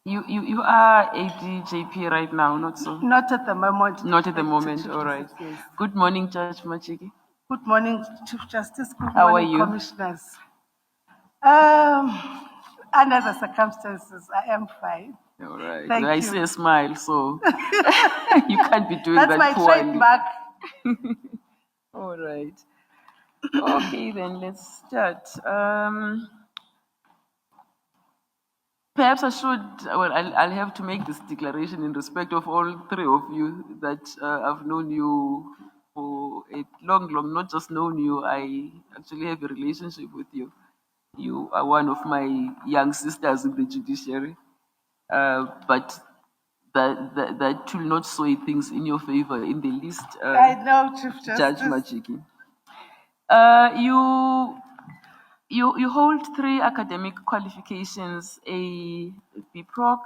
You are a DJP right now, not so? Not at the moment. Not at the moment, Chief all right. Justice, yes. Good morning, Judge Majiki. Good morning, Chief Justice. Good How are morning, you? Commissioners. Under the circumstances, I am fine. All right. Thank I you. see a smile, so you can't be doing That's that my poorly. trademark. All right. Okay, then let's start. Perhaps I should, well, I'll have to make this declaration in respect of all three of you that I've known you for a long, not just known you, I actually have a relationship with you. You are one of my young sisters in the judiciary, but that will not sway things in your favor in the least, I know, Chief Judge Justice. Majiki. You hold 3 academic qualifications, a BProc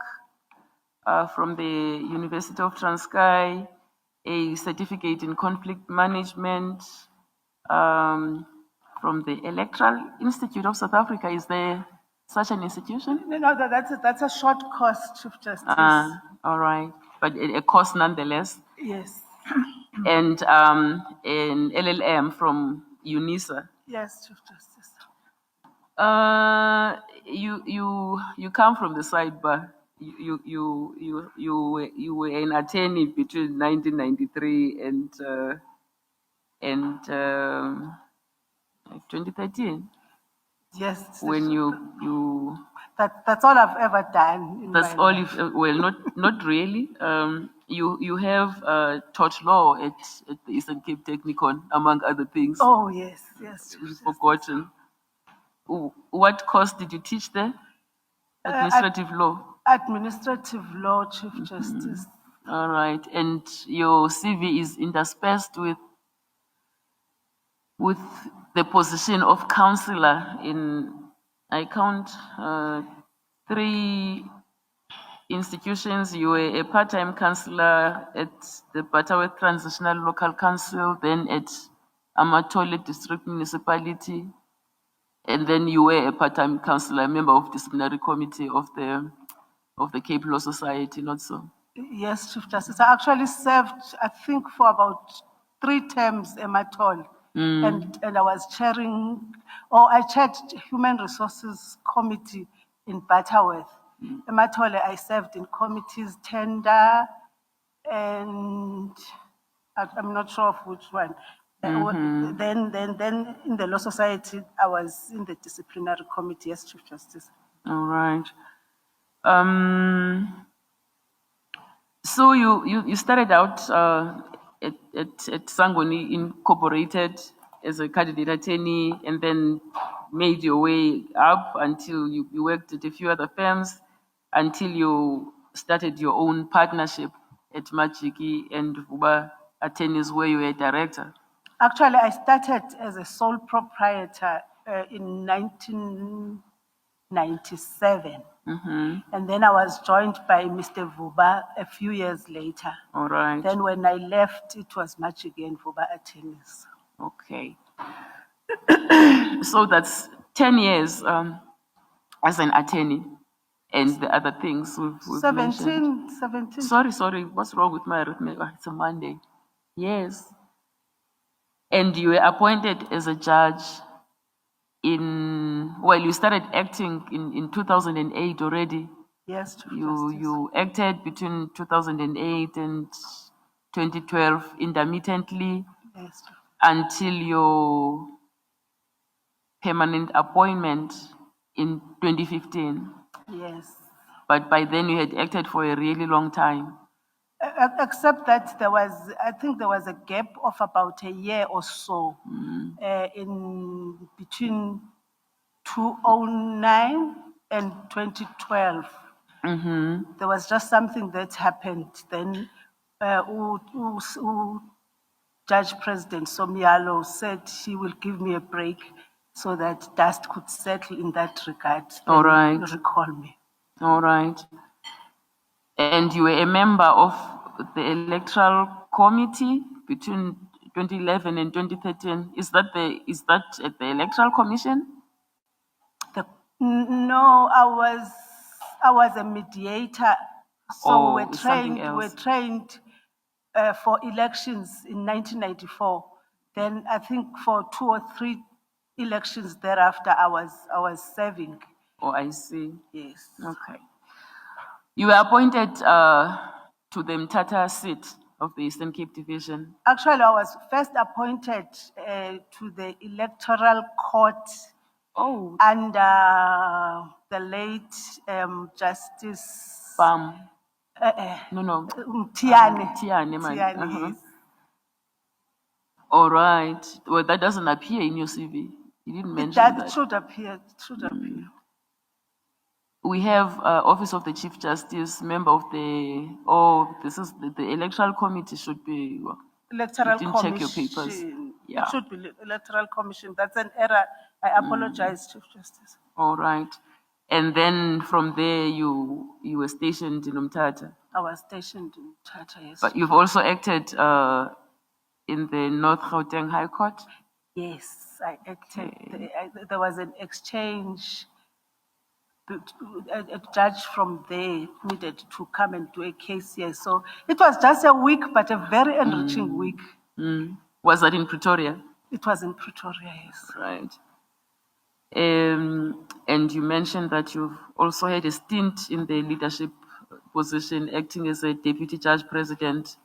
from the University of Transkei, a certificate in conflict management from the Electoral Institute of South Africa. Is there such an institution? No, that's a short course, Chief Justice. All right, but a course nonetheless. Yes. And an LLM from UNISA. Yes, Chief Justice. You come from the sidebar. You were an attorney between 1993 and 2013. Yes. When you that's all I've ever done. That's all you've, well, not really. You have taught law at the Eastern Cape Technikon, among other things. Oh yes. You've forgotten. What course did you teach there? Administrative law. Administrative law, Chief Justice. All right, and your CV is interspersed with the position of counselor in, I count 3 institutions. You were a part-time counselor at the Butterworth Transitional Local Council, then at Amatole District Municipality, and then you were a part-time counselor, a member of disciplinary committee of the Cape Law Society, not so? Yes, Chief Justice. I actually served, I think, for about 3 terms Amatole. And I was I chaired Human Resources Committee in Butterworth. Amatole, I served in committees, tender, and I'm not sure of which one. Then in the Law Society, I was in the disciplinary committee, yes, Chief Justice. All right. So you started out at Sangoni Incorporated as a candidate attorney, and then made your way up until you worked at a few other firms, until you started your own partnership at Majiki and Vuba Attorneys, where you were a director. Actually, I started as a sole proprietor in 1997. And then I was joined by Mr. Vuba a few years later. All right. Then when I left, it was Majiki and Vuba Attorneys. Okay. So that's 10 years as an attorney, and the other things we've 17. Sorry, what's wrong with my arithmetic? It's a Monday. Yes. And you were appointed as a judge you started acting in 2008 already. Yes, you acted between 2008 and 2012 intermittently. Yes. Until your permanent appointment in 2015. Yes. But by then you had acted for a really long time. Except that I think there was a gap of about a year or so in between 2009 and 2012. There was just something that happened. Then Judge President Somialo said he will give me a break so that dust could settle in that regard. All right. Recall me. All right. And you were a member of the Electoral Committee between 2011 and 2013. Is that at the Electoral Commission? No, I was a mediator, so Oh, we it's something were else. trained for elections in 1994. Then I think for 2 or 3 elections thereafter, I was serving. Oh, I see. Yes. Okay. You were appointed to the Mthatha seat of the Eastern Cape Division. Actually, I was first appointed to the Electoral Court Oh, under the late Justice Bam. No. Tiane. Tiane, man. Tiane, yes. All right. Well, that doesn't appear in your CV. You didn't mention It that. should appear. It should appear. We have Office of the Chief Justice, member of this is the Electoral Committee should be. Electoral you didn't check your papers. Commission. Yeah. It should be Electoral Commission. That's an error. I apologize, Chief Justice. All right. And then from there, you were stationed in Umtata. I was stationed in Tata, yes. But you've also acted in the North Gauteng High Court. Yes, I acted. There was an exchange. A judge from there needed to come and do a case here. So it was just a week, but a very enriching week. Was that in Pretoria? It was in Pretoria, yes. Right. And you mentioned that you've also had a stint in the leadership position, acting as a deputy judge president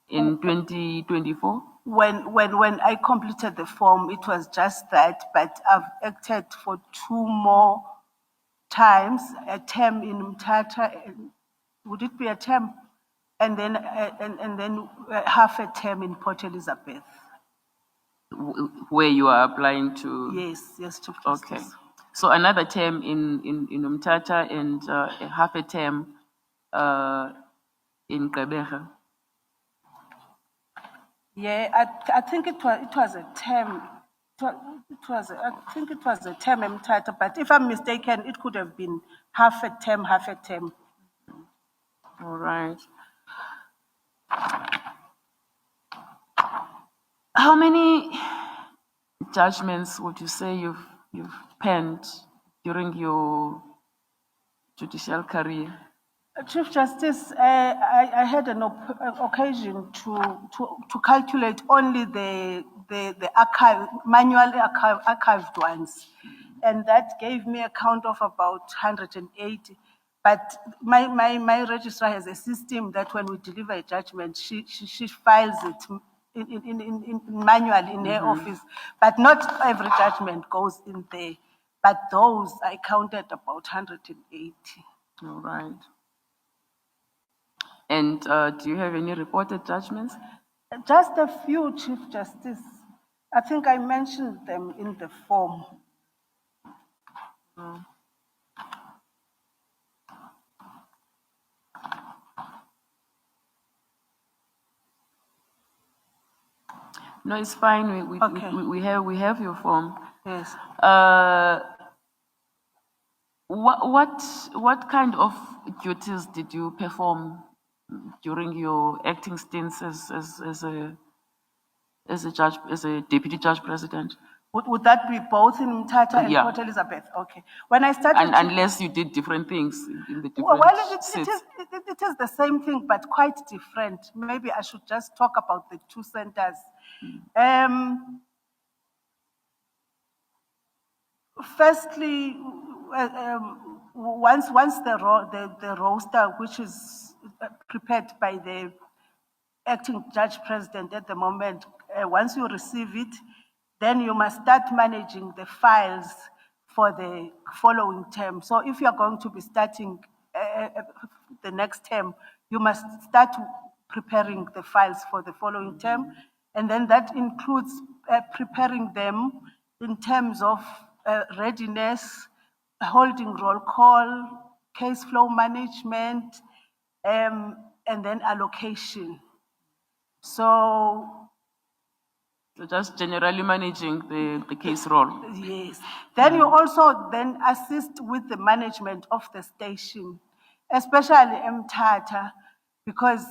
in 2024. When I completed the form, it was just that, but I've acted for 2 more times, a term in Mthatha, would it be a term? And then half a term in Port Elizabeth. Where you are applying to. Yes, Chief Justice. Okay. So another term in Umthatha and half a term in Gqeberha. Yeah, I think it was a term. I think it was a term in Mthatha, but if I'm mistaken, it could have been half a term. All right. How many judgments would you say you've penned during your judicial career? Chief Justice, I had an occasion to calculate only the manually archived ones, and that gave me a count of about 180. But my registrar has a system that when we deliver a judgment, she files it in manually in her office. But not every judgment goes in there. But those I counted about 180. All right. And do you have any reported judgments? Just a few, Chief Justice. I think I mentioned them in the form. No, it's fine. Okay. We have your form. Yes. What kind of duties did you perform during your acting stints as a judge, as a deputy judge president? Would that be both in Mthatha and Yeah. Port Elizabeth? Okay. When I started, Unless you did different things in the different well, seats. it is the same thing, but quite different. Maybe I should just talk about the 2 centers. Firstly, once the roster, which is prepared by the acting judge president at the moment, once you receive it, then you must start managing the files for the following term. So if you're going to be starting the next term, you must start preparing the files for the following term. And then that includes preparing them in terms of readiness, holding roll call, case flow management, and then allocation. So just generally managing the case roll. yes. Then you also then assist with the management of the station, especially Mthatha, because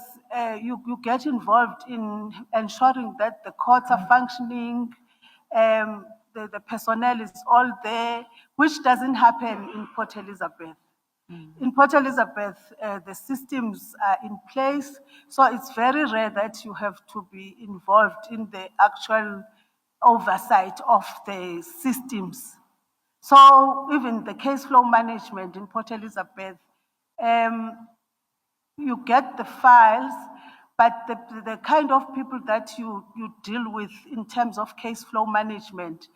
you get involved in ensuring that the courts are functioning, the personnel is all there, which doesn't happen in Port Elizabeth. In Port Elizabeth, the systems are in place, so it's very rare that you have to be involved in the actual oversight of the systems. So even the case flow management in Port Elizabeth, you get the files, but the kind of people that you deal with in terms of case flow management,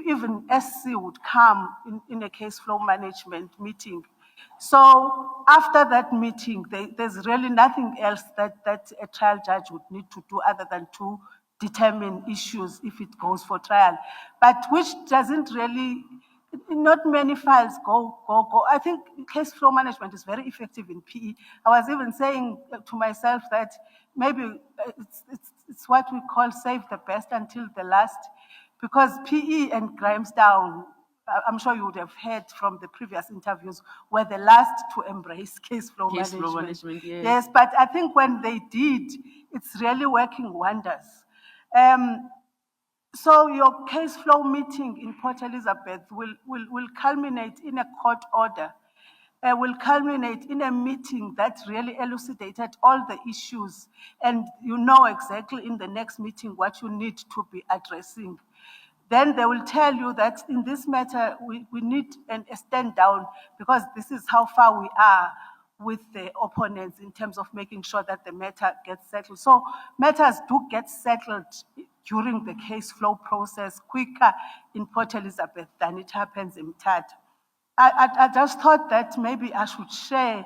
even SC would come in a case flow management meeting. So after that meeting, there's really nothing else that a trial judge would need to do other than to determine issues if it goes for trial, but which doesn't really, not many files go. I think case flow management is very effective in PE. I was even saying to myself that maybe it's what we call save the best until the last, because PE and Grahamstown, I'm sure you would have heard from the previous interviews, were the last to embrace case flow Case management. flow management, yes. Yes, but I think when they did, it's really working wonders. So your case flow meeting in Port Elizabeth will culminate in a court order, will culminate in a meeting that really elucidated all the issues, and you know exactly in the next meeting what you need to be addressing. Then they will tell you that in this matter, we need a stand down because this is how far we are with the opponents in terms of making sure that the matter gets settled. So matters do get settled during the case flow process quicker in Port Elizabeth than it happens in Mthatha. I just thought that maybe I should share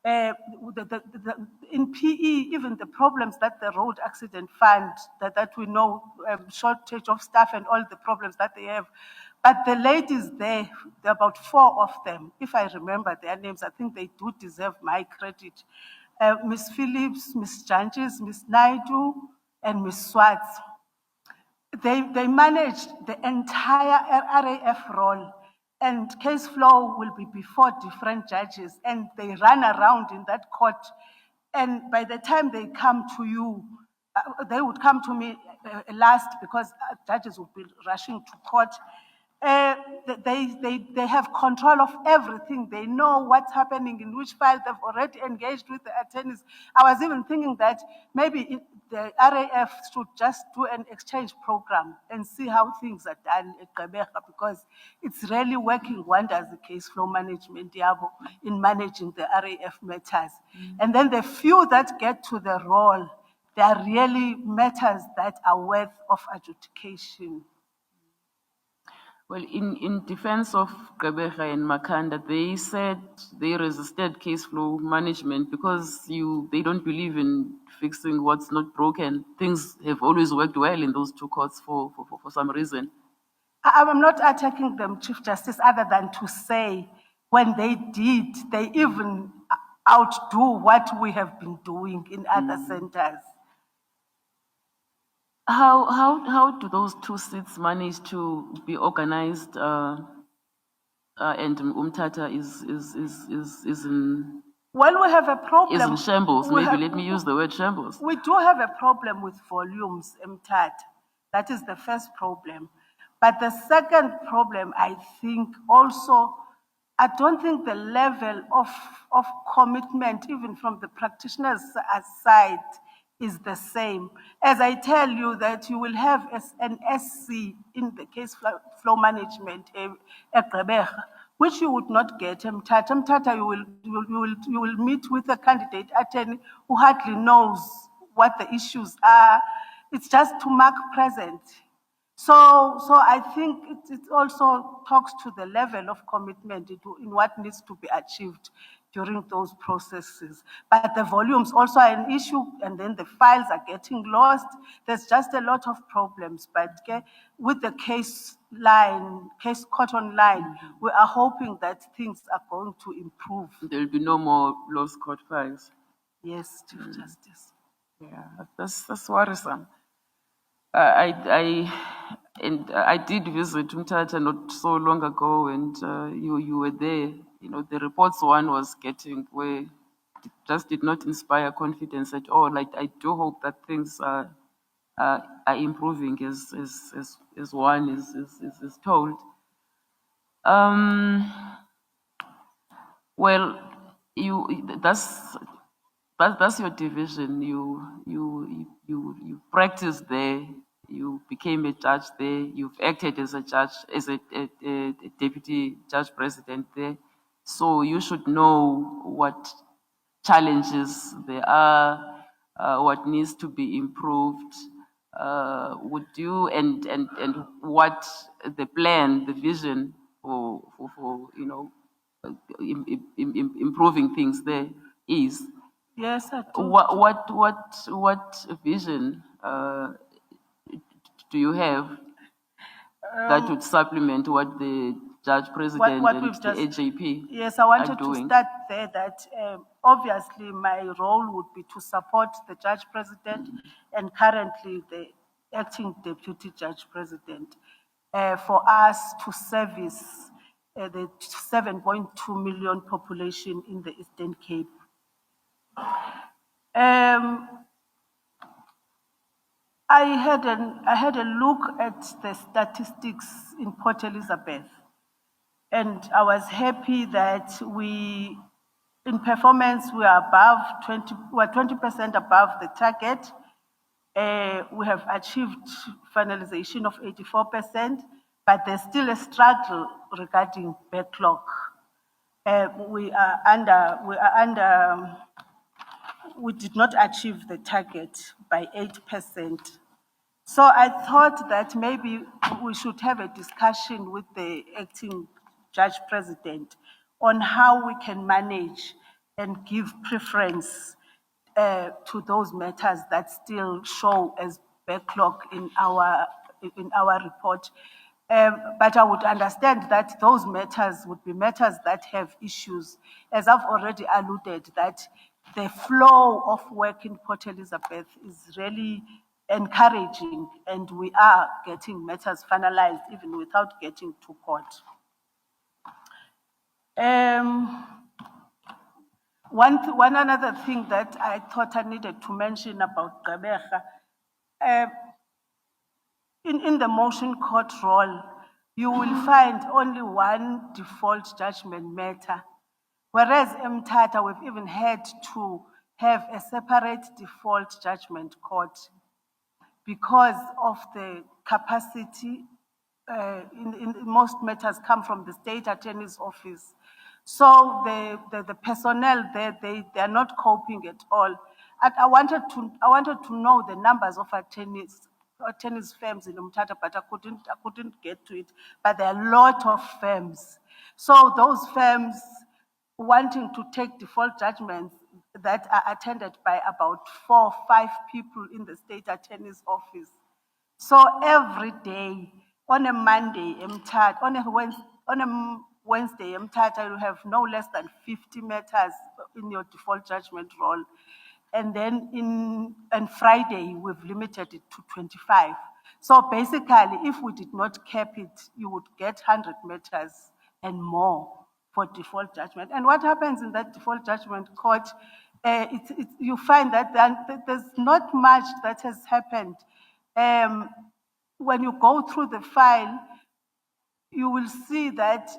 in PE, even the problems that the road accident fund, that we know, shortage of staff and all the problems that they have. But the ladies there are about 4 of them. If I remember their names, I think they do deserve my credit. Miss Phillips, Miss Janges, Miss Naidu, and Miss Swartz. They managed the entire RAF role, and case flow will be before different judges, and they run around in that court. And by the time they come to you, they would come to me last because judges would be rushing to court. They have control of everything. They know what's happening in which file. They've already engaged with the attorneys. I was even thinking that maybe the RAF should just do an exchange program and see how things are done at Gqeberha, because it's really working wonders, the case flow management Yabo, in managing the RAF matters. And then the few that get to the role, they are really matters that are worth of adjudication. Well, in defense of Gqeberha and Makhanda, they said they resisted case flow management because they don't believe in fixing what's not broken. Things have always worked well in those 2 courts for some reason. I'm not attacking them, Chief Justice, other than to say when they did, they even outdo what we have been doing in other centers. How do those 2 seats manage to be organized? And Mthatha is in. Well, we have a problem. Is in shambles. Let me use the word shambles. We do have a problem with volumes, Mthatha. That is the first problem. But the second problem, I think also, I don't think the level of commitment, even from the practitioners' side, is the same. As I tell you that you will have an SC in the case flow management at Gqeberha, which you would not get in Mthatha. Mthatha, you will meet with a candidate attorney who hardly knows what the issues are. It's just to mark present. So I think it also talks to the level of commitment in what needs to be achieved during those processes. But the volumes also are an issue, and then the files are getting lost. There's just a lot of problems. But with the case court online, we are hoping that things are going to improve. There'll be no more lost court files. Yes, Chief Justice. Yeah, that's worrisome. I did visit Mthatha not so long ago, and you were there. You know, the reports one was getting where it just did not inspire confidence at all. I do hope that things are improving as one is told. Well, that's your division. You practiced there. You became a judge there. You've acted as a judge, as a deputy judge president there. So you should know what challenges there are, what needs to be improved. Would you and what the plan, the vision for improving things there is. Yes, I do. What vision do you have that would supplement what the judge president what and we've the just- AJP Yes, I are wanted to doing? start there that obviously my role would be to support the judge president and currently the acting deputy judge president for us to service the 7.2 million population in the Eastern Cape. Um, I had a look at the statistics in Port Elizabeth. And I was happy that in performance, we are above 20% above the target. We have achieved finalization of 84%, but there's still a struggle regarding backlog. We did not achieve the target by 8%. So I thought that maybe we should have a discussion with the acting judge president on how we can manage and give preference to those matters that still show as backlog in our report. But I would understand that those matters would be matters that have issues. As I've already alluded, that the flow of work in Port Elizabeth is really encouraging, and we are getting matters finalized even without getting to court. One another thing that I thought I needed to mention about Gqeberha, in the motion court roll, you will find only one default judgment matter, whereas Mthatha, we've even had to have a separate default judgment court because of the capacity. In most matters come from the state attorney's office. So the personnel there, they are not coping at all. And I wanted to know the numbers of attorneys firms in Mthatha, but I couldn't get to it. But there are a lot of firms. So those firms wanting to take default judgments that are attended by about 4 or 5 people in the state attorney's office. So every day, on a Monday, on a Wednesday, you have no less than 50 matters in your default judgment roll. And then on Friday, we've limited it to 25. So basically, if we did not cap it, you would get 100 matters and more for default judgment. And what happens in that default judgment court, you find that there's not much that has happened. When you go through the file, you will see that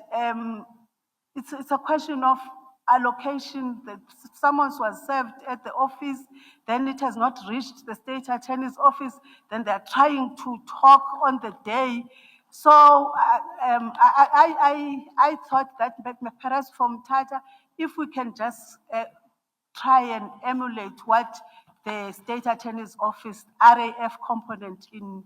it's a question of allocation. That someone was served at the office, then it has not reached the state attorney's office, then they're trying to talk on the day. So I thought that perhaps from Mthatha, if we can just try and emulate what the state attorney's office RAF component in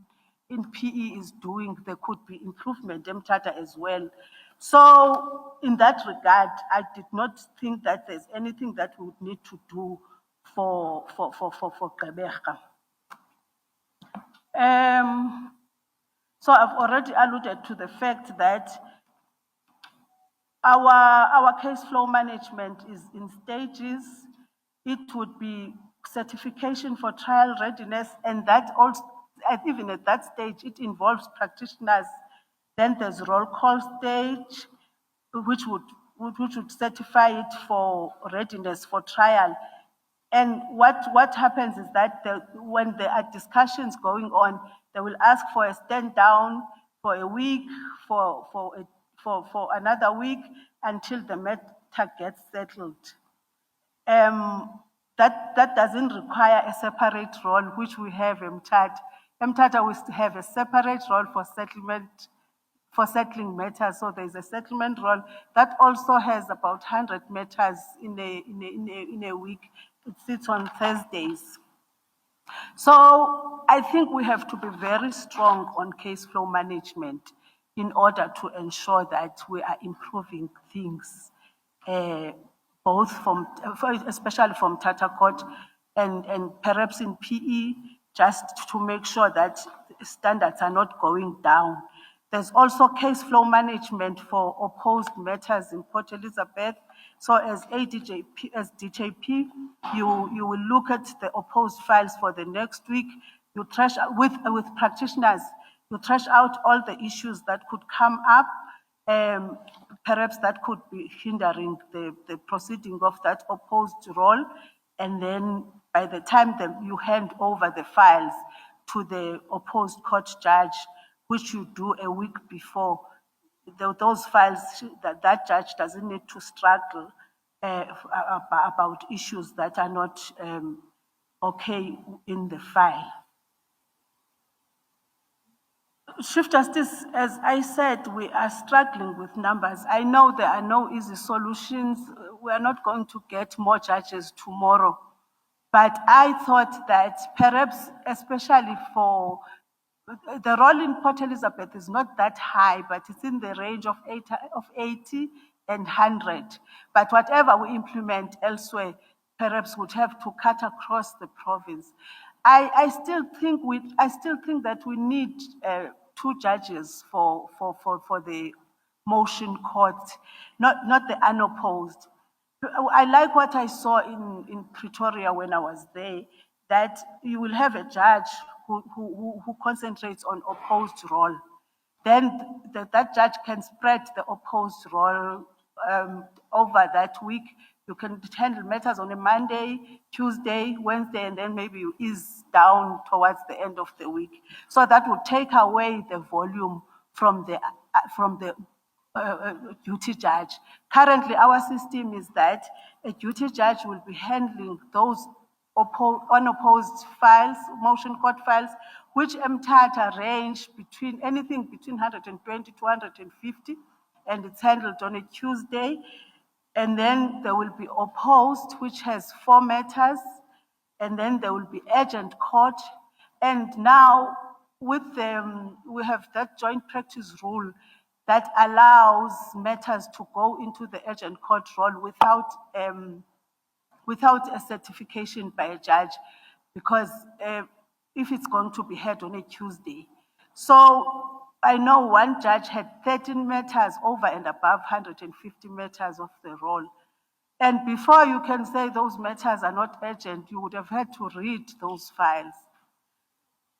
PE is doing, there could be improvement in Mthatha as well. So in that regard, I did not think that there's anything that we would need to do for Gqeberha. So I've already alluded to the fact that our case flow management is in stages. It would be certification for trial readiness, and that also, even at that stage, it involves practitioners. Then there's roll call stage, which would certify it for readiness for trial. And what happens is that when there are discussions going on, they will ask for a stand down for a week, for another week, until the matter gets settled, that doesn't require a separate role, which we have MTAT. MTAT will have a separate role for settlement, for settling matters. So there's a settlement role that also has about 100 matters in a week. It sits on Thursdays. So I think we have to be very strong on case flow management in order to ensure that we are improving things, both especially from Tata Court and perhaps in PE, just to make sure that standards are not going down. There's also case flow management for opposed matters in Port Elizabeth. So as DJP, you will look at the opposed files for the next week. You trash with practitioners. You trash out all the issues that could come up. Perhaps that could be hindering the proceeding of that opposed role. And then by the time you hand over the files to the opposed court judge, which you do a week before, those files, that judge doesn't need to struggle about issues that are not okay in the file. Chief Justice, as I said, we are struggling with numbers. I know there are no easy solutions. We are not going to get more judges tomorrow. But I thought that perhaps, especially for the role in Port Elizabeth is not that high, but it's in the range of 80 and 100. But whatever we implement elsewhere, perhaps would have to cut across the province. I still think that we need 2 judges for the motion court, not the unopposed. I like what I saw in Pretoria when I was there, that you will have a judge who concentrates on opposed role. Then that judge can spread the opposed role over that week. You can handle matters on a Monday, Tuesday, Wednesday, and then maybe you ease down towards the end of the week. So that would take away the volume from the duty judge. Currently, our system is that a duty judge will be handling those unopposed files, motion court files, which MTAT range between anything between 120 to 150, and it's handled on a Tuesday. And then there will be opposed, which has 4 matters, and then there will be urgent court. And now with we have that joint practice rule that allows matters to go into the urgent court role without a certification by a judge, because if it's going to be heard on a Tuesday. So I know one judge had 13 matters over and above 150 matters of the roll. And before you can say those matters are not urgent, you would have had to read those files.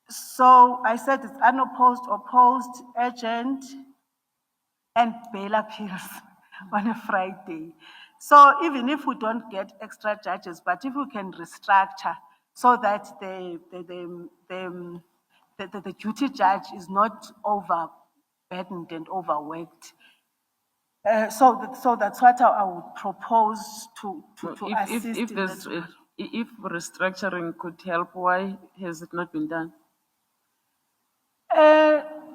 So I said it's unopposed, opposed, urgent, and bail appeals on a Friday. So even if we don't get extra judges, but if we can restructure so that the duty judge is not overburdened and overworked. So that's what I would propose to assist in that. If restructuring could help, why has it not been done?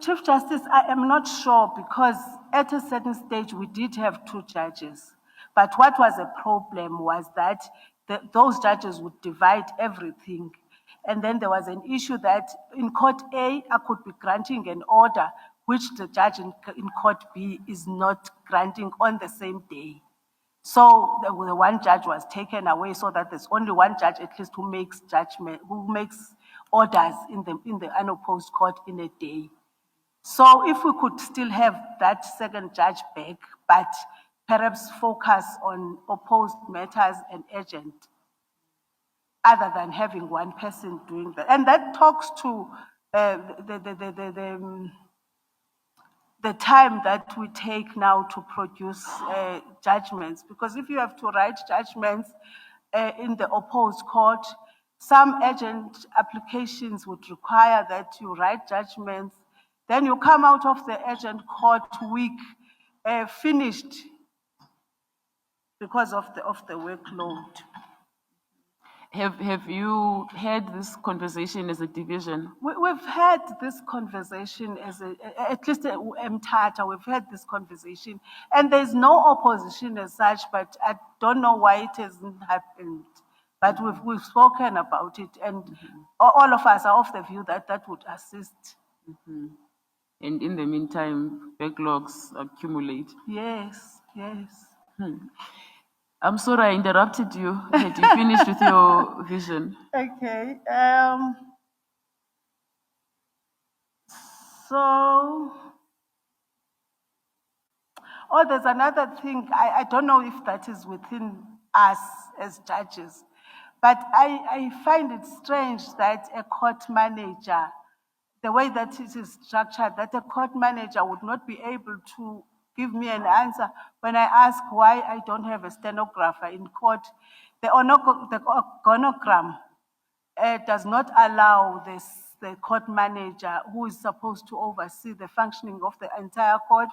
Chief Justice, I am not sure, because at a certain stage we did have 2 judges. But what was a problem was that those judges would divide everything. And then there was an issue that in Court A, I could be granting an order which the judge in Court B is not granting on the same day. So the one judge was taken away, so that there's only one judge at least who makes judgment, who makes orders in the unopposed court in a day. So if we could still have that second judge back, but perhaps focus on opposed matters and urgent, other than having one person doing that. And that talks to the time that we take now to produce judgments. Because if you have to write judgments in the opposed court, some urgent applications would require that you write judgments. Then you come out of the urgent court week finished because of the workload. Have you had this conversation as a division? We've had this conversation at least Mthatha, we've had this conversation, and there's no opposition as such, but I don't know why it hasn't happened. But we've spoken about it, and all of us are of the view that that would assist. And in the meantime, backlogs accumulate. Yes, yes. I'm sorry I interrupted you. Had you finished with your vision? Okay. So, there's another thing. I don't know if that is within us as judges, but I find it strange that a court manager, the way that it is structured, that a court manager would not be able to give me an answer when I ask why I don't have a stenographer in court. The organogram does not allow the court manager, who is supposed to oversee the functioning of the entire court,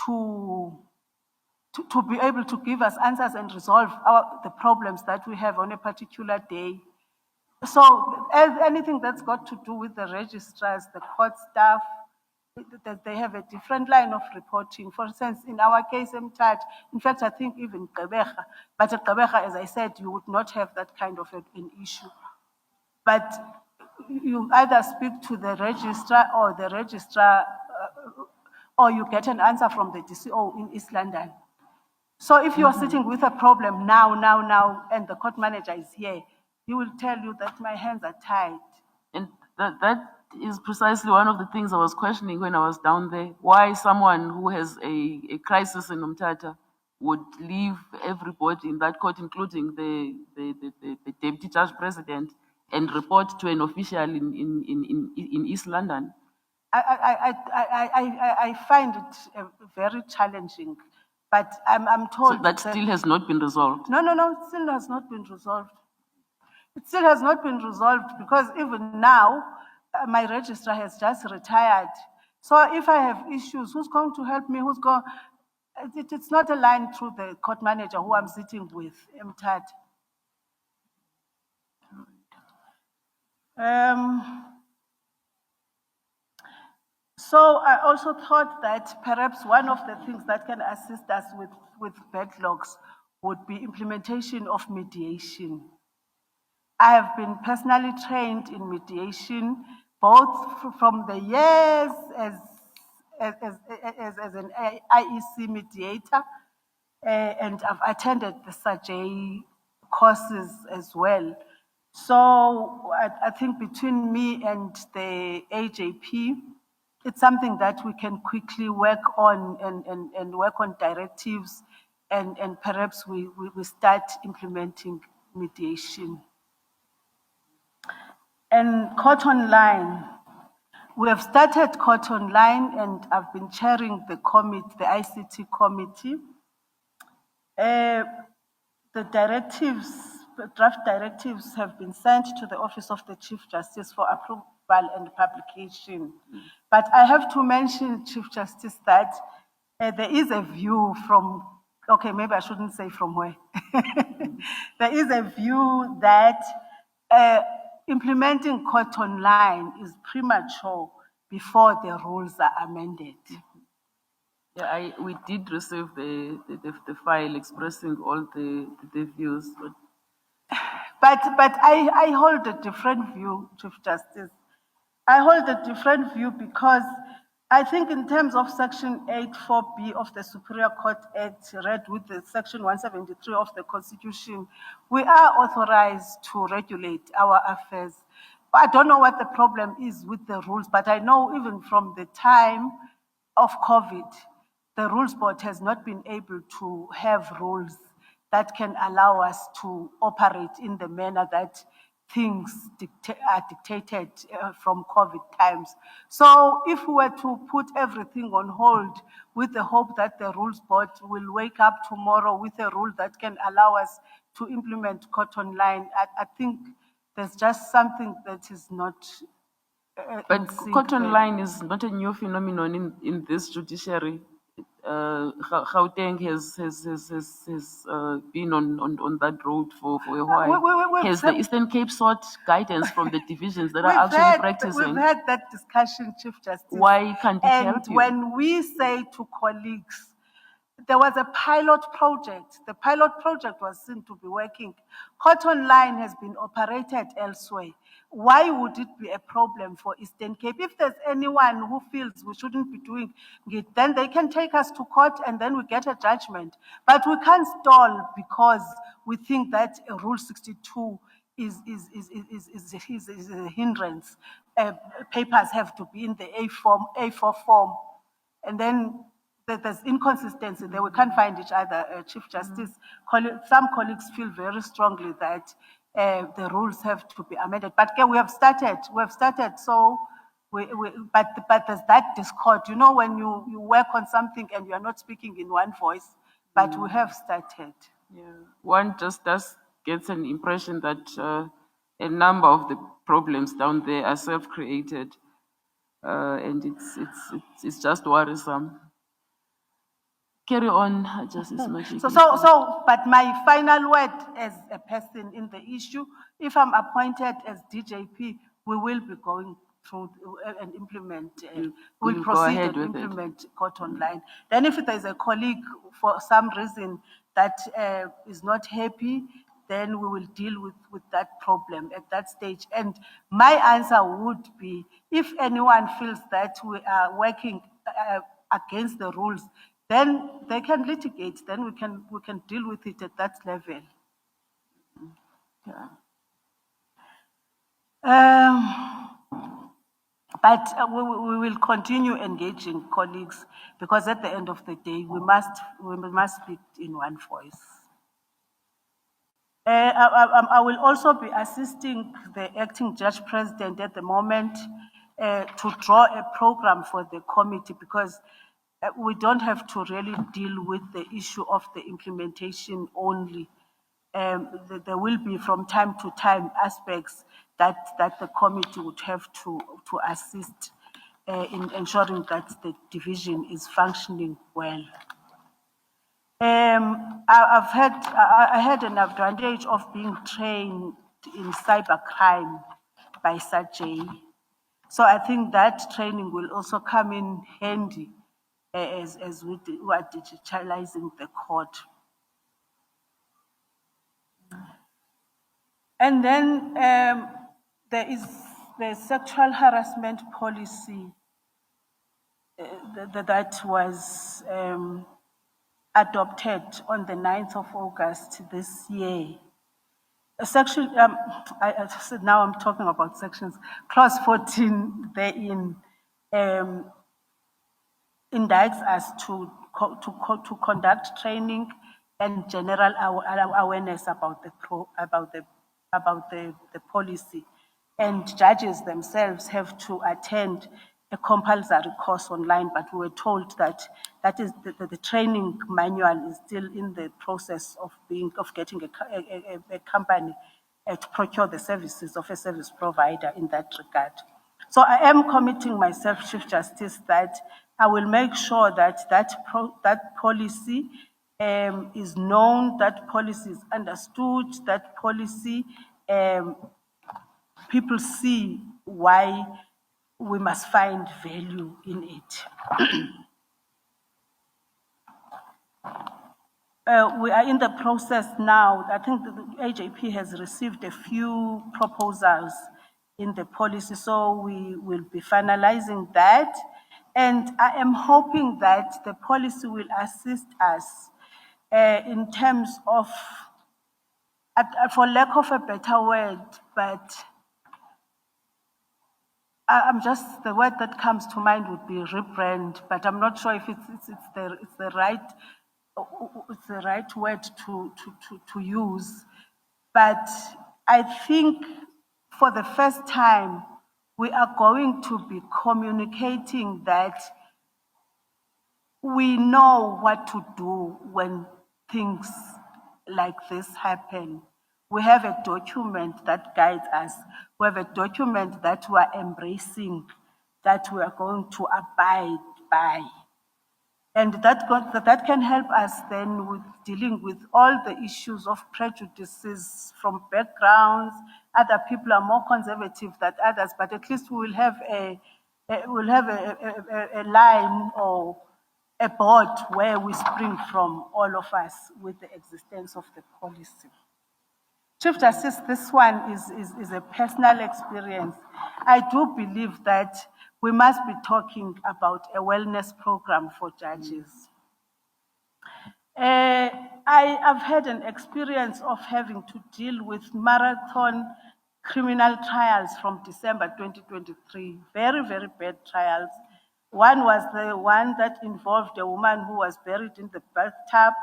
to be able to give us answers and resolve the problems that we have on a particular day. So anything that's got to do with the registrars, the court staff, that they have a different line of reporting. For instance, in our case, Mthatha, in fact, I think even Gqeberha, but at Gqeberha, as I said, you would not have that kind of an issue. But you either speak to the registrar or the registrar, or you get an answer from the DCO in East London. So if you're sitting with a problem now, and the court manager is here, he will tell you that my hands are tied. And that is precisely one of the things I was questioning when I was down there. Why someone who has a crisis in Mthatha would leave everybody in that court, including the deputy judge president, and report to an official in East London. I find it very challenging, but I'm told so that still has not been resolved. No, it still has not been resolved. It still has not been resolved because even now, my registrar has just retired. So if I have issues, who's going to help me? It's not aligned through the court manager who I'm sitting with, Mthatha. So I also thought that perhaps one of the things that can assist us with backlogs would be implementation of mediation. I have been personally trained in mediation, both from the years as an IEC mediator, and I've attended the SAJ courses as well. So I think between me and the AJP, it's something that we can quickly work on and work on directives, and perhaps we start implementing mediation. And Court Online, we have started Court Online, and I've been chairing the committee, the ICT committee. The draft directives have been sent to the Office of the Chief Justice for approval and publication. But I have to mention, Chief Justice, that there is a view from, okay, maybe I shouldn't say from where. There is a view that implementing Court Online is premature before the rules are amended. Yeah, we did receive the file expressing all the views. But I hold a different view, Chief Justice. I hold a different view because I think in terms of Section 84B of the Superior Court Act, read with the Section 173 of the Constitution, we are authorized to regulate our affairs. I don't know what the problem is with the rules, but I know even from the time of COVID, the Rules Board has not been able to have rules that can allow us to operate in the manner that things are dictated from COVID times. So if we were to put everything on hold with the hope that the Rules Board will wake up tomorrow with a rule that can allow us to implement Court Online, I think there's just something that is not But Court Online is not a new phenomenon in this judiciary. Gauteng has been on that road for a while. Has the Eastern Cape sought guidance from the divisions that are actually practicing? We've had that discussion, Chief Justice. Why can't it help you? When we say to colleagues, there was a pilot project. The pilot project was seen to be working. Cotton line has been operated elsewhere. Why would it be a problem for Eastern Cape? If there's anyone who feels we shouldn't be doing it, then they can take us to court and then we get a judgment. But we can't stall because we think that Rule 62 is a hindrance. Papers have to be in the A4 form. And then there's inconsistency there. We can't find each other, Chief Justice. Some colleagues feel very strongly that the rules have to be amended. But we have started. So, but there's that discord. You know, when you work on something and you are not speaking in one voice, but we have started. Yeah. One just gets an impression that a number of the problems down there are self-created, and it's just worrisome. Carry on, Justice Majiki. But my final word as a person in the issue, if I'm appointed as DJP, we will be going through and implement, we'll proceed and implement Cotton line. Then if there's a colleague for some reason that is not happy, then we will deal with that problem at that stage. And my answer would be, if anyone feels that we are working against the rules, then they can litigate. Then we can deal with it at that level. Yeah. But we will continue engaging colleagues because at the end of the day, we must speak in one voice. I will also be assisting the acting judge president at the moment to draw a program for the committee because we don't have to really deal with the issue of the implementation only. There will be from time to time aspects that the committee would have to assist in ensuring that the division is functioning well. I had an advantage of being trained in cybercrime by Sajay. So I think that training will also come in handy as we are digitalizing the court. And then there is the sexual harassment policy that was adopted on the 9th of August this year. Section, now I'm talking about sections. Clause 14 therein indicts us to conduct training and general awareness about the policy, and judges themselves have to attend a compulsory course online. But we were told that the training manual is still in the process of getting a company to procure the services of a service provider in that regard. So I am committing myself, Chief Justice, that I will make sure that that policy is known, that policy is understood, that policy people see why we must find value in it. We are in the process now. I think the AJP has received a few proposals in the policy, so we will be finalizing that. And I am hoping that the policy will assist us in terms of, for lack of a better word, but the word that comes to mind would be rebrand, but I'm not sure if it's the right word to use. But I think for the first time, we are going to be communicating that we know what to do when things like this happen. We have a document that guides us. We have a document that we are embracing, that we are going to abide by. And that can help us then with dealing with all the issues of prejudices from backgrounds. Other people are more conservative than others, but at least we will have a line or a board where we spring from, all of us, with the existence of the policy. Chief Justice, this one is a personal experience. I do believe that we must be talking about a wellness program for judges. I've had an experience of having to deal with marathon criminal trials from December 2023. Very, very bad trials. One was the one that involved a woman who was buried in the bathtub.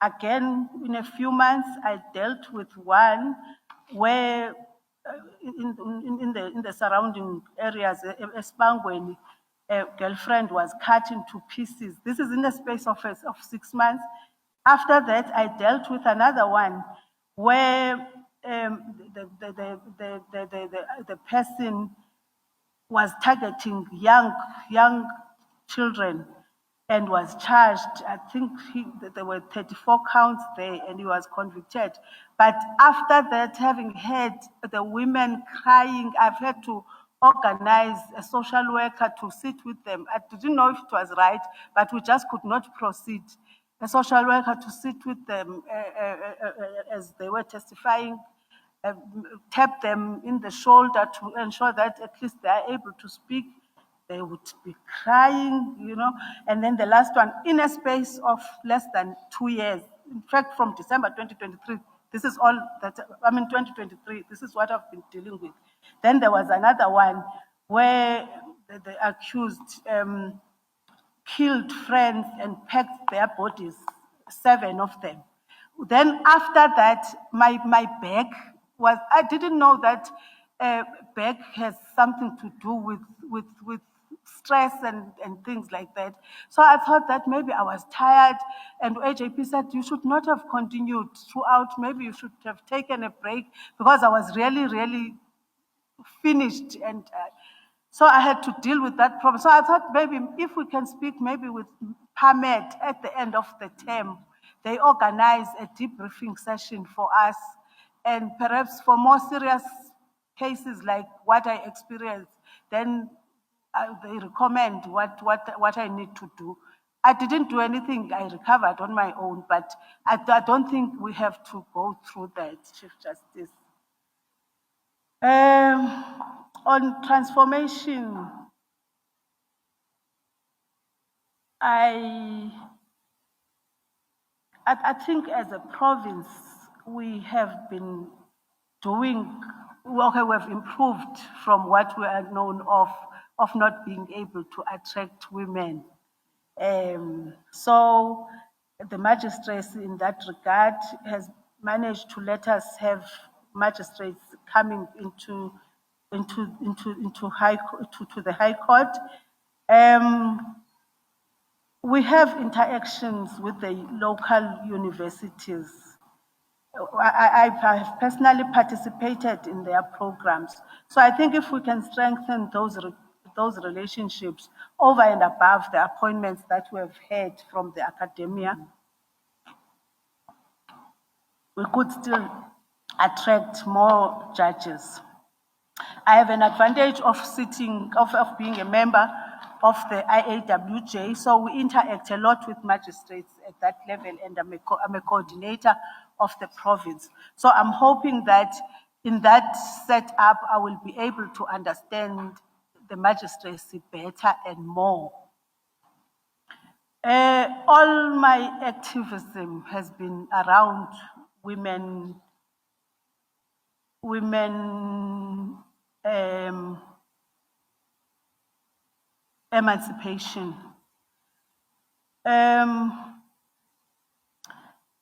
Again, in a few months, I dealt with one where in the surrounding areas, Espangweni, a girlfriend was cut into pieces. This is in the space of 6 months. After that, I dealt with another one where the person was targeting young children and was charged. I think there were 34 counts there, and he was convicted. But after that, having heard the women crying, I've had to organize a social worker to sit with them. I didn't know if it was right, but we just could not proceed. A social worker to sit with them as they were testifying, tap them in the shoulder to ensure that at least they are able to speak. They would be crying, and then the last one, in a space of less than 2 years, in fact, from December 2023, this is all that, 2023, this is what I've been dealing with. Then there was another one where the accused killed friends and packed their bodies, 7 of them. Then after that, my back was, I didn't know that back has something to do with stress and things like that. So I thought that maybe I was tired, and AJP said you should not have continued throughout, maybe you should have taken a break, because I was really, really finished, and so I had to deal with that problem. So I thought maybe if we can speak maybe with PAMED at the end of the term, they organize a debriefing session for us, and perhaps for more serious cases like what I experienced, then they recommend what I need to do. I didn't do anything, I recovered on my own, but I don't think we have to go through that, Chief Justice. On transformation, I think as a province, we have been doing, okay, we have improved from what we are known of not being able to attract women. So the magistrates in that regard has managed to let us have magistrates coming into the High Court. We have interactions with the local universities. I have personally participated in their programs. So I think if we can strengthen those relationships over and above the appointments that we have had from the academia, we could still attract more judges. I have an advantage of being a member of the IAWJ, so we interact a lot with magistrates at that level, and I'm a coordinator of the province. So I'm hoping that in that setup, I will be able to understand the magistracy better and more. All my activism has been around women emancipation.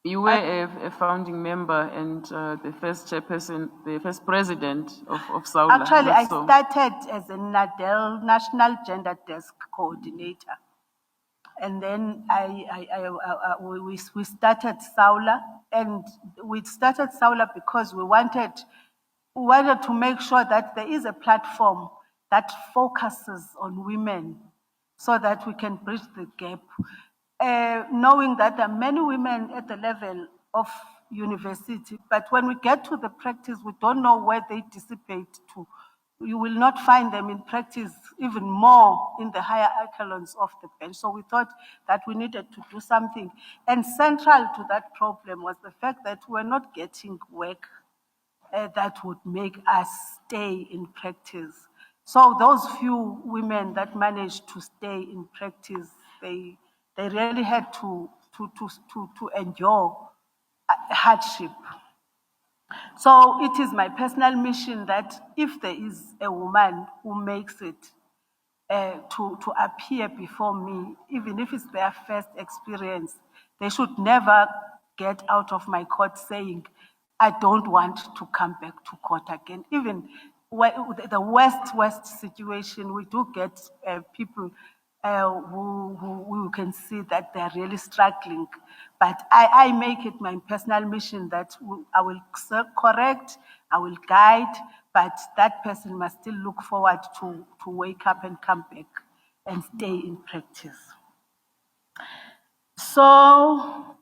You were a founding member and the first chairperson, the first president of SAULA. Actually, I started as a NADEL, National Gender Desk Coordinator. And then we started SAULA, and we started SAULA because we wanted to make sure that there is a platform that focuses on women so that we can bridge the gap. knowing that there are many women at the level of university, but when we get to the practice, we don't know where they dissipate to. You will not find them in practice even more in the higher echelons of the bench. So we thought that we needed to do something. And central to that problem was the fact that we're not getting work that would make us stay in practice. So those few women that managed to stay in practice, they really had to endure hardship. So it is my personal mission that if there is a woman who makes it to appear before me, even if it's their first experience, they should never get out of my court saying, I don't want to come back to court again. Even the worst situation, we do get people who can see that they're really struggling. But I make it my personal mission that I will correct, I will guide, but that person must still look forward to wake up and come back and stay in practice. So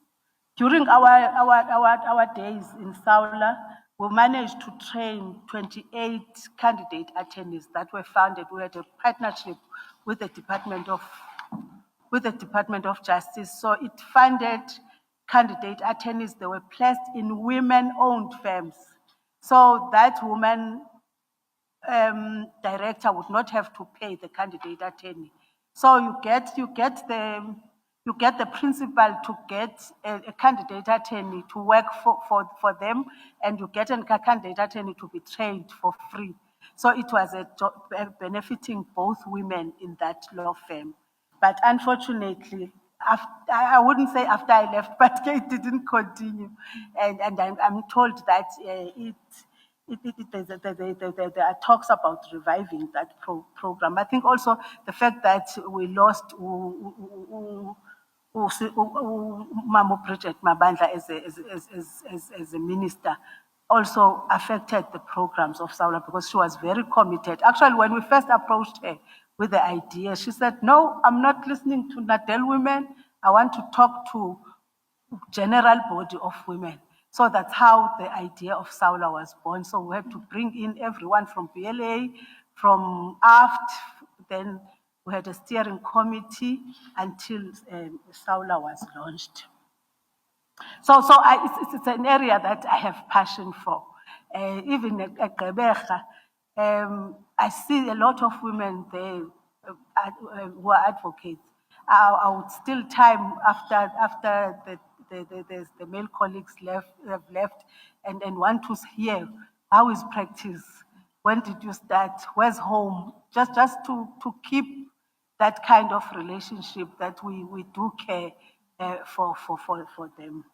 during our days in Saula, we managed to train 28 candidate attorneys that were founded. We had a partnership with the Department of Justice. So it funded candidate attorneys. They were placed in women-owned firms. So that woman director would not have to pay the candidate attorney. So you get the principal to get a candidate attorney to work for them, and you get a candidate attorney to be trained for free. So it was benefiting both women in that law firm. But unfortunately, I wouldn't say after I left, but it didn't continue. And I'm told that there are talks about reviving that program. I think also the fact that we lost Mamu Project Mabandla as a minister also affected the programs of Saula because she was very committed. Actually, when we first approached her with the idea, she said, no, I'm not listening to Nadel women. I want to talk to general body of women. So that's how the idea of Saula was born. So we had to bring in everyone from BLA, from AFT, then we had a steering committee until Saula was launched. So it's an area that I have passion for. Even at Gqeberha, I see a lot of women there who are advocates. I would still time after the male colleagues have left and want to hear how is practice, when did you start, where's home, just to keep that kind of relationship that we do care for them.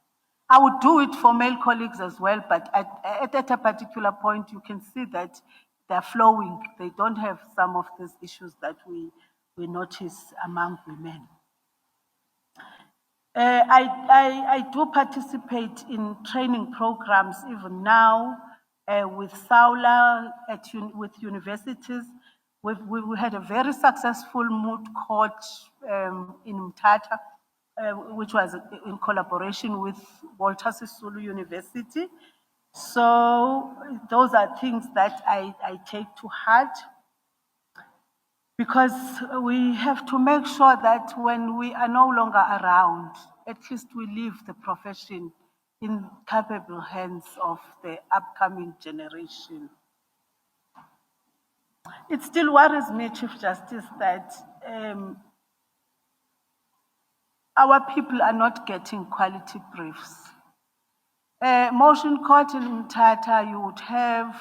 I would do it for male colleagues as well, but at a particular point, you can see that they're flowing. They don't have some of these issues that we notice among women. I do participate in training programs even now with Saula, with universities. We had a very successful moot court in Mthatha, which was in collaboration with Walter Sisulu University. So those are things that I take to heart, because we have to make sure that when we are no longer around, at least we leave the profession in capable hands of the upcoming generation. It still worries me, Chief Justice, that our people are not getting quality briefs. Motion court in Mthatha, you would have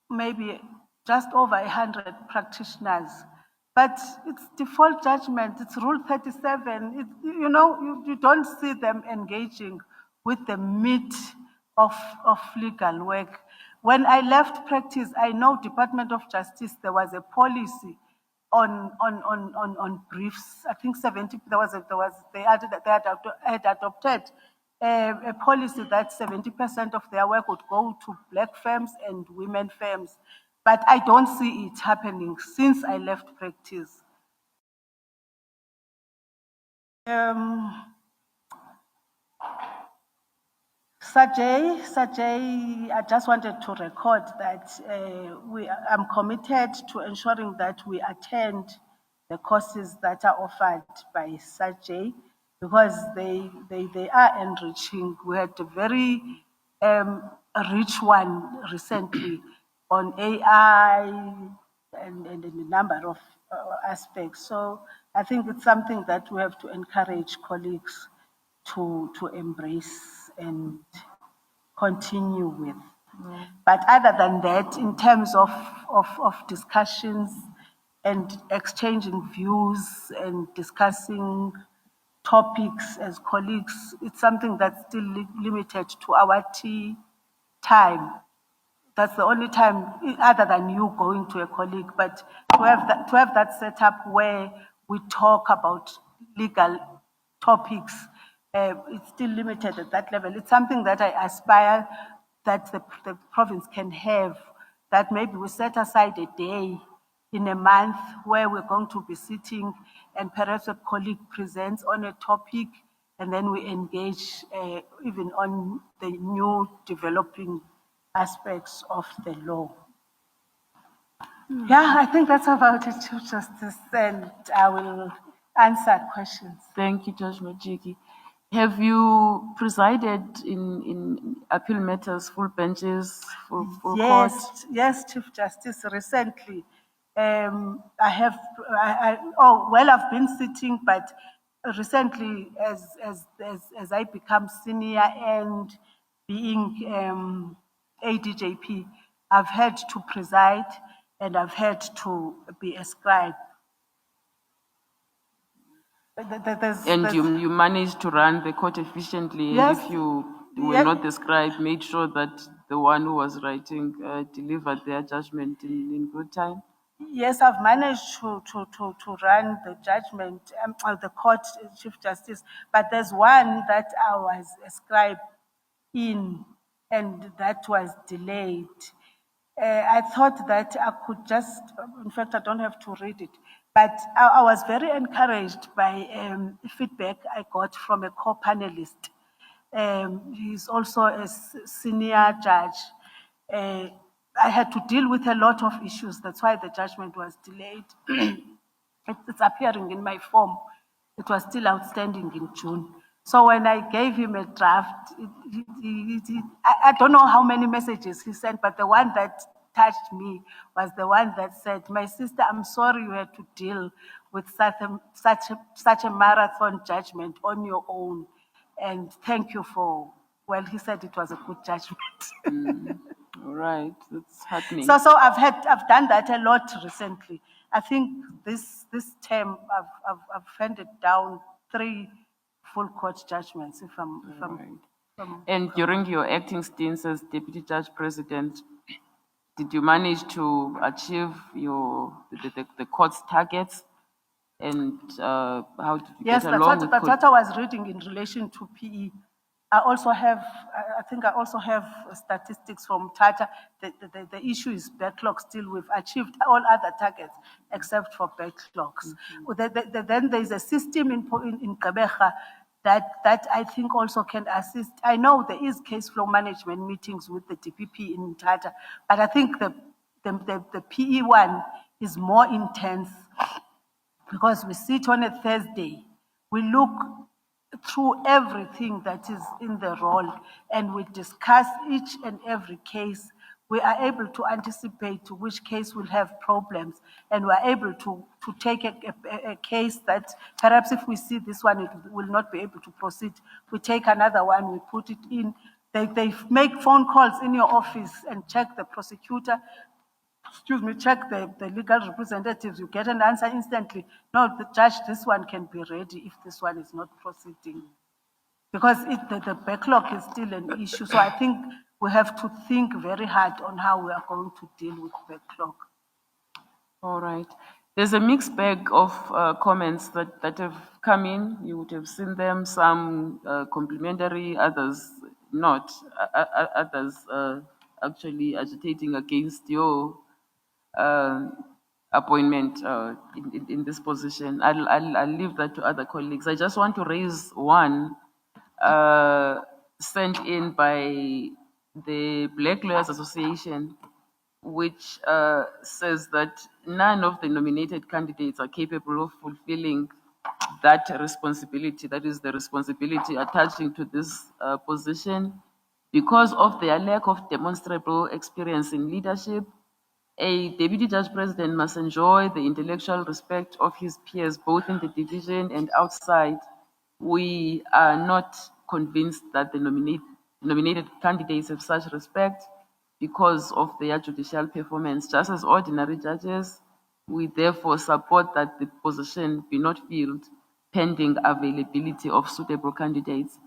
maybe just over 100 practitioners, but it's default judgment, it's Rule 37. You don't see them engaging with the meat of legal work. When I left practice, I know Department of Justice, there was a policy on briefs. I think 70. They had adopted a policy that 70% of their work would go to black firms and women firms, but I don't see it happening since I left practice. Sajay, I just wanted to record that I'm committed to ensuring that we attend the courses that are offered by Sajay because they are enriching. We had a very rich one recently on AI and a number of aspects. So I think it's something that we have to encourage colleagues to embrace and continue with. But other than that, in terms of discussions and exchanging views and discussing topics as colleagues, it's something that's still limited to our tea time. That's the only time, other than you going to a colleague, but to have that setup where we talk about legal topics, it's still limited at that level. It's something that I aspire that the province can have, that maybe we set aside a day in a month where we're going to be sitting and perhaps a colleague presents on a topic and then we engage even on the new developing aspects of the law. Yeah, I think that's about it, Chief Justice, and I will answer questions. Thank you, Judge Majiki. Have you presided in appeal matters, full benches, full court? Yes, Chief Justice. Recently, I've been sitting, but recently, as I become senior and being a DJP, I've had to preside and I've had to be a scribe. And you managed to run the court efficiently, Yes. and if you were not the scribe, made sure that the one who was writing delivered their judgment in good time? Yes, I've managed to run the judgment, the court, Chief Justice, but there's one that I was a scribe in, and that was delayed. I thought that I could just, in fact, I don't have to read it, but I was very encouraged by feedback I got from a co-panelist. He's also a senior judge. I had to deal with a lot of issues. That's why the judgment was delayed. It's appearing in my form. It was still outstanding in June. So when I gave him a draft, I don't know how many messages he sent, but the one that touched me was the one that said, "My sister, I'm sorry you had to deal with such a marathon judgment on your own. And thank you for," well, he said it was a good judgment. All right, that's happening. So I've done that a lot recently. I think this term I've handed down 3 full court judgments. And during your acting stints as Deputy Judge President, did you manage to achieve the court's targets? And how did you Yes, get along with that's what I was reading in relation to PE. I also have statistics from Tata. The issue is backlog still. We've achieved all other targets except for backlogs. Then there's a system in Gqeberha that I think also can assist. I know there is case flow management meetings with the DPP in Tata, but I think the PE one is more intense because we sit on a Thursday, we look through everything that is in the roll and we discuss each and every case. We are able to anticipate which case will have problems, and we are able to take a case that perhaps if we see this one, it will not be able to proceed. We take another one, we put it in. They make phone calls in your office and check the prosecutor, check the legal representatives, you get an answer instantly. No, the judge, this one can be ready if this one is not proceeding. Because the backlog is still an issue. So I think we have to think very hard on how we are going to deal with backlog. All right. There's a mixed bag of comments that have come in. You would have seen them, some complimentary, others not. Others actually agitating against your appointment in this position. I'll leave that to other colleagues. I just want to raise one sent in by the Black Lawyers Association, which says that none of the nominated candidates are capable of fulfilling that responsibility, that is the responsibility attaching to this position, because of their lack of demonstrable experience in leadership. A deputy judge president must enjoy the intellectual respect of his peers, both in the division and outside. We are not convinced that the nominated candidates have such respect because of their judicial performance. Just as ordinary judges, we therefore support that the position be not filled pending availability of suitable candidates.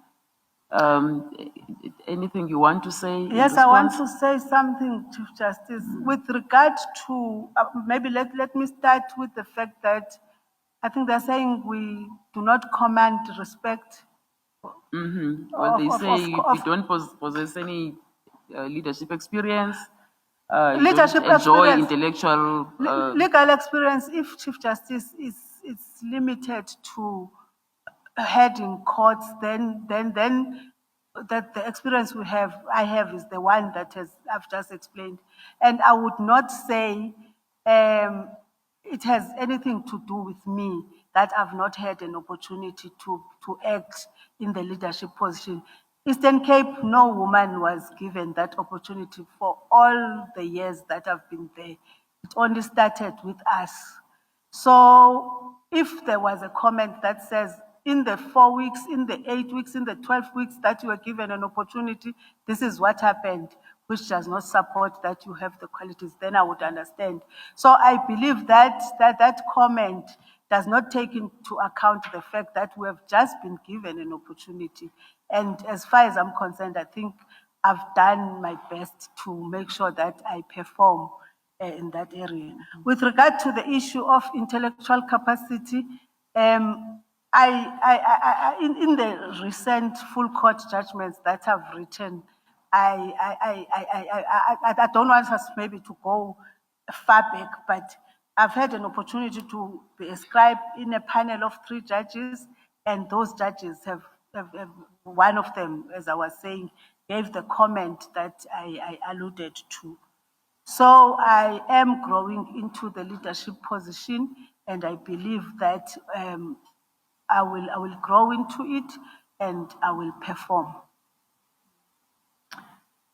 Anything you want to say? Yes, I want to say something, Chief Justice. With regard to, maybe let me start with the fact that I think they're saying we do not command respect. Well, they say you don't possess any leadership experience. You Leadership don't enjoy experience. intellectual. Legal experience, if Chief Justice is limited to heading courts, then that the experience I have is the one that I've just explained. And I would not say it has anything to do with me that I've not had an opportunity to act in the leadership position. Eastern Cape, no woman was given that opportunity for all the years that I've been there. It only started with us. So if there was a comment that says, in the 4 weeks, in the 8 weeks, in the 12 weeks that you were given an opportunity, this is what happened, which does not support that you have the qualities, then I would understand. So I believe that comment does not take into account the fact that we have just been given an opportunity. And as far as I'm concerned, I think I've done my best to make sure that I perform in that area. With regard to the issue of intellectual capacity, in the recent full court judgments that I've written, I don't want us maybe to go far back, but I've had an opportunity to be a scribe in a panel of 3 judges, and those judges have one of them, as I was saying, gave the comment that I alluded to. So I am growing into the leadership position, and I believe that I will grow into it and I will perform.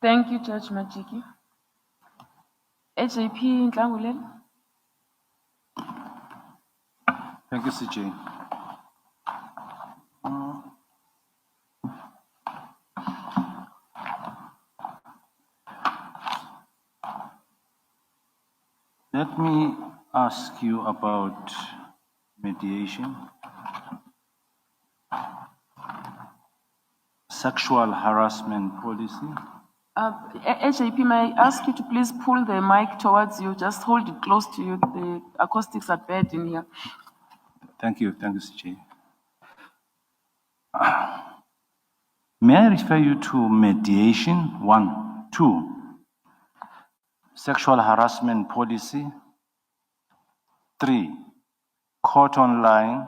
Thank you, Judge Majiki. JP Ntlangulelo. Thank you, CJ. Let me ask you about mediation, sexual harassment policy. JP, may I ask you to please pull the mic towards you? Just hold it close to you. The acoustics are bad in here. Thank you, CJ. May I refer you to mediation, 1, 2, sexual harassment policy, 3, court online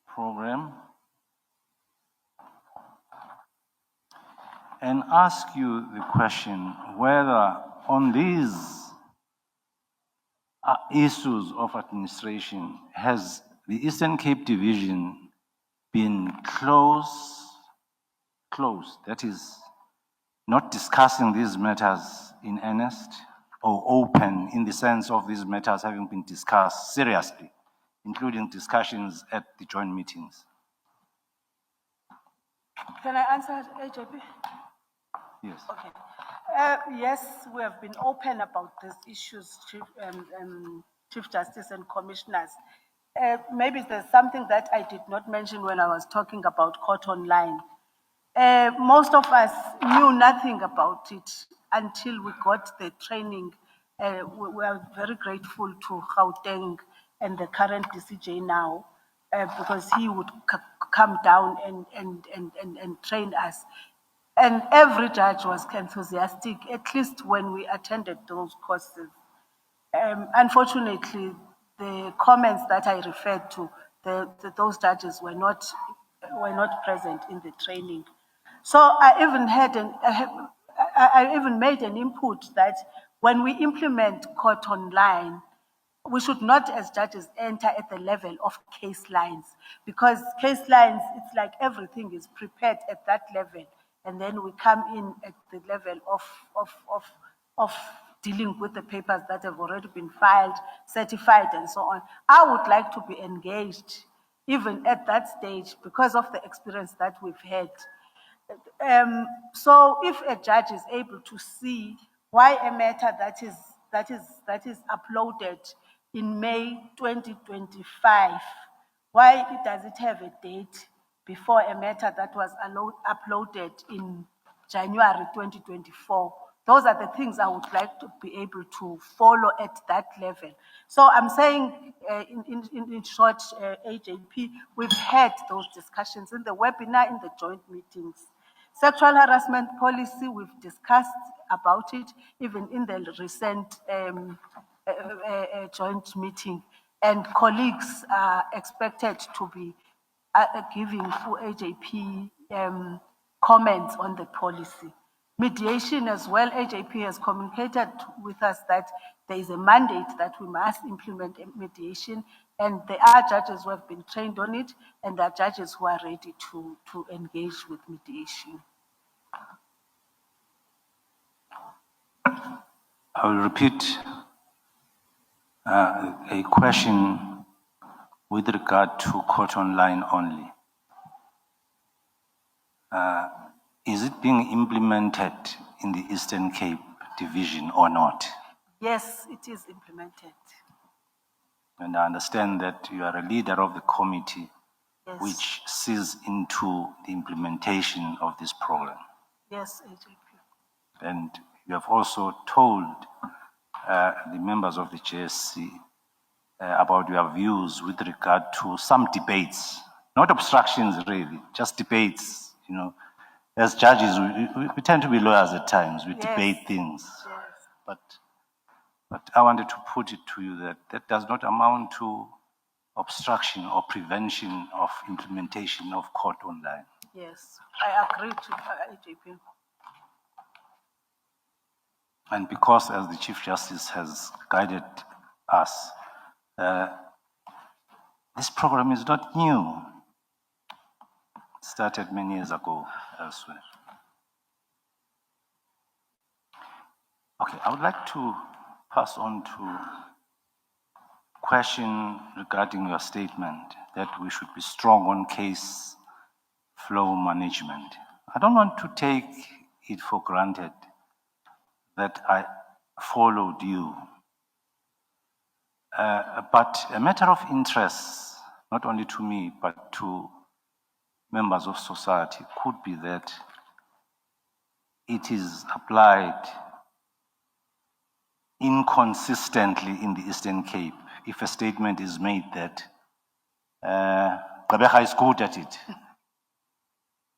program, and ask you the question whether on these issues of administration, has the Eastern Cape Division been closed, that is, not discussing these matters in earnest, or open in the sense of these matters having been discussed seriously, including discussions at the joint meetings? Can I answer, AJP? Yes. Okay. Yes, we have been open about these issues, Chief Justice and Commissioners. Maybe there's something that I did not mention when I was talking about court online. Most of us knew nothing about it until we got the training. We are very grateful to Gauteng and the current DCJ now, because he would come down and train us. And every judge was enthusiastic, at least when we attended those courses. Unfortunately, the comments that I referred to, those judges were not present in the training. So I even I even made an input that when we implement court online, we should not, as judges, enter at the level of case lines, because case lines, it's like everything is prepared at that level, and then we come in at the level of dealing with the papers that have already been filed, certified, and so on. I would like to be engaged even at that stage because of the experience that we've had. So if a judge is able to see why a matter that is uploaded in May 2025, why does it have a date before a matter that was uploaded in January 2024? Those are the things I would like to be able to follow at that level. So I'm saying, in short, AJP, we've had those discussions in the webinar, in the joint meetings. Sexual harassment policy, we've discussed about it, even in the recent joint meeting. And colleagues are expected to be giving full AJP comments on the policy. Mediation as well, AJP has communicated with us that there is a mandate that we must implement mediation, and there are judges who have been trained on it, and there are judges who are ready to engage with mediation. I will repeat a question with regard to court online only. Is it being implemented in the Eastern Cape division or not? Yes, it is implemented. And I understand that you are a leader of the committee, Yes. which sees into the implementation of this program. Yes, AJP. And you have also told the members of the JSC about your views with regard to some debates, not obstructions really, just debates. You know, as judges, we tend to be lawyers at times. We debate things. Yes. But I wanted to put it to you that that does not amount to obstruction or prevention of implementation of court online. Yes, I agree to AJP. And because, as the Chief Justice has guided us, this program is not new. It started many years ago elsewhere. Okay, I would like to pass on to question regarding your statement that we should be strong on case flow management. I don't want to take it for granted that I followed you. But a matter of interest, not only to me, but to members of society, could be that it is applied inconsistently in the Eastern Cape if a statement is made that Gqeberha is good at it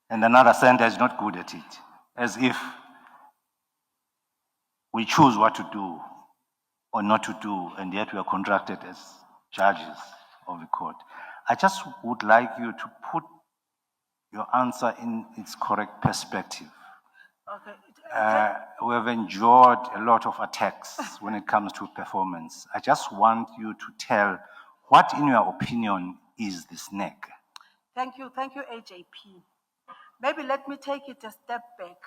and another center is not good at it, as if we choose what to do or not to do, and yet we are contracted as judges of the court. I just would like you to put your answer in its correct perspective. Okay. We have endured a lot of attacks when it comes to performance. I just want you to tell what, in your opinion, is the snag. Thank you, AJP. Maybe let me take it a step back.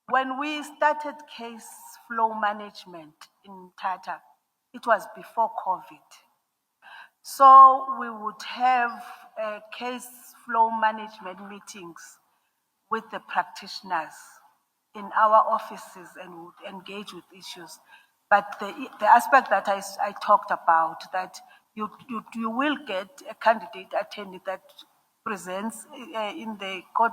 When we started case flow management in Tata, it was before COVID. So we would have case flow management meetings with the practitioners in our offices and would engage with issues. But the aspect that I talked about, that you will get a candidate attorney that presents in the court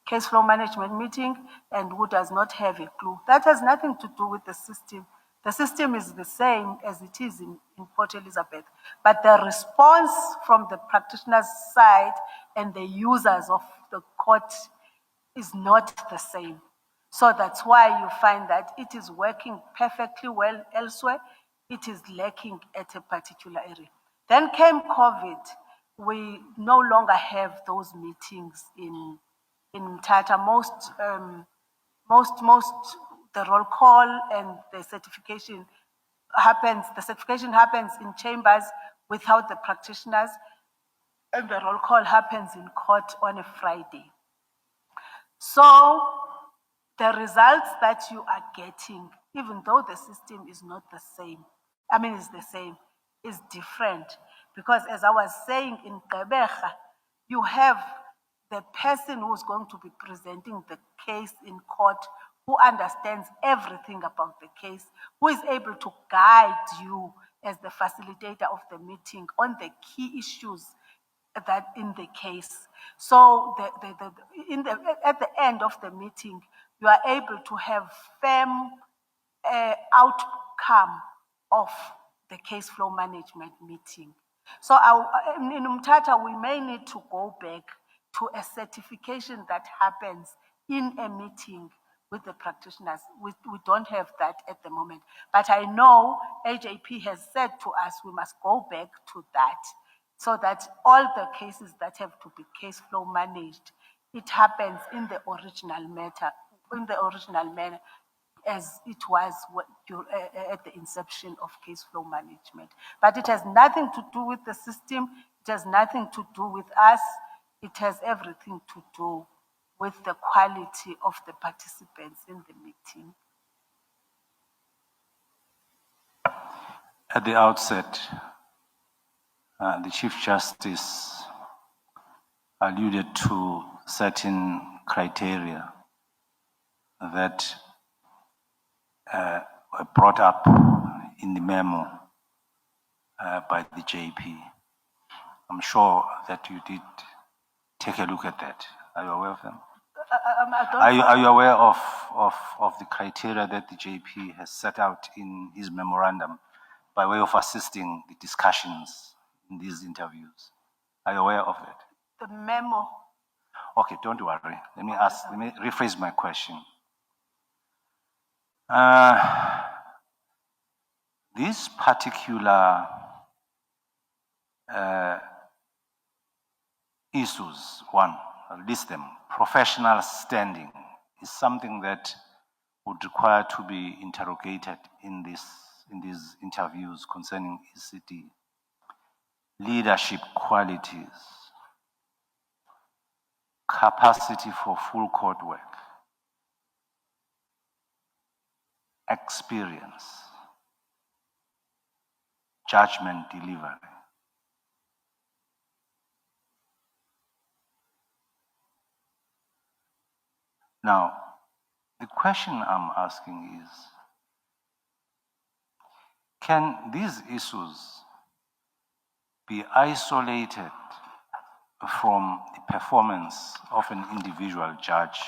case flow management meeting and who does not have a clue. That has nothing to do with the system. The system is the same as it is in Port Elizabeth, but the response from the practitioner's side and the users of the court is not the same. So that's why you find that it is working perfectly well elsewhere. it is lacking at a particular area. Then came COVID. We no longer have those meetings in Tata. The roll call and the certification happens in chambers without the practitioners, and the roll call happens in court on a Friday. So the results that you are getting, even though the system is not the same, is the same, is different. Because as I was saying in Gqeberha, you have the person who's going to be presenting the case in court, who understands everything about the case, who is able to guide you as the facilitator of the meeting on the key issues that in the case. So at the end of the meeting, you are able to have firm outcome of the case flow management meeting. So in Umtata, we may need to go back to a certification that happens in a meeting with the practitioners. We don't have that at the moment. But I know AJP has said to us we must go back to that, so that all the cases that have to be case flow managed, it happens in the original manner, as it was at the inception of case flow management. But it has nothing to do with the system, it has nothing to do with us, it has everything to do with the quality of the participants in the meeting. At the outset, the Chief Justice alluded to certain criteria that were brought up in the memo by the JP. I'm sure that you did take a look at that. Are you aware of them? Are you aware of the criteria that the JP has set out in his memorandum by way of assisting the discussions in these interviews? Are you aware of it? The memo. Okay, don't worry. Let me rephrase my question. These particular issues, one, I'll list them. Professional standing is something that would require to be interrogated in these interviews concerning ECD. Leadership qualities, capacity for full court work, experience, judgment delivery. Now, the question I'm asking is, can these issues be isolated from the performance of an individual judge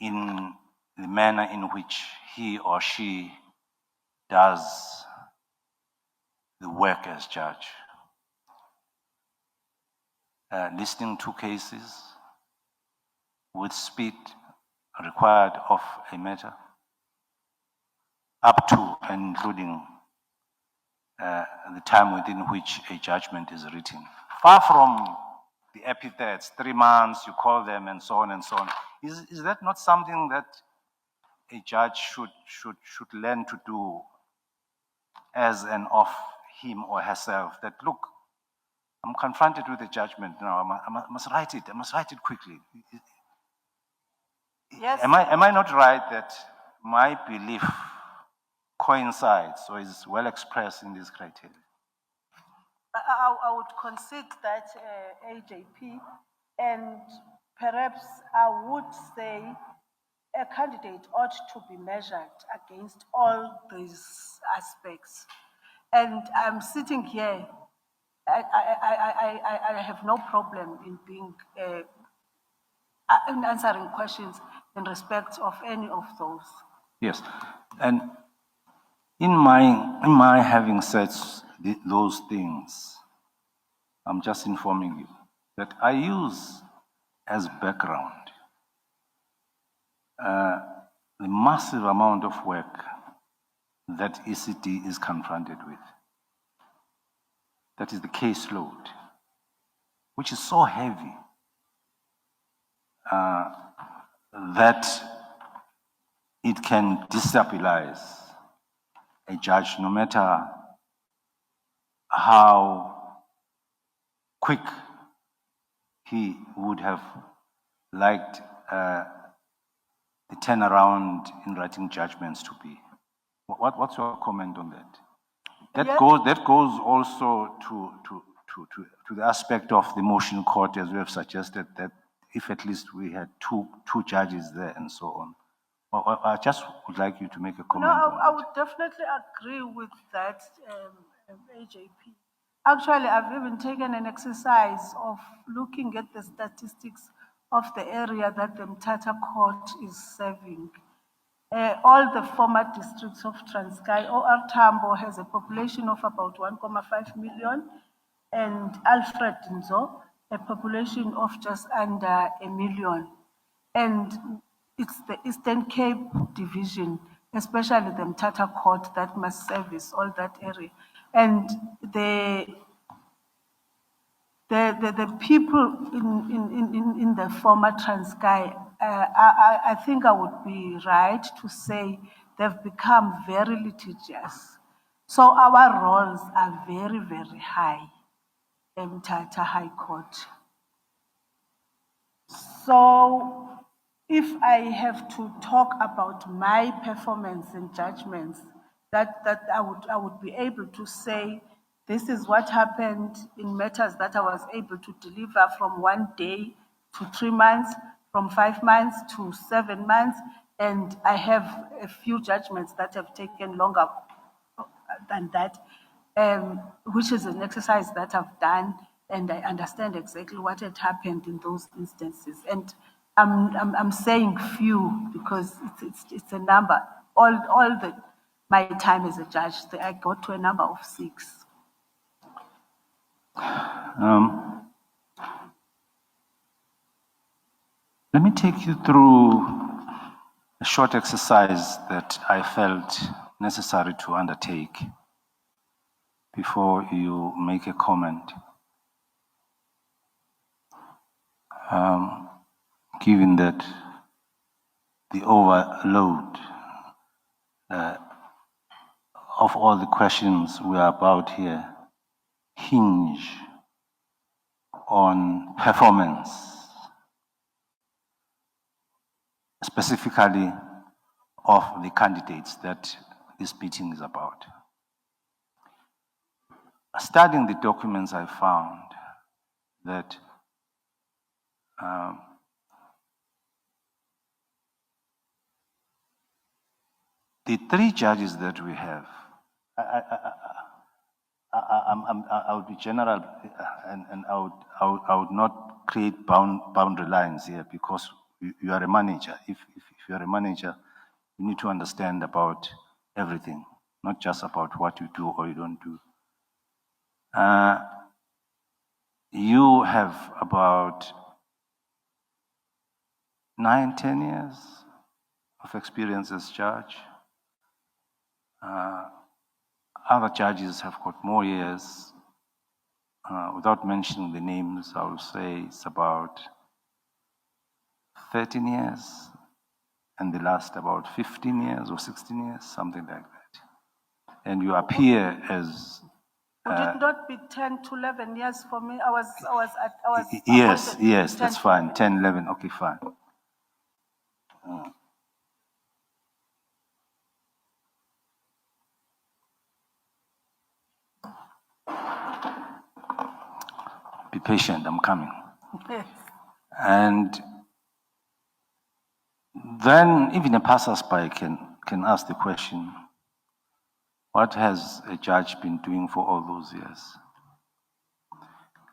in the manner in which he or she does the work as judge? Listening to cases with speed required of a matter, up to and including the time within which a judgment is written. Far from the epithets, 3 months, you call them, and so on and so on. Is that not something that a judge should learn to do as and of him or herself? That, look, I'm confronted with a judgment now, I must write it quickly. Yes. Am I not right that my belief coincides or is well expressed in these criteria? I would concede that AJP, and perhaps I would say a candidate ought to be measured against all these aspects. And I'm sitting here, I have no problem in being in answering questions in respect of any of those. Yes, and in my having said those things, I'm just informing you that I use as background the massive amount of work that ECD is confronted with. That is the caseload, which is so heavy that it can destabilize a judge, no matter how quick he would have liked the turnaround in writing judgments to be. What's your comment on that? That goes also to the aspect of the motion court, as we have suggested, that if at least we had two judges there and so on. Well, I just would like you to make a comment. No, on I that. would definitely agree with that, AJP. Actually, I've even taken an exercise of looking at the statistics of the area that the Mthatha court is serving. All the former districts of Transkei, OR Tambo has a population of about 1.5 million, and Alfred Nzo, a population of just under 1 million. And it's the Eastern Cape division, especially the Mthatha court, that must service all that area. And the people in the former Transkei, I think I would be right to say they've become very litigious. So our roles are very, very high in Mthatha High Court. So if I have to talk about my performance and judgments, that I would be able to say, this is what happened in matters that I was able to deliver from 1 day to 3 months, from 5 months to 7 months, and I have a few judgments that have taken longer than that, which is an exercise that I've done, and I understand exactly what had happened in those instances. And I'm saying few because it's a number. My time as a judge, I got to a number of 6. Let me take you through a short exercise that I felt necessary to undertake before you make a comment. Given that the overload of all the questions we are about here hinge on performance, specifically of the candidates that this meeting is about. Studying the documents, I found that the 3 judges that we have, I would be general, and I would not create boundary lines here, because you are a manager. If you are a manager, you need to understand about everything, not just about what you do or you don't do. You have about 9, 10 years of experience as judge. Other judges have got more years. Without mentioning the names, I will say it's about 13 years, and the last about 15 years or 16 years, something like that. And you appear as... Would it not be 10 to 11 years for me? Yes, that's fine. 10, 11, okay, fine. Be patient, I'm coming. Yes. And then even a passersby can ask the question, what has a judge been doing for all those years?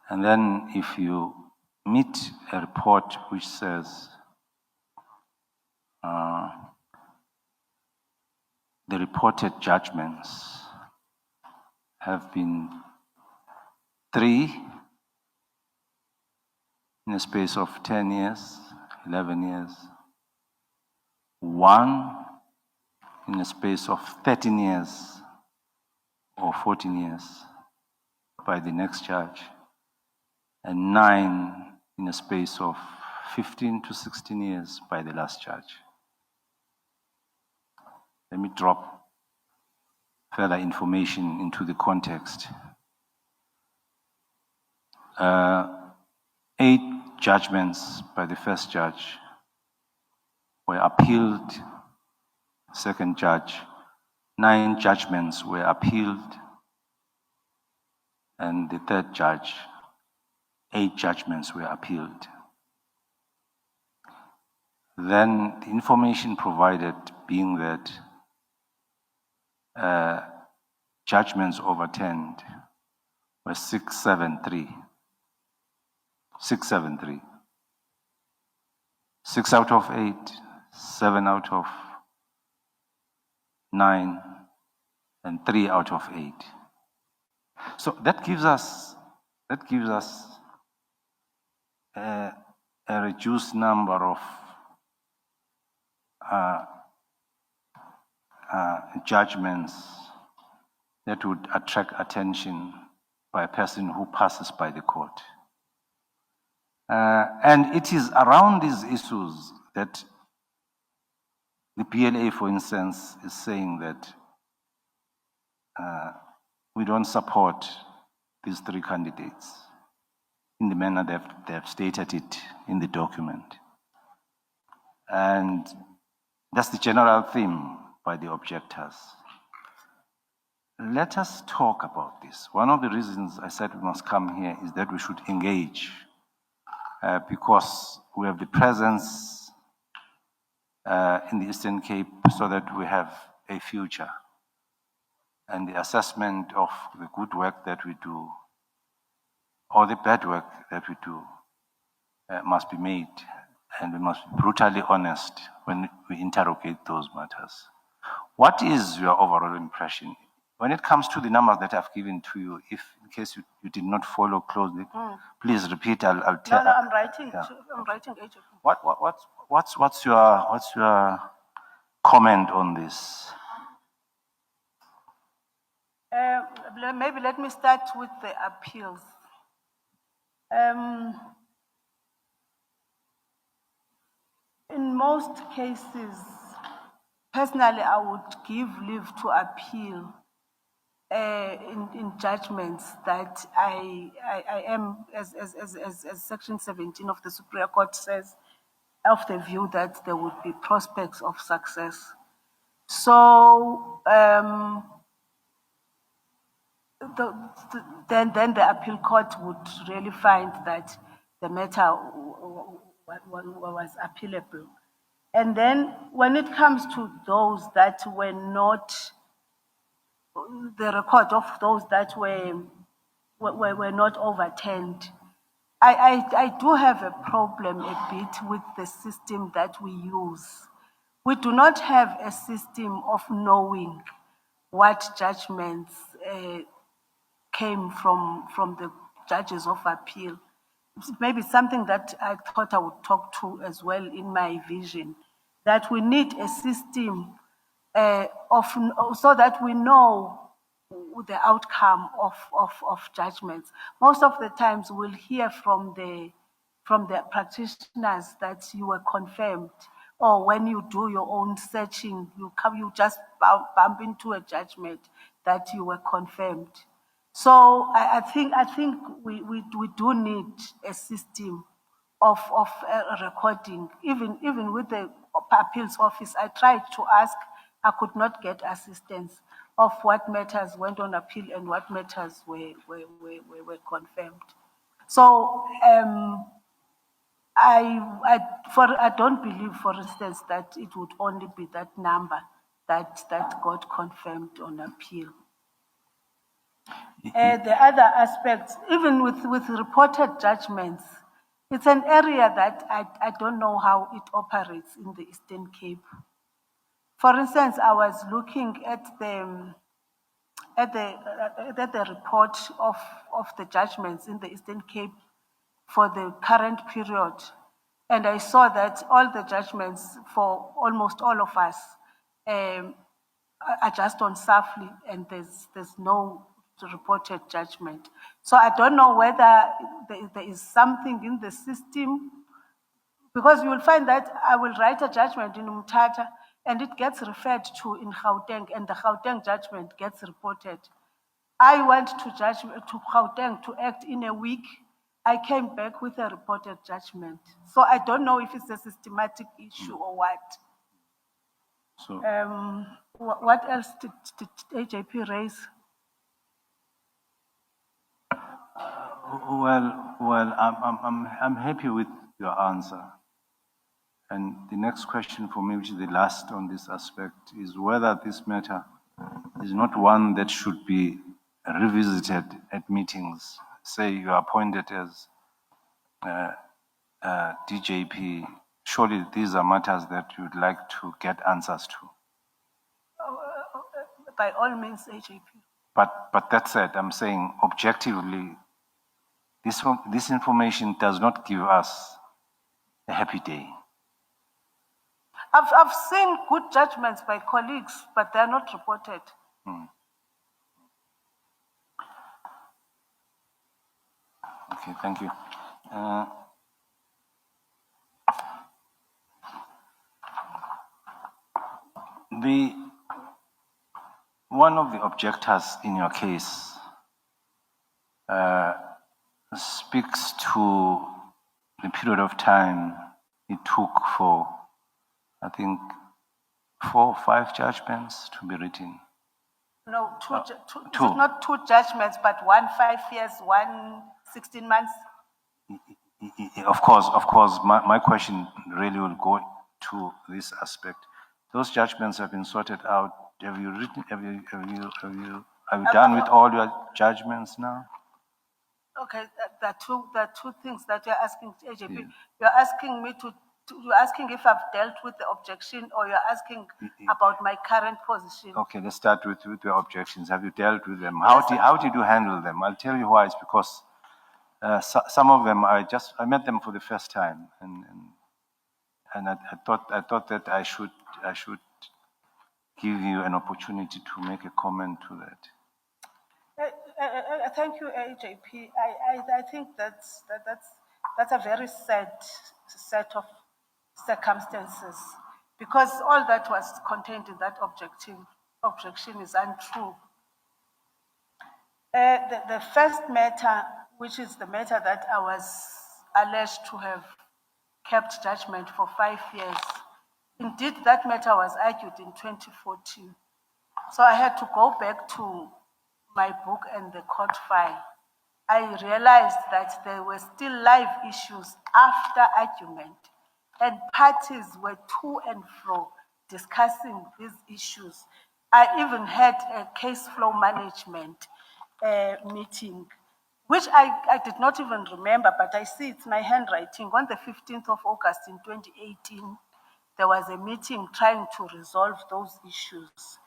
And then if you meet a report which says the reported judgments have been 3 in a space of 10 years, 11 years, 1 in a space of 13 years or 14 years by the next judge, and 9 in a space of 15 to 16 years by the last judge. Let me drop further information into the context. 8 judgments by the first judge were appealed, second judge. 9 judgments were appealed, and the third judge, 8 judgments were appealed. Then the information provided being that judgments overturned were 673. 673. 6 out of 8, 7 out of 9, and 3 out of 8. So that gives us a reduced number of judgments that would attract attention by a person who passes by the court. And it is around these issues that the PLA, for instance, is saying that we don't support these 3 candidates in the manner they have stated it in the document. And that's the general theme by the objectors. Let us talk about this. One of the reasons I said we must come here is that we should engage because we have the presence in the Eastern Cape so that we have a future. And the assessment of the good work that we do or the bad work that we do must be made, and we must be brutally honest when we interrogate those matters. What is your overall impression? When it comes to the numbers that I've given to you, if in case you did not follow closely, please repeat. I'll tell. No, I'm writing. Yeah. I'm writing. What's your comment on this? Maybe let me start with the appeals. In most cases, personally, I would give leave to appeal in judgments that I am, as Section 17 of the Superior Court says, of the view that there would be prospects of success. So then the appeal court would really find that the matter was appealable. And then when it comes to those that were not, the record of those that were not overturned, I do have a problem a bit with the system that we use. We do not have a system of knowing what judgments came from the judges of appeal. Maybe something that I thought I would talk to as well in my vision, that we need a system so that we know the outcome of judgments. Most of the times we'll hear from the practitioners that you were confirmed, or when you do your own searching, you just bump into a judgment that you were confirmed. So I think we do need a system of recording. Even with the appeals office, I tried to ask, I could not get assistance of what matters went on appeal and what matters were confirmed. So I don't believe, for instance, that it would only be that number that got confirmed on appeal. The other aspects, even with reported judgments, it's an area that I don't know how it operates in the Eastern Cape. For instance, I was looking at the report of the judgments in the Eastern Cape for the current period, and I saw that all the judgments for almost all of us are just on SAFLI and there's no reported judgment. So I don't know whether there is something in the system, because you will find that I will write a judgment in Umtata and it gets referred to in Gauteng and the Gauteng judgment gets reported. I went to Gauteng to act in a week. I came back with a reported judgment. So I don't know if it's a systematic issue or what. So, What else did AJP raise? well, I'm happy with your answer. And the next question for me, which is the last on this aspect, is whether this matter is not one that should be revisited at meetings. Say you are appointed as DJP. Surely these are matters that you would like to get answers to. By all means, AJP. But that said, I'm saying objectively, this information does not give us a happy day. I've seen good judgments by colleagues, but they're not reported. Okay, thank you. One of the objectors in your case speaks to the period of time it took for, I think, 4 or 5 judgments to be written. No, two. Is it not 2 judgments, but one 5 years, one 16 months? Of course, my question really will go to this aspect. Those judgments have been sorted out. Have you done with all your judgments now? Okay, the two things that you're asking, AJP. Yeah. You're asking me you're asking if I've dealt with the objection, or you're asking about my current position? Okay, let's start with your objections. Have you dealt with them? How did you handle them? I'll tell you why. It's because some of them I met them for the first time, and I thought that I should give you an opportunity to make a comment to that. Thank you, AJP. I think that's a very sad set of circumstances, because all that was contained in that objection is untrue. The first matter, which is the matter that I was alleged to have kept judgment for 5 years, indeed that matter was argued in 2014. So I had to go back to my book and the court file. I realized that there were still live issues after argument, and parties were to and fro discussing these issues. I even had a case flow management meeting, which I did not even remember, but I see it's my handwriting. On the 15th of August in 2018, there was a meeting trying to resolve those issues.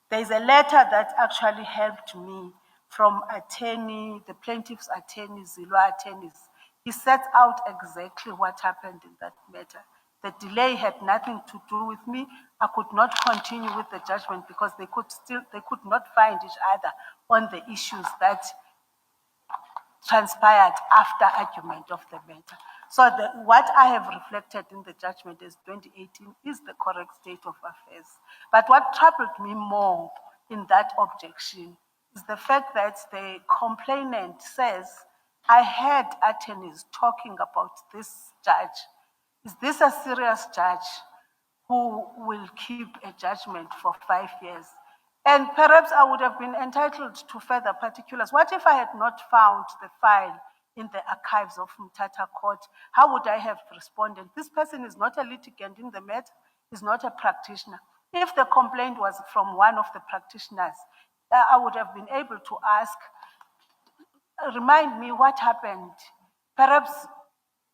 There's a letter that actually helped me from the plaintiff's attorney, Zilwa attorneys. He sets out exactly what happened in that matter. The delay had nothing to do with me. I could not continue with the judgment because they could not find each other on the issues that transpired after argument of the matter. So what I have reflected in the judgment as 2018 is the correct state of affairs. But what troubled me more in that objection is the fact that the complainant says, I heard attorneys talking about this judge. Is this a serious judge who will keep a judgment for 5 years? And perhaps I would have been entitled to further particulars. What if I had not found the file in the archives of Mthatha Court? How would I have responded? This person is not a litigant in the matter, is not a practitioner. If the complaint was from one of the practitioners, I would have been able to ask, remind me what happened. Perhaps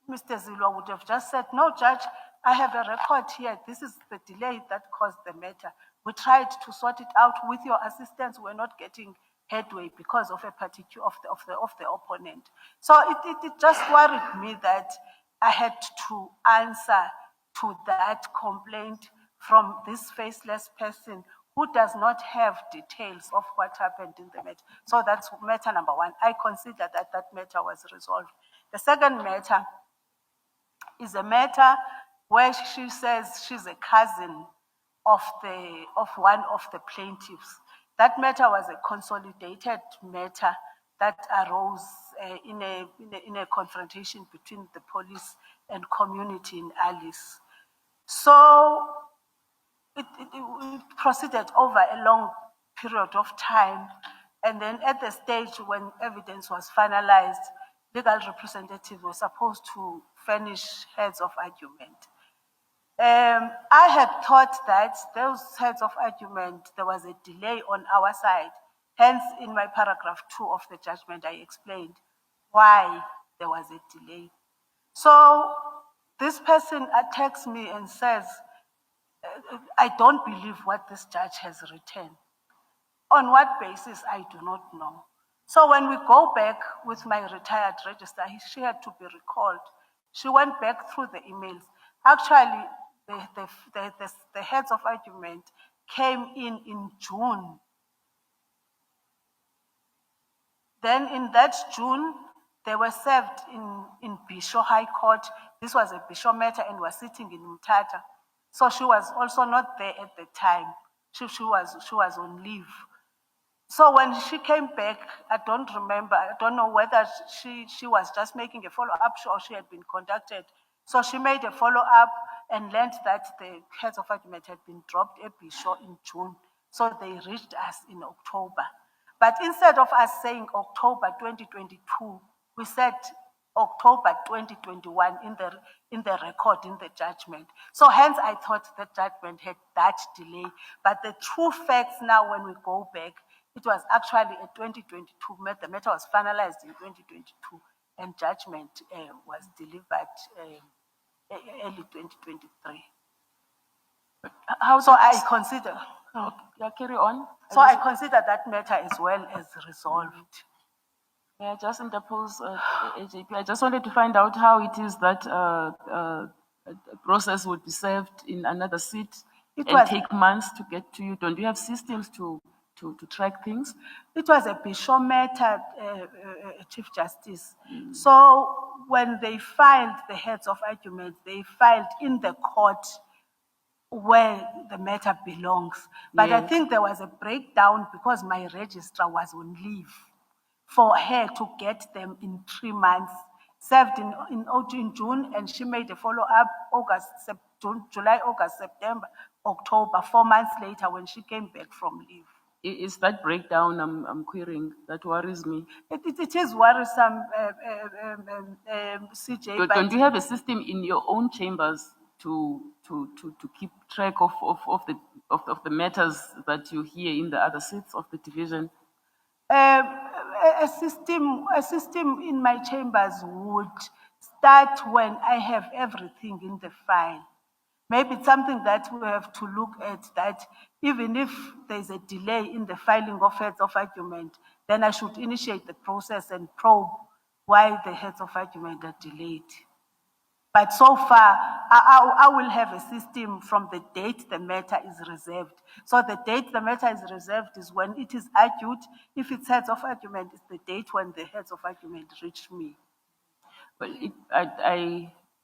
Mr. Zilwa would have just said, no, Judge, I have a record here. This is the delay that caused the matter. We tried to sort it out with your assistance. We're not getting headway because of a particular of the opponent. So it just worried me that I had to answer to that complaint from this faceless person who does not have details of what happened in the matter. So that's matter number one. I consider that that matter was resolved. The second matter is a matter where she says she's a cousin of one of the plaintiffs. That matter was a consolidated matter that arose in a confrontation between the police and community in Alice. So it proceeded over a long period of time, and then at the stage when evidence was finalized, legal representative was supposed to furnish heads of argument. I had thought that those heads of argument, there was a delay on our side. Hence, in my paragraph 2 of the judgment, I explained why there was a delay. So this person attacks me and says, I don't believe what this judge has written. On what basis, I do not know. So when we go back with my retired registrar, she had to be recalled. She went back through the emails. Actually, the heads of argument came in June. Then in that June, they were served in Bisho High Court. This was a Bisho matter and was sitting in Mthatha. So she was also not there at the time. She was on leave. So when she came back, I don't remember, I don't know whether she was just making a follow-up or she had been contacted. So she made a follow-up and learned that the heads of argument had been dropped at Bisho in June. So they reached us in October. But instead of us saying October 2022, we said October 2021 in the record, in the judgment. So hence I thought the judgment had that delay. But the true facts now, when we go back, it was actually a 2022 matter. The matter was finalized in 2022 and judgment was delivered early 2023. So I consider. Yeah, carry on. So I consider that matter as well as resolved. May I just interpose, AJP? I just wanted to find out how it is that a process would be served in another seat and take months to get to you. Don't you have systems to track things? It was a Bisho matter, Chief Justice. So when they filed the heads of argument, they filed in the court where the matter belongs. But I think there was a breakdown because my registrar was on leave for her to get them in 3 months, served in June, and she made a follow-up July, August, September, October, 4 months later when she came back from leave. Is that breakdown I'm querying that worries me? It is worrisome, CJ. But don't you have a system in your own chambers to keep track of the matters that you hear in the other seats of the division? A system in my chambers would start when I have everything in the file. Maybe it's something that we have to look at, that even if there's a delay in the filing of heads of argument, then I should initiate the process and probe why the heads of argument are delayed. But so far, I will have a system from the date the matter is reserved. So the date the matter is reserved is when it is argued. If it's heads of argument, it's the date when the heads of argument reach me. Well,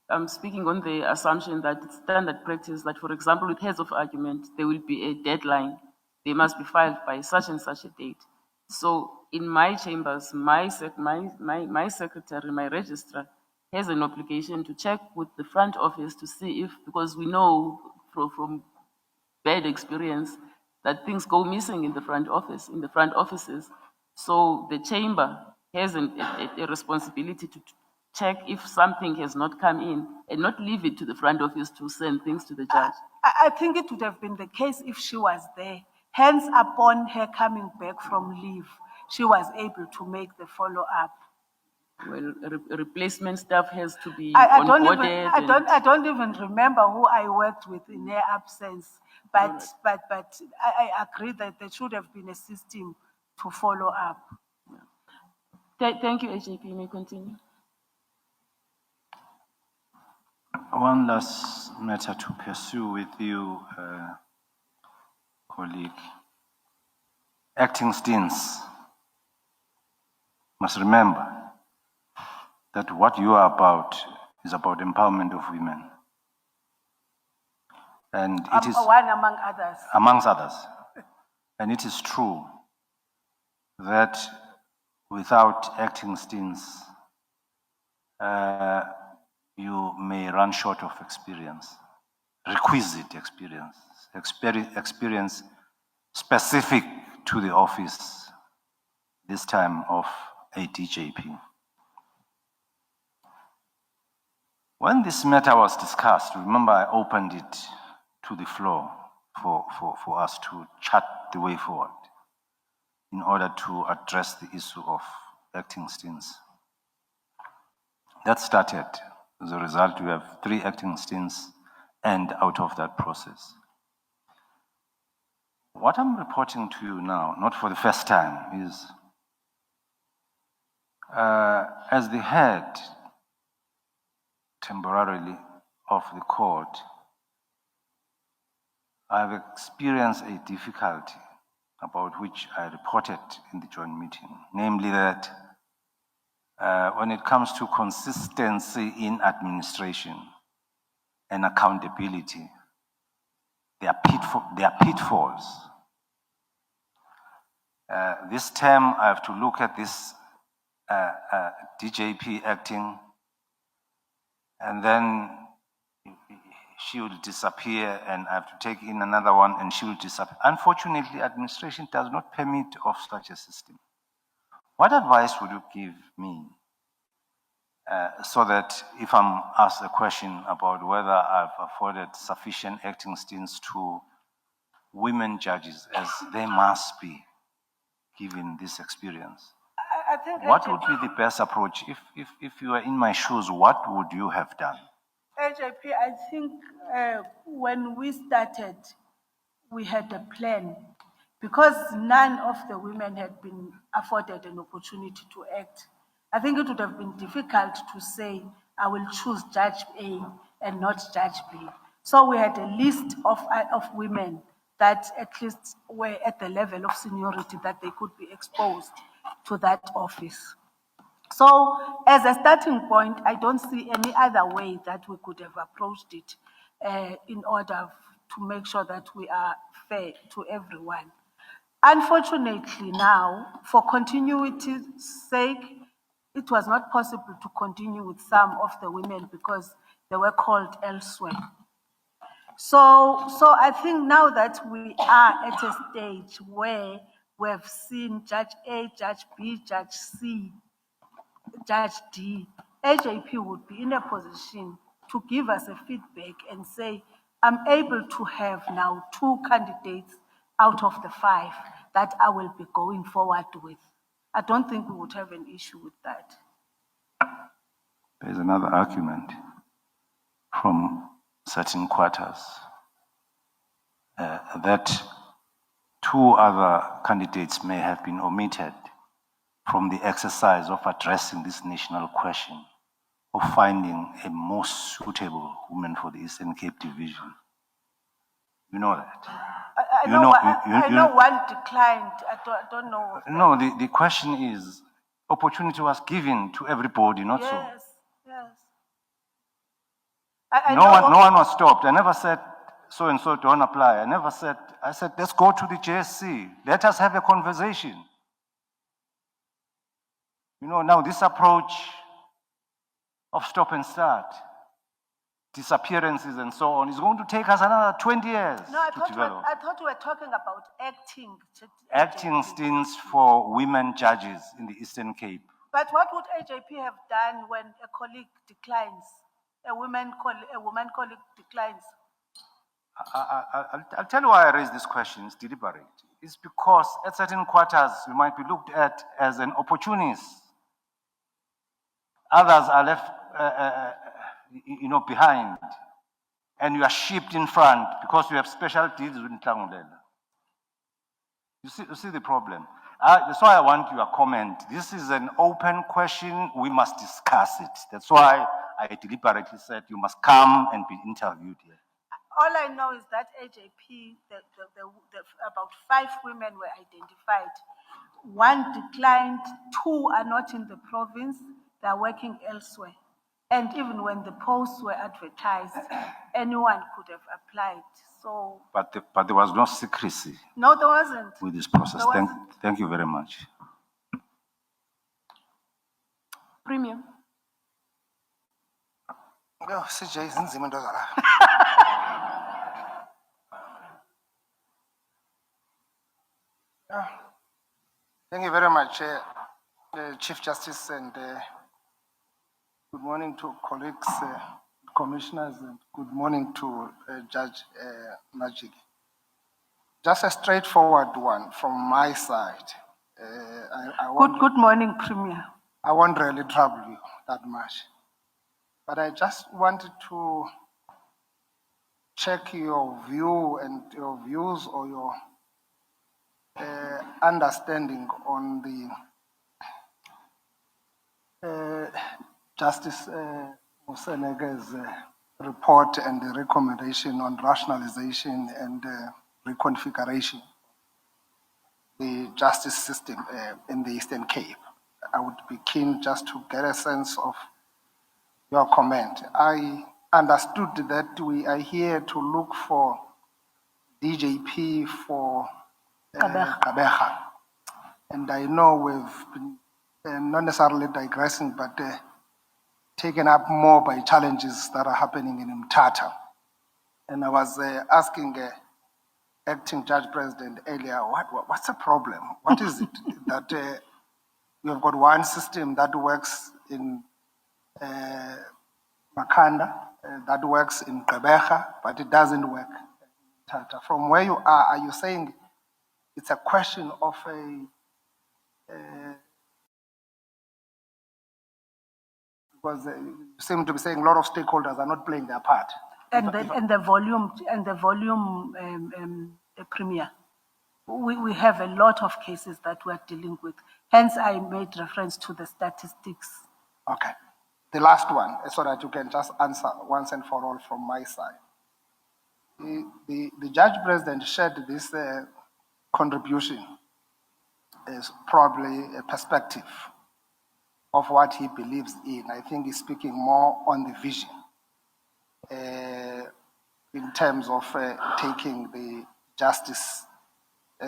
I'm speaking on the assumption that it's standard practice that, for example, with heads of argument, there will be a deadline. They must be filed by such and such a date. So in my chambers, my secretary, my registrar, has an obligation to check with the front office to see if, because we know from bad experience that things go missing in the front office, in the front offices. So the chamber has a responsibility to check if something has not come in and not leave it to the front office to send things to the judge. I think it would have been the case if she was there. Hence, upon her coming back from leave, she was able to make the follow-up. Well, replacement staff has to be onboarded. I don't even remember who I worked with in her absence, but I agree that there should have been a system to follow up. Thank you, AJP. You may continue. One last matter to pursue with you. colleague, acting stints must remember that what you are about is about empowerment of women. And it is One among others. amongst others. And it is true that without acting stints, you may run short of experience, requisite experience, experience specific to the office, this time of a DJP. When this matter was discussed, remember I opened it to the floor for us to chart the way forward in order to address the issue of acting stints. That started. As a result, we have 3 acting stints, and out of that process. What I'm reporting to you now, not for the first time, is as the head temporarily of the court, I have experienced a difficulty about which I reported in the joint meeting, namely that when it comes to consistency in administration and accountability, there are pitfalls. This term, I have to look at this DJP acting, and then she will disappear, and I have to take in another one, and she will disappear. Unfortunately, administration does not permit of such a system. What advice would you give me so that if I'm asked a question about whether I've afforded sufficient acting stints to women judges, as they must be, given this experience, I think what would be the best approach? If you were in my shoes, what would you have done? AJP, I think when we started, we had a plan because none of the women had been afforded an opportunity to act. I think it would have been difficult to say, I will choose Judge A and not Judge B. So we had a list of women that at least were at the level of seniority that they could be exposed to that office. So as a starting point, I don't see any other way that we could have approached it in order to make sure that we are fair to everyone. Unfortunately now, for continuity's sake, it was not possible to continue with some of the women because they were called elsewhere. So I think now that we are at a stage where we have seen Judge A, Judge B, Judge C, Judge D, AJP would be in a position to give us a feedback and say, I'm able to have now 2 candidates out of the 5 that I will be going forward with. I don't think we would have an issue with that. There's another argument from certain quarters that 2 other candidates may have been omitted from the exercise of addressing this national question of finding a most suitable woman for the Eastern Cape division. You know that. I know one declined. I don't know. No, the question is, opportunity was given to everybody, not so. Yes. No one was stopped. I never said so-and-so don't apply. I said, let's go to the JSC. Let us have a conversation. You know, now this approach of stop and start, disappearances and so on, is going to take us another 20 years to develop. I thought we were talking about acting. Acting stints for women judges in the Eastern Cape. But what would AJP have done when a colleague declines, a woman colleague declines? I'll tell you why I raise this question. It's deliberate. It's because at certain quarters we might be looked at as an opportunist. Others are left, behind, and you are shipped in front because you have special deals with Ntlangulelo. You see the problem. That's why I want your comment. This is an open question. We must discuss it. That's why I deliberately said you must come and be interviewed here. All I know is that AJP, about 5 women were identified. 1 declined, 2 are not in the province, they are working elsewhere. And even when the posts were advertised, anyone could have applied. So, But there was no secrecy no, there wasn't. with this process. There wasn't. Thank you very much. Premier. Yo, CJ, zinzima into zala. Thank you very much, Chief Justice, and good morning to colleagues, commissioners, and good morning to Judge Majiki. Just a straightforward one from my side. Good morning, Premier. I won't really trouble you that much, but I just wanted to check your view and your views or your understanding on the Justice Mosenega's report and the recommendation on rationalization and reconfiguration the justice system in the Eastern Cape. I would be keen just to get a sense of your comment. I understood that we are here to look for DJP for Gqeberha. And I know we've been not necessarily digressing, but taken up more by challenges that are happening in Mthatha. And I was asking acting judge president earlier, what's the problem? What is it that we have got one system that works in Makhanda, that works in Gqeberha, but it doesn't work in Mthatha. From where you are you saying it's a question of because you seem to be saying a lot of stakeholders are not playing their part. And the volume, Premier. We have a lot of cases that we're dealing with. Hence, I made reference to the statistics. Okay. The last one, so that you can just answer once and for all from my side. The judge president shared this contribution is probably a perspective of what he believes in. I think he's speaking more on the vision in terms of taking the justice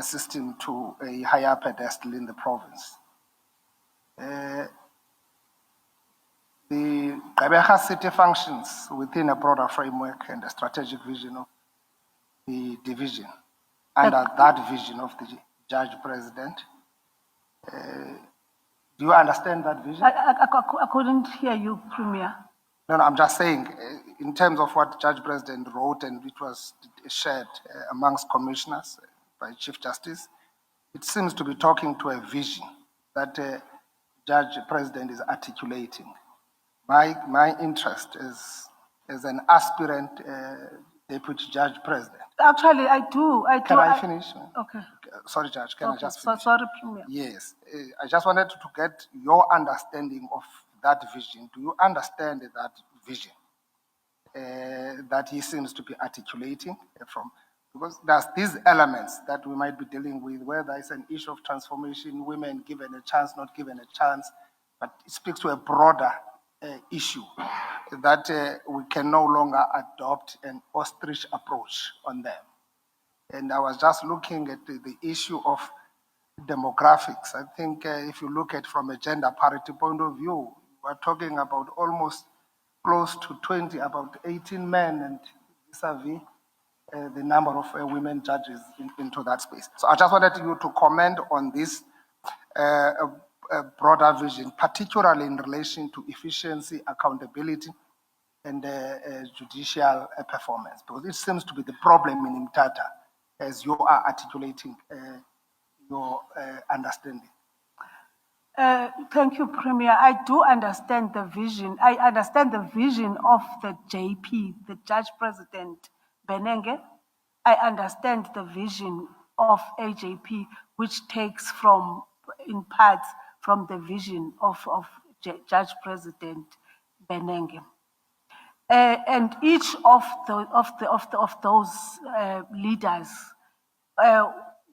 system to a higher pedestal in the province. The Gqeberha city functions within a broader framework and a strategic vision of the division. Under that vision of the judge president, do you understand that vision? I couldn't hear you, Premier. No, I'm just saying, in terms of what Judge President wrote and it was shared amongst commissioners by Chief Justice, it seems to be talking to a vision that Judge President is articulating. My interest is as an aspirant Deputy Judge President. Actually, I do. Can I finish? Okay. Sorry, Judge, can I just finish? Sorry, Premier. Yes, I just wanted to get your understanding of that vision. Do you understand that vision that he seems to be articulating from? Because there's these elements that we might be dealing with where there is an issue of transformation, women given a chance, not given a chance, but it speaks to a broader issue that we can no longer adopt an ostrich approach on them. And I was just looking at the issue of demographics. I think if you look at from a gender parity point of view, we're talking about almost close to 20, about 18 men and vis-a-vis the number of women judges into that space. So I just wanted you to comment on this broader vision, particularly in relation to efficiency, accountability, and judicial performance, because it seems to be the problem in Mthatha as you are articulating your understanding. Thank you, Premier. I do understand the vision. I understand the vision of the JP, the Judge President Benenge. I understand the vision of AJP, which takes in parts from the vision of Judge President Benenge. And each of those leaders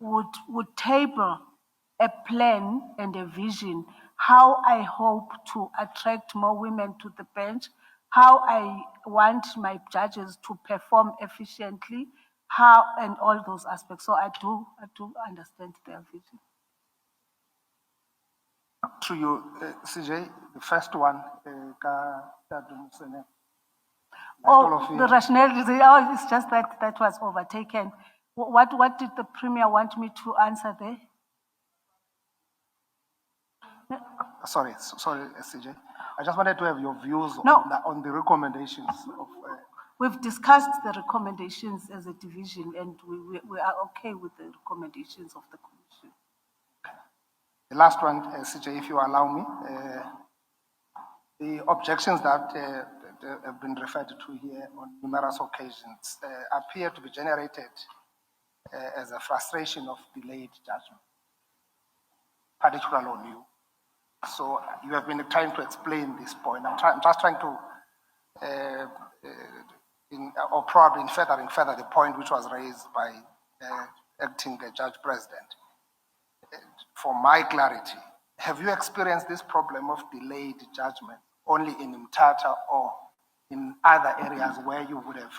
would table a plan and a vision how I hope to attract more women to the bench, how I want my judges to perform efficiently, how, and all those aspects. So I do understand their vision. To you, CJ, the first one, Oh, the rationale is, oh, it's just that was overtaken. What did the Premier want me to answer there? Sorry, CJ. I just wanted to have your views No. on the recommendations of. We've discussed the recommendations as a division, and we are okay with the recommendations of the Commission. The last one, CJ, if you allow me, the objections that have been referred to here on numerous occasions appear to be generated as a frustration of delayed judgment, particularly on you. So you have been trying to explain this point. I'm just trying to, or probably in further the point which was raised by acting judge president. For my clarity, have you experienced this problem of delayed judgment only in Mthatha or in other areas where you would have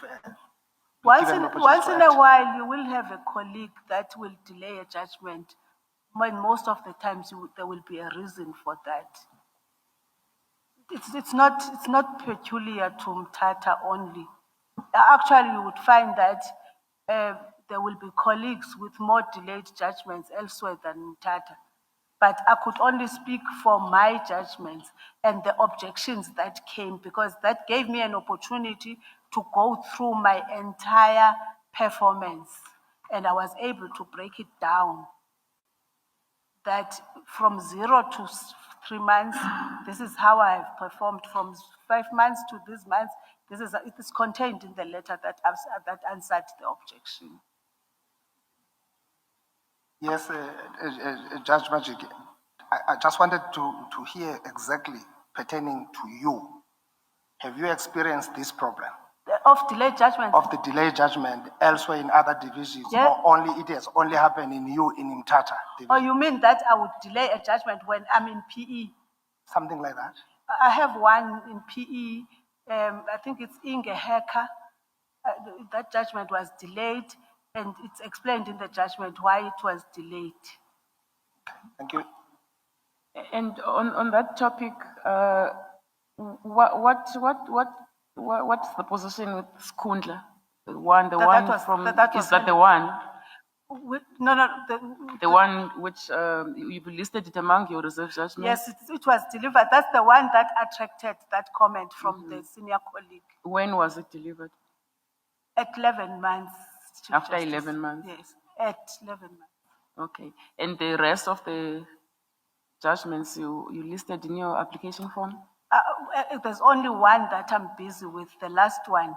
Once in a while, you will have a colleague that will delay a judgment, when most of the times there will be a reason for that. It's not peculiar to Mthatha only. Actually, you would find that there will be colleagues with more delayed judgments elsewhere than Mthatha. But I could only speak for my judgments and the objections that came, because that gave me an opportunity to go through my entire performance. And I was able to break it down that from 0 to 3 months, this is how I have performed. From 5 months to this month, it is contained in the letter that answered the objection. Yes, Judge Majiki, I just wanted to hear exactly pertaining to you. Have you experienced this problem? Of delayed judgment? Of the delayed judgment elsewhere in other divisions, Yeah. or it has only happened in you in Mthatha division? Oh, you mean that I would delay a judgment when I'm in PE? Something like that? I have one in PE, I think it's Inge Heka. That judgment was delayed, and it's explained in the judgment why it was delayed. Thank you. And on that topic, what's the position with Skundla? The one That was the one? No, The one which you've listed it among your reserve judgments? Yes, it was delivered. That's the one that attracted that comment from the senior colleague. When was it delivered? At 11 months. Chief After Justice. 11 months? Yes, at 11 months. Okay. And the rest of the judgments you listed in your application form? There's only one that I'm busy with, the last one.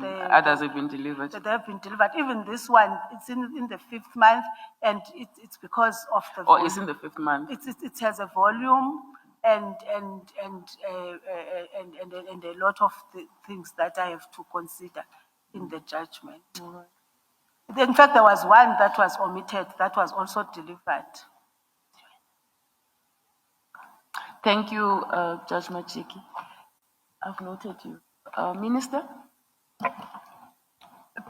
Others have been delivered? They have been delivered. Even this one, it's in the 5th month, and it's because of the volume. It's in the 5th month? It has a volume and a lot of things that I have to consider in the judgment. Right. In fact, there was one that was omitted that was also delivered. Thank you, Judge Majiki. I've noted you. Minister?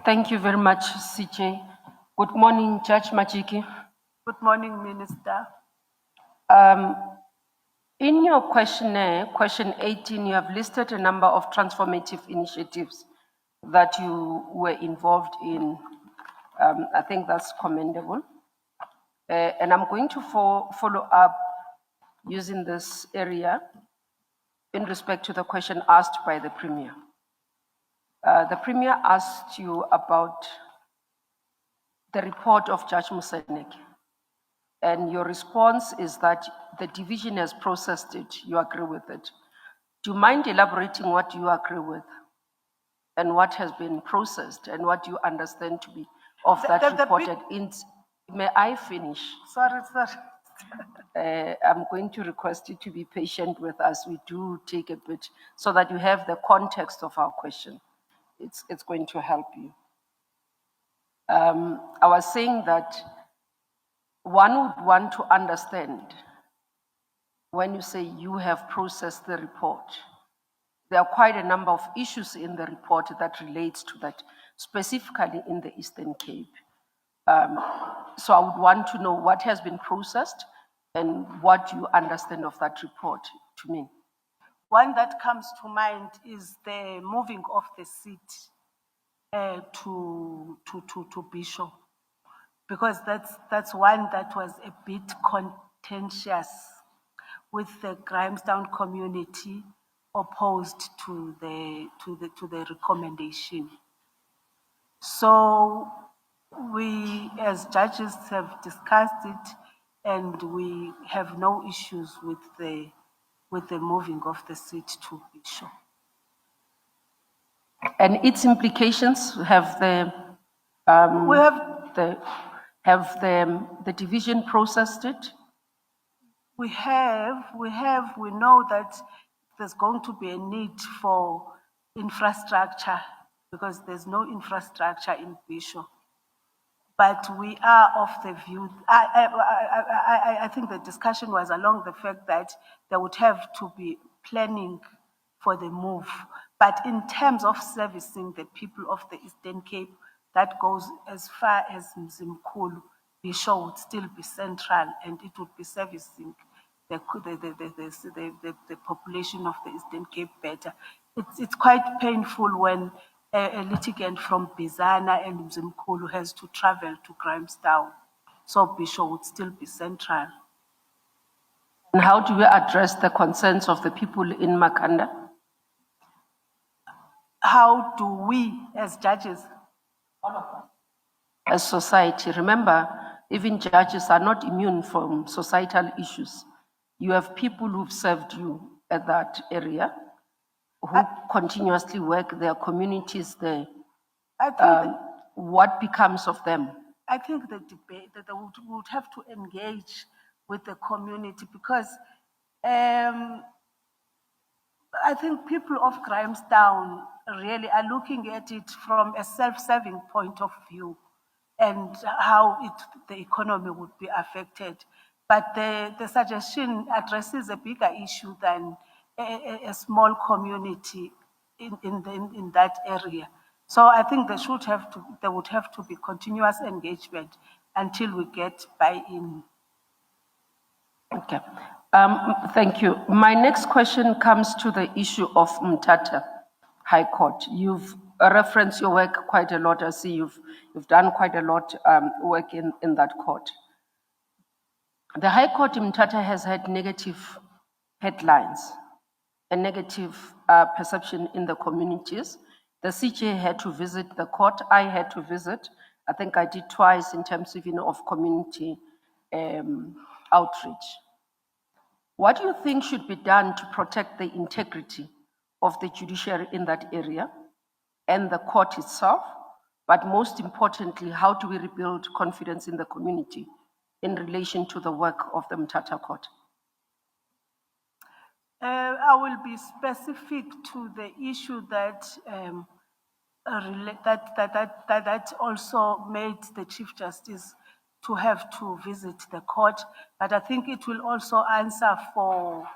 Thank you very much, CJ. Good morning, Judge Majiki. Good morning, Minister. In your questionnaire, question 18, you have listed a number of transformative initiatives that you were involved in. I think that's commendable. And I'm going to follow up using this area in respect to the question asked by the Premier. The Premier asked you about the report of Judge Moseneke, and your response is that the division has processed it, you agree with it. Do you mind elaborating what you agree with and what has been processed and what you understand to be of that report? May I finish? Sorry. I'm going to request you to be patient with us. We do take a bit so that you have the context of our question. It's going to help you. I was saying that one would want to understand when you say you have processed the report. There are quite a number of issues in the report that relates to that, specifically in the Eastern Cape. So I would want to know what has been processed and what you understand of that report to mean. One that comes to mind is the moving of the seat to Bishop, because that's one that was a bit contentious with the Grahamstown community opposed to the recommendation. So we, as judges, have discussed it, and we have no issues with the moving of the seat to Bishop. And its implications have the We have the division processed it? We know that there's going to be a need for infrastructure because there's no infrastructure in Bishop. But we are of the view, I think the discussion was along the fact that there would have to be planning for the move. But in terms of servicing the people of the Eastern Cape, that goes as far as Mzimkhulu. Bishop would still be central, and it would be servicing the population of the Eastern Cape better. It's quite painful when a litigant from Bizana and Mzimkhulu has to travel to Grahamstown. So Bishop would still be central. And how do we address the concerns of the people in Makanda? How do we, as judges, as society? Remember, even judges are not immune from societal issues. You have people who've served you at that area, who continuously work their communities there. I think What becomes of them? I think the debate that they would have to engage with the community, because I think people of Grahamstown really are looking at it from a self-serving point of view and how the economy would be affected. But the suggestion addresses a bigger issue than a small community in that area. So I think there would have to be continuous engagement until we get buy-in. Okay. Thank you. My next question comes to the issue of Mthatha High Court. You've referenced your work quite a lot. I see you've done quite a lot work in that court. The High Court in Mthatha has had negative headlines, a negative perception in the communities. The CJ had to visit the court. I had to visit. I think I did twice in terms of community outreach. What do you think should be done to protect the integrity of the judiciary in that area and the court itself? But most importantly, how do we rebuild confidence in the community in relation to the work of the Mthatha Court? I will be specific to the issue that also made the Chief Justice to have to visit the court, but I think it will also answer for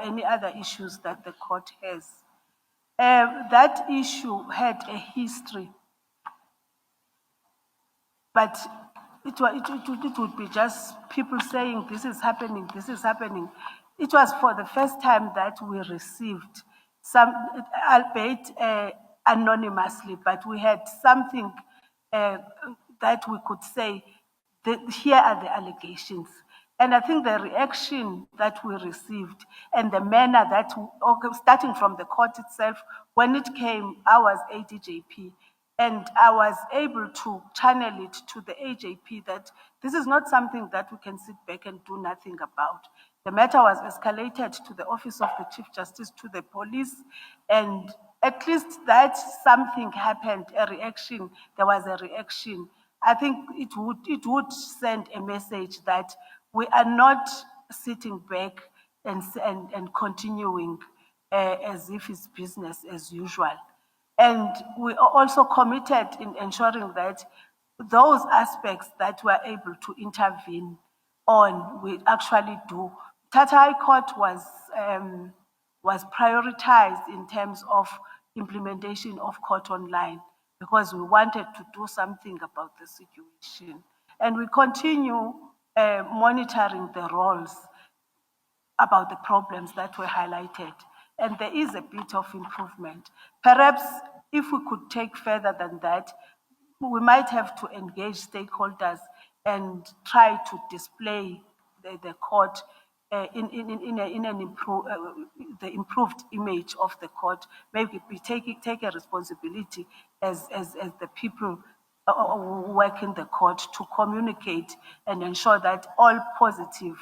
any other issues that the court has. That issue had a history, but it would be just people saying this is happening, this is happening. It was for the first time that we received some, albeit anonymously, but we had something that we could say, here are the allegations. And I think the reaction that we received and the manner that, starting from the court itself, when it came, I was a DJP, and I was able to channel it to the AJP that this is not something that we can sit back and do nothing about. The matter was escalated to the Office of the Chief Justice, to the police, and at least that something happened, a reaction, there was a reaction. I think it would send a message that we are not sitting back and continuing as if it's business as usual. And we are also committed in ensuring that those aspects that we're able to intervene on, we actually do. Tata High Court was prioritized in terms of implementation of court online because we wanted to do something about the situation. And we continue monitoring the roles about the problems that were highlighted. And there is a bit of improvement. Perhaps if we could take further than that, we might have to engage stakeholders and try to display the court in the improved image of the court. Maybe we take a responsibility as the people who work in the court to communicate and ensure that all positive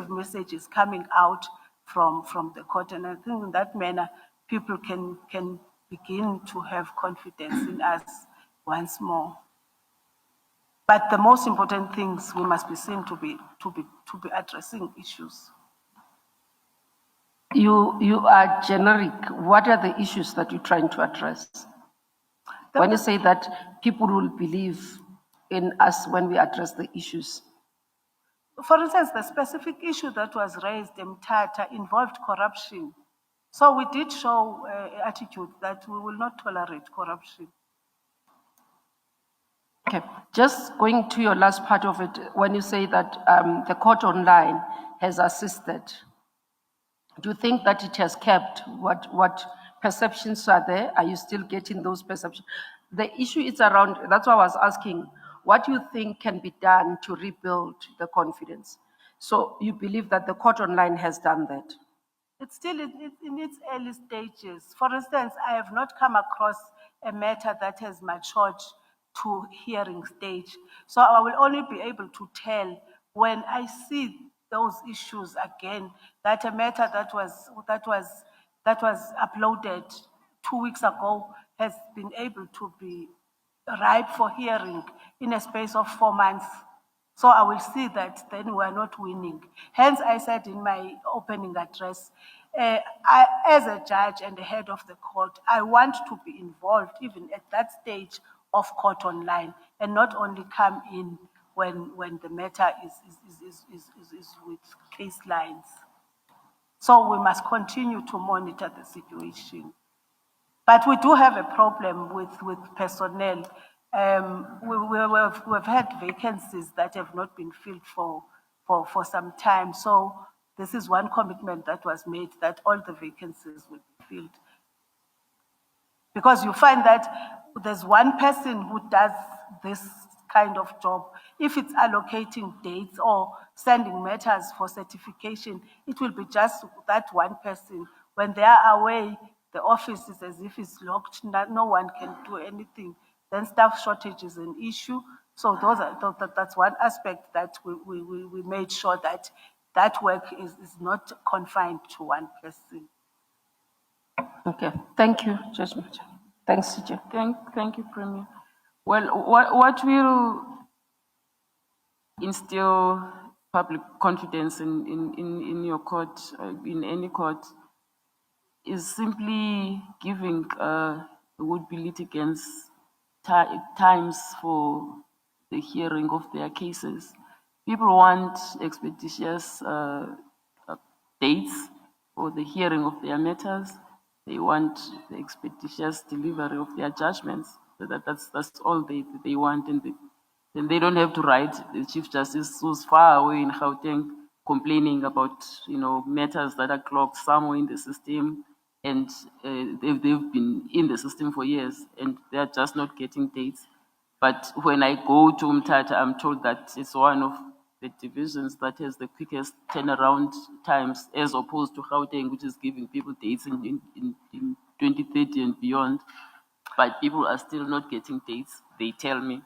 messages coming out from the court. And I think in that manner, people can begin to have confidence in us once more. But the most important things we must be seen to be addressing issues. You are generic. What are the issues that you're trying to address? When you say that people will believe in us when we address the issues. For instance, the specific issue that was raised in Tata involved corruption. So we did show attitude that we will not tolerate corruption. Okay, just going to your last part of it, when you say that the court online has assisted, do you think that it has kept what perceptions are there? Are you still getting those perceptions? The issue is around, that's why I was asking, what do you think can be done to rebuild the confidence? So you believe that the court online has done that? It's still in its early stages. For instance, I have not come across a matter that has matured to hearing stage. So I will only be able to tell when I see those issues again, that a matter that was uploaded 2 weeks ago has been able to be ripe for hearing in a space of 4 months. So I will see that then we are not winning. Hence, I said in my opening address, as a judge and the head of the court, I want to be involved even at that stage of court online and not only come in when the matter is with case lines. So we must continue to monitor the situation. But we do have a problem with personnel. We've had vacancies that have not been filled for some time. So this is one commitment that was made, that all the vacancies will be filled. Because you find that there's one person who does this kind of job. If it's allocating dates or sending matters for certification, it will be just that one person. When they are away, the office is as if it's locked, no one can do anything. Then staff shortage is an issue. So that's one aspect that we made sure that work is not confined to one person. Okay, thank you, Judge Macha. Thanks, CJ. Thank you, Premier. Well, what will instill public confidence in your court, in any court, is simply giving would-be litigants times for the hearing of their cases. People want expeditious dates for the hearing of their matters. They want the expeditious delivery of their judgments. So that's all they want, and then they don't have to write the Chief Justice who's far away in Gauteng complaining about matters that are clogged somewhere in the system, and they've been in the system for years and they're just not getting dates. But when I go to Mthatha, I'm told that it's one of the divisions that has the quickest turnaround times, as opposed to Gauteng, which is giving people dates in 2030 and beyond. But people are still not getting dates, they tell me.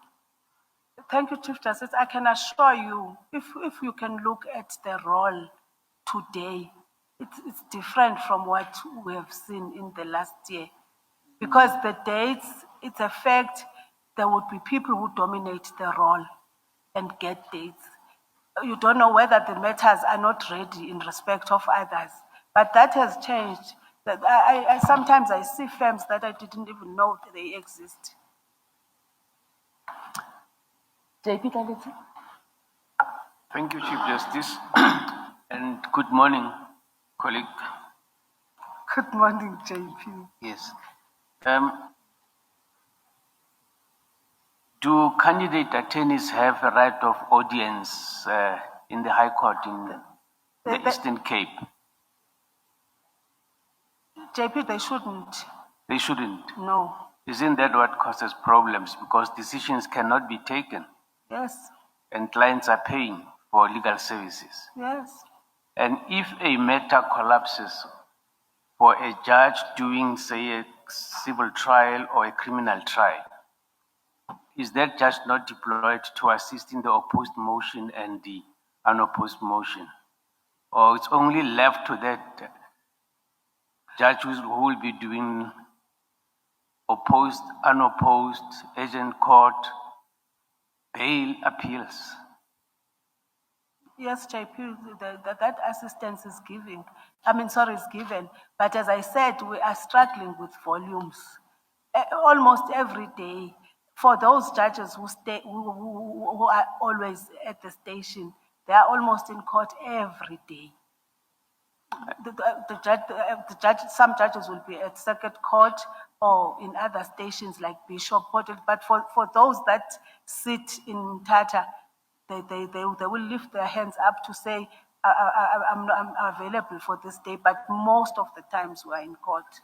Thank you, Chief Justice. I can assure you, if you can look at the role today, it's different from what we have seen in the last year. Because the dates, it's a fact, there would be people who dominate the role and get dates. You don't know whether the matters are not ready in respect of others, but that has changed. That I sometimes I see firms that I didn't even know that they exist. JP Kaleti? Thank you, Chief Justice, and good morning, colleague. Good morning, JP. Yes. Do candidate attorneys have a right of audience in the High Court in the Eastern Cape? JP, they shouldn't. They shouldn't. No. Isn't that what causes problems? Because decisions cannot be taken Yes. and clients are paying for legal services. Yes. And if a matter collapses for a judge doing, say, a civil trial or a criminal trial, is that judge not deployed to assist in the opposed motion and the unopposed motion? Or it's only left to that judge who will be doing opposed, unopposed, agent court, bail appeals? Yes, JP, that assistance is given. Is given. But as I said, we are struggling with volumes. Almost every day, for those judges who are always at the station, they are almost in court every day. Some judges will be at circuit court or in other stations like Bishop Hotel. But for those that sit in Tata, they will lift their hands up to say, I'm available for this day, but most of the times we are in court.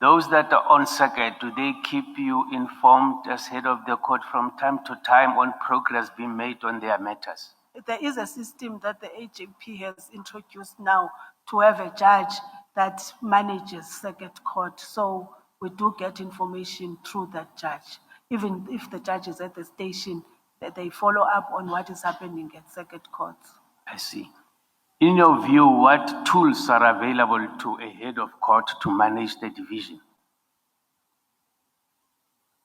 Those that are on circuit, do they keep you informed as head of the court from time to time on progress being made on their matters? There is a system that the AJP has introduced now to have a judge that manages circuit court. So we do get information through that judge. Even if the judge is at the station, that they follow up on what is happening at circuit courts. I see. In your view, what tools are available to a head of court to manage the division?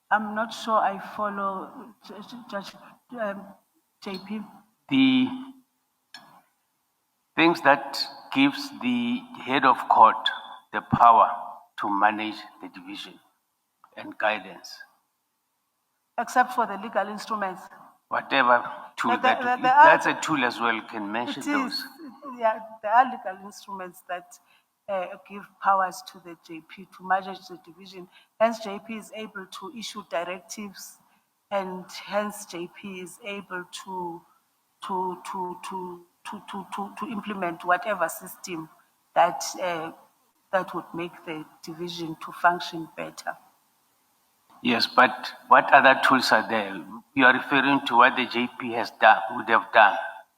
I'm not sure I follow Judge JP. The things that gives the head of court the power to manage the division and guidance. Except for the legal instruments. Whatever tool that's a tool as well, can mention those. Yeah, there are legal instruments that give powers to the JP to manage the division. Hence, JP is able to issue directives, and hence JP is able to implement whatever system that would make the division to function better. Yes, but what other tools are there? You are referring to what the JP has done, would have done,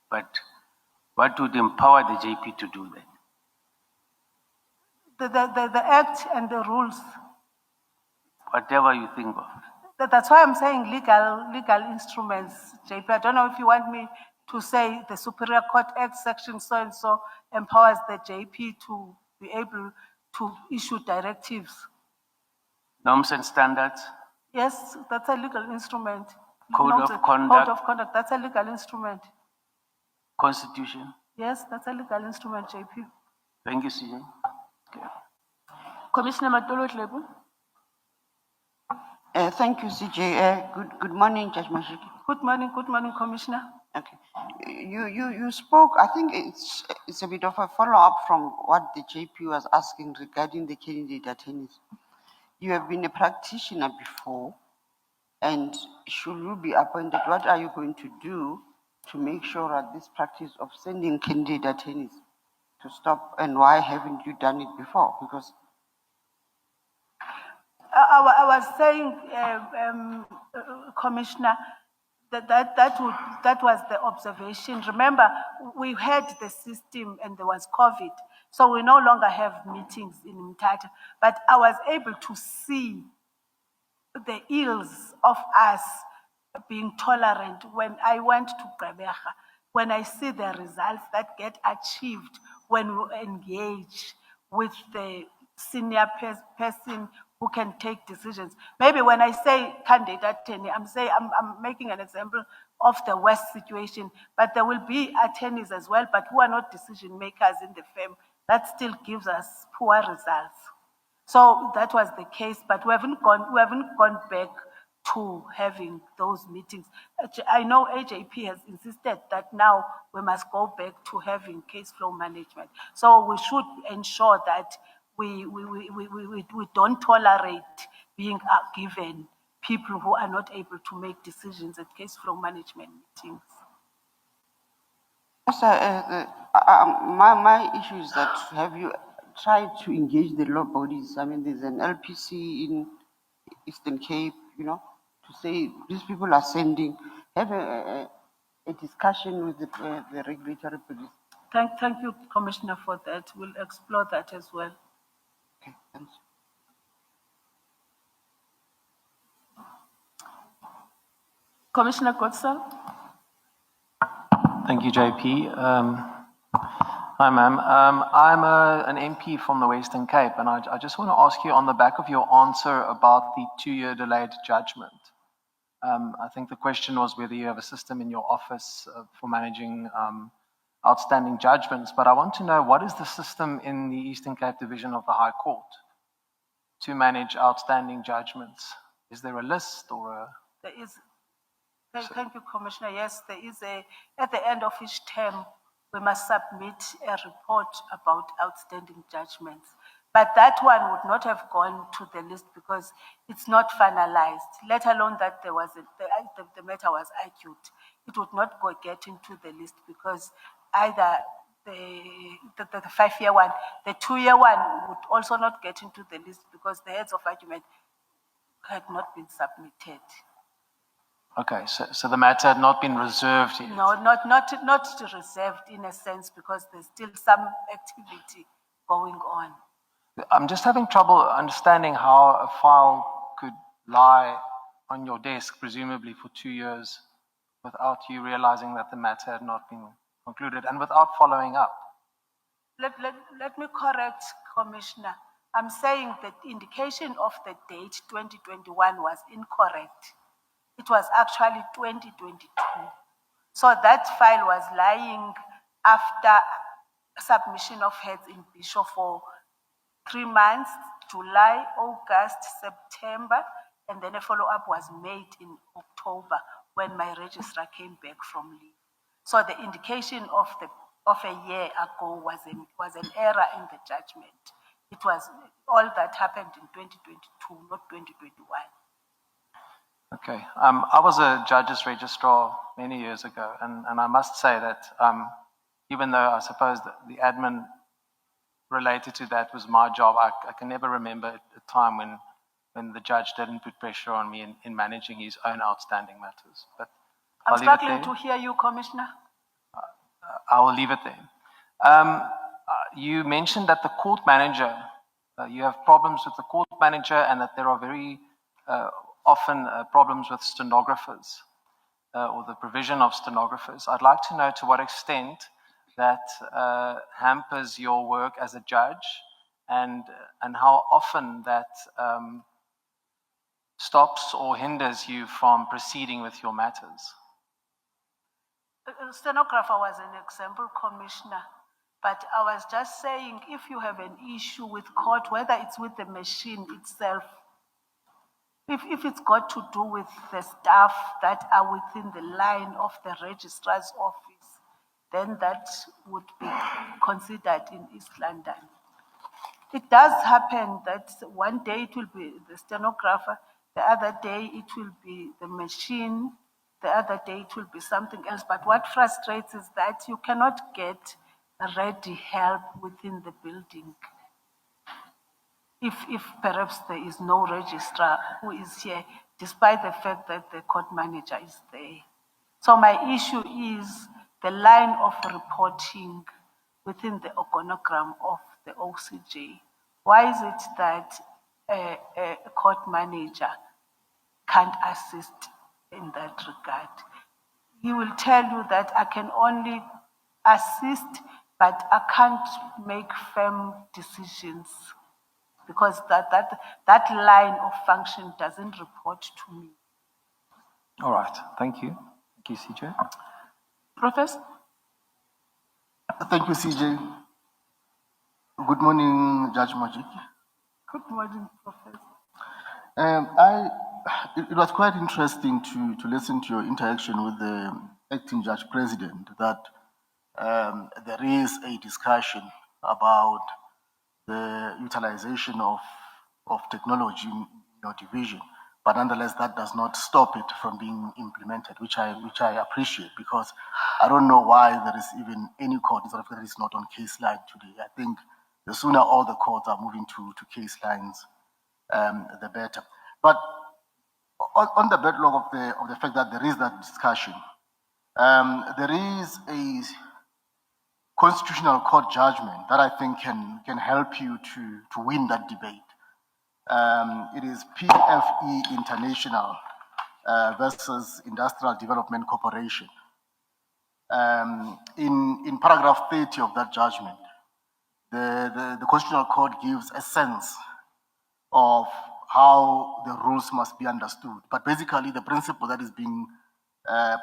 but what would empower the JP to do that? The act and the rules. Whatever you think of. That's why I'm saying legal instruments, JP. I don't know if you want me to say the Superior Court Act section so and so empowers the JP to be able to issue directives. Norms and standards? Yes, that's a legal instrument. Code of conduct? Code of conduct, that's a legal instrument. Constitution? Yes, that's a legal instrument, JP. Thank you, CJ. Okay. Commissioner Matolo Tlebo? Thank you, CJ. Good morning, Judge Majiki. Good morning, Commissioner. Okay. You spoke, I think it's a bit of a follow-up from what the JP was asking regarding the candidate attorneys. You have been a practitioner before, and should you be appointed, what are you going to do to make sure that this practice of sending candidate attorneys to stop, and why haven't you done it before? Because I was saying, Commissioner, that was the observation. Remember, we had the system and there was COVID, so we no longer have meetings in Mthatha. But I was able to see the ills of us being tolerant when I went to Gqeberha, when I see the results that get achieved when we engage with the senior person who can take decisions. Maybe when I say candidate attorney, I'm making an example of the West situation, but there will be attorneys as well, but who are not decision makers in the firm. That still gives us poor results. So that was the case, but we haven't gone back to having those meetings. I know AJP has insisted that now we must go back to having case flow management. So we should ensure that we don't tolerate being given people who are not able to make decisions at case flow management meetings. My issue is that have you tried to engage the law bodies? I mean, there's an LPC in Eastern Cape, to say these people are sending, have a discussion with the regulatory bodies. Thank you, Commissioner, for that. We'll explore that as well. Okay, thanks. Commissioner Kotsal? Thank you, JP. Hi, ma'am. I'm an MP from the Western Cape, and I just want to ask you on the back of your answer about the 2-year delayed judgment. I think the question was whether you have a system in your office for managing outstanding judgments, but I want to know, what is the system in the Eastern Cape Division of the High Court to manage outstanding judgments? Is there a list or a... There is. Thank you, Commissioner. Yes, there is at the end of each term, we must submit a report about outstanding judgments. But that one would not have gone to the list because it's not finalized, let alone that the matter was argued. It would not get into the list because either the 5-year one, the 2-year one would also not get into the list because the heads of argument had not been submitted. Okay, so the matter had not been reserved yet? No, not reserved in a sense because there's still some activity going on. I'm just having trouble understanding how a file could lie on your desk, presumably for 2 years, without you realizing that the matter had not been concluded and without following up. Let me correct, Commissioner. I'm saying that the indication of the date 2021 was incorrect. It was actually 2022. So that file was lying after submission of heads in Bishop for 3 months, July, August, September, and then a follow-up was made in October when my registrar came back from leave. So the indication of a year ago was an error in the judgment. It was all that happened in 2022, not 2021. Okay. I was a judge's registrar many years ago, and I must say that even though I suppose that the admin related to that was my job, I can never remember a time when the judge didn't put pressure on me in managing his own outstanding matters. But I'm struggling to hear you, Commissioner. I will leave it there. You mentioned that the court manager, you have problems with the court manager and that there are very often problems with stenographers or the provision of stenographers. I'd like to know to what extent that hampers your work as a judge and how often that stops or hinders you from proceeding with your matters. A stenographer was an example, Commissioner, but I was just saying if you have an issue with court, whether it's with the machine itself, if it's got to do with the staff that are within the line of the registrar's office, then that would be considered in East London. It does happen that one day it will be the stenographer, the other day it will be the machine, the other day it will be something else. But what frustrates is that you cannot get ready help within the building. If perhaps there is no registrar who is here, despite the fact that the court manager is there. So my issue is the line of reporting within the organogram of the OCJ. Why is it that a court manager can't assist in that regard? He will tell you that I can only assist, but I can't make firm decisions. because that line of function doesn't report to me. All right, thank you. Thank you, CJ. Professor? Thank you, CJ. Good morning, Judge Majiki. Good morning, Professor. It was quite interesting to listen to your interaction with the acting judge president, that there is a discussion about the utilization of technology in your division, but nonetheless that does not stop it from being implemented, which I appreciate, because I don't know why there is even any court in South Africa that is not on case line today. I think the sooner all the courts are moving to case lines, the better. But on the bedrock of the fact that there is that discussion, there is a constitutional court judgment that I think can help you to win that debate. It is PFE International versus Industrial Development Corporation. In paragraph 30 of that judgment, the Constitutional Court gives a sense of how the rules must be understood. But basically, the principle that is being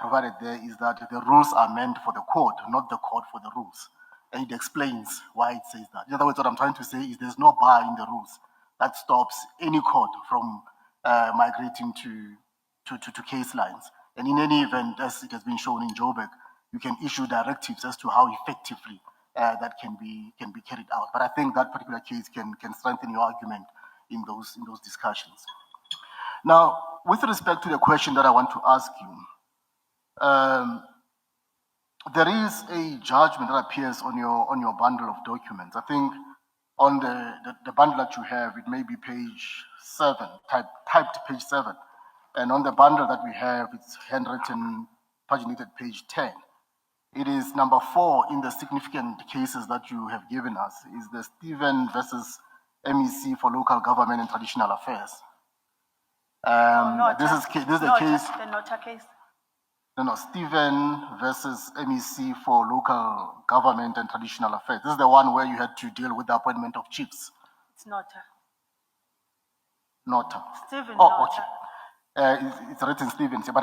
provided there is that the rules are meant for the court, not the court for the rules. And it explains why it says that. In other words, what I'm trying to say is there's no bar in the rules that stops any court from migrating to case lines. And in any event, as it has been shown in Joburg, you can issue directives as to how effectively that can be carried out. But I think that particular case can strengthen your argument in those discussions. Now, with respect to the question that I want to ask you, there is a judgment that appears on your bundle of documents. I think on the bundle that you have, it may be page 7, typed page 7. And on the bundle that we have, it's handwritten, paginated page 10. It is number 4 in the significant cases that you have given us, is the Stephen versus MEC for Local Government and Traditional Affairs. This is the case. The Nota case. No, Stephen versus MEC for Local Government and Traditional Affairs. This is the one where you had to deal with the appointment of chiefs. It's Nota. Nota. Stephen Oh, Nota. okay. It's written Stephen, but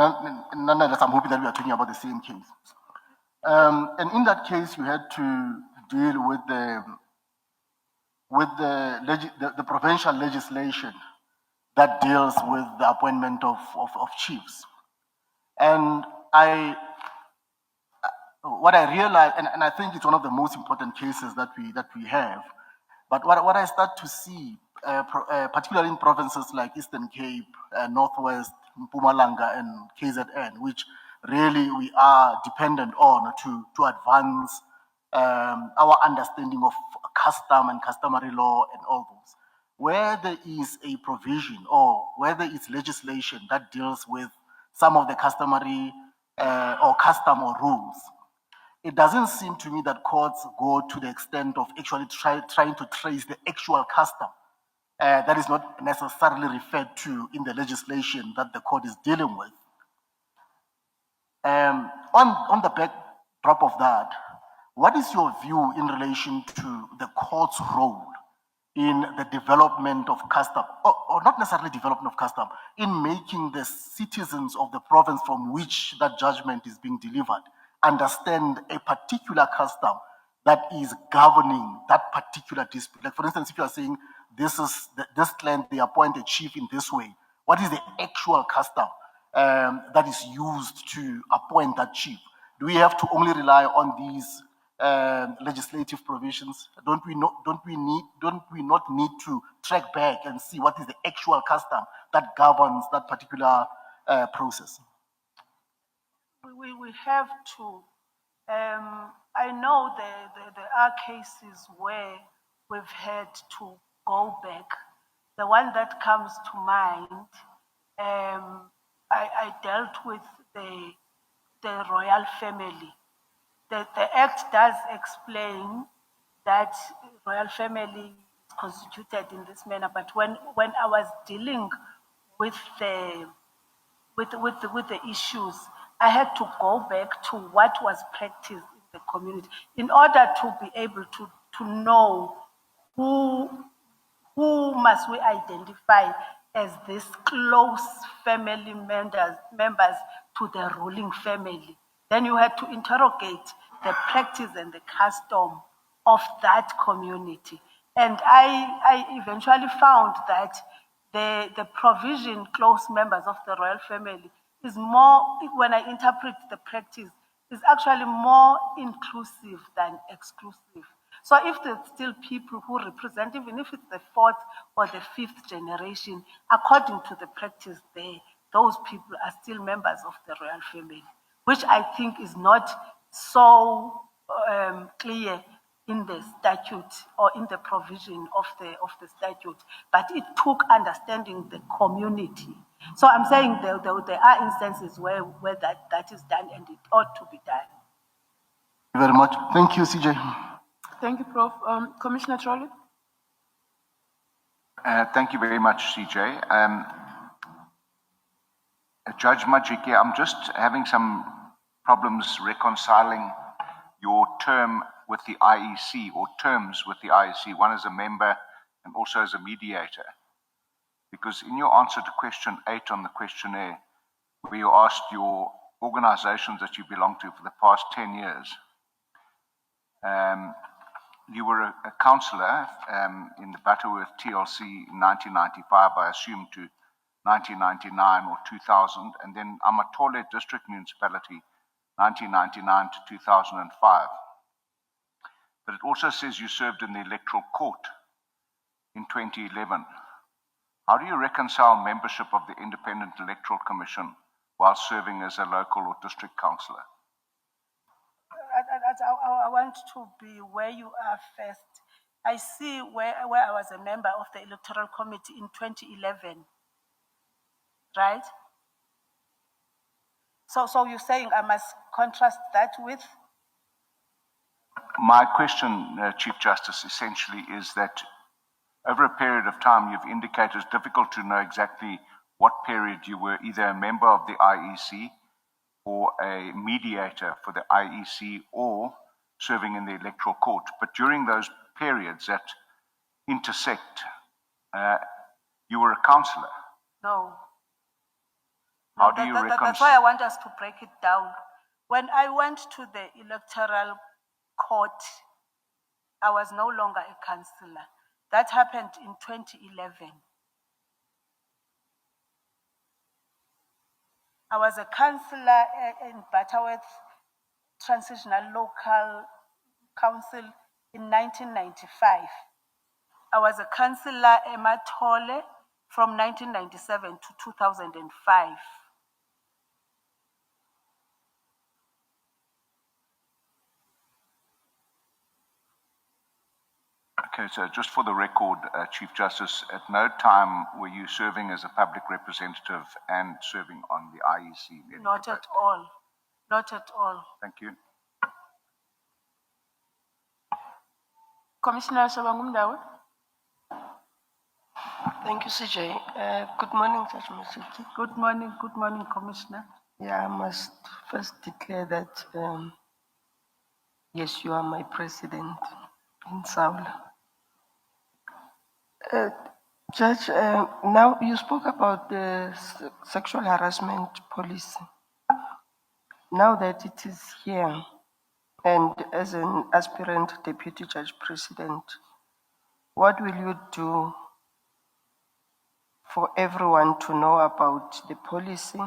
nonetheless, I'm hoping that we are talking about the same case. And in that case, you had to deal with the provincial legislation that deals with the appointment of chiefs. And what I realized, and I think it's one of the most important cases that we have, but what I start to see, particularly in provinces like Eastern Cape, Northwest, Mpumalanga, and KZN, which really we are dependent on to advance our understanding of custom and customary law and all those, where there is a provision or where there is legislation that deals with some of the customary or custom or rules, it doesn't seem to me that courts go to the extent of actually trying to trace the actual custom that is not necessarily referred to in the legislation that the court is dealing with. On the backdrop of that, what is your view in relation to the court's role in the development of custom, or not necessarily development of custom, in making the citizens of the province from which that judgment is being delivered understand a particular custom that is governing that particular dispute? Like, for instance, if you are saying this land, they appoint a chief in this way, what is the actual custom that is used to appoint that chief? Do we have to only rely on these legislative provisions? Don't we not need to track back and see what is the actual custom that governs that particular process? We have to. I know there are cases where we've had to go back. The one that comes to mind, I dealt with the royal family. The Act does explain that royal family is constituted in this manner, but when I was dealing with the issues, I had to go back to what was practiced in the community in order to be able to know who who must we identify as these close family members to the ruling family. Then you had to interrogate the practice and the custom of that community. And I eventually found that the provision, close members of the royal family, is more, when I interpret the practice, is actually more inclusive than exclusive. So if there's still people who represent, even if it's the fourth or the fifth generation, according to the practice there, those people are still members of the royal family, which I think is not so clear in the statute or in the provision of the statute, but it took understanding the community. So I'm saying there are instances where that is done and it ought to be done. Thank you very much. Thank you, CJ. Thank you, Prof. Commissioner Trolley? Thank you very much, CJ. Judge Majiki, I'm just having some problems reconciling your term with the IEC, or terms with the IEC, one as a member and also as a mediator. Because in your answer to question 8 on the questionnaire, where you asked your organizations that you belong to for the past 10 years, you were a councillor in the Butterworth TLC in 1995, I assume, to 1999 or 2000, and then Amatole District Municipality, 1999 to 2005. But it also says you served in the Electoral Court in 2011. How do you reconcile membership of the Independent Electoral Commission while serving as a local or district councillor? I want to be where you are first. I see where I was a member of the Electoral Committee in 2011, right? So you're saying I must contrast that with? My question, Chief Justice, essentially is that over a period of time, you've indicated it's difficult to know exactly what period you were either a member of the IEC or a mediator for the IEC or serving in the Electoral Court. But during those periods that intersect, you were a councillor. No. How do you reconcile? That's why I want us to break it down. When I went to the Electoral Court, I was no longer a councillor. That happened in 2011. I was a councillor in Butterworth Transitional Local Council in 1995. I was a councillor in Matole from 1997 to 2005. Okay, so just for the record, Chief Justice, at no time were you serving as a public representative and serving on the IEC? Not at all. Not at all. Thank you. Commissioner Shabangumdawe? Thank you, CJ. Good morning, Judge Majiki. Good morning, Commissioner. Yeah, I must first declare that, yes, you are my president in Saul. Judge, now you spoke about the sexual harassment policy. Now that it is here, and as an aspirant deputy judge president, what will you do for everyone to know about the policy,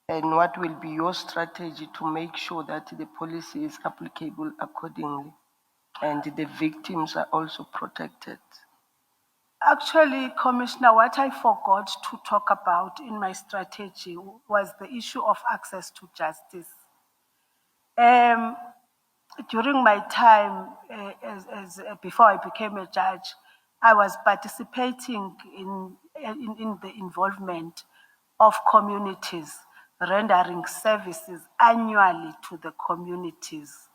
and what will be your strategy to make sure that the policy is applicable accordingly and the victims are also protected? Actually, Commissioner, what I forgot to talk about in my strategy was the issue of access to justice. During my time before I became a judge, I was participating in the involvement of communities, rendering services annually to the communities,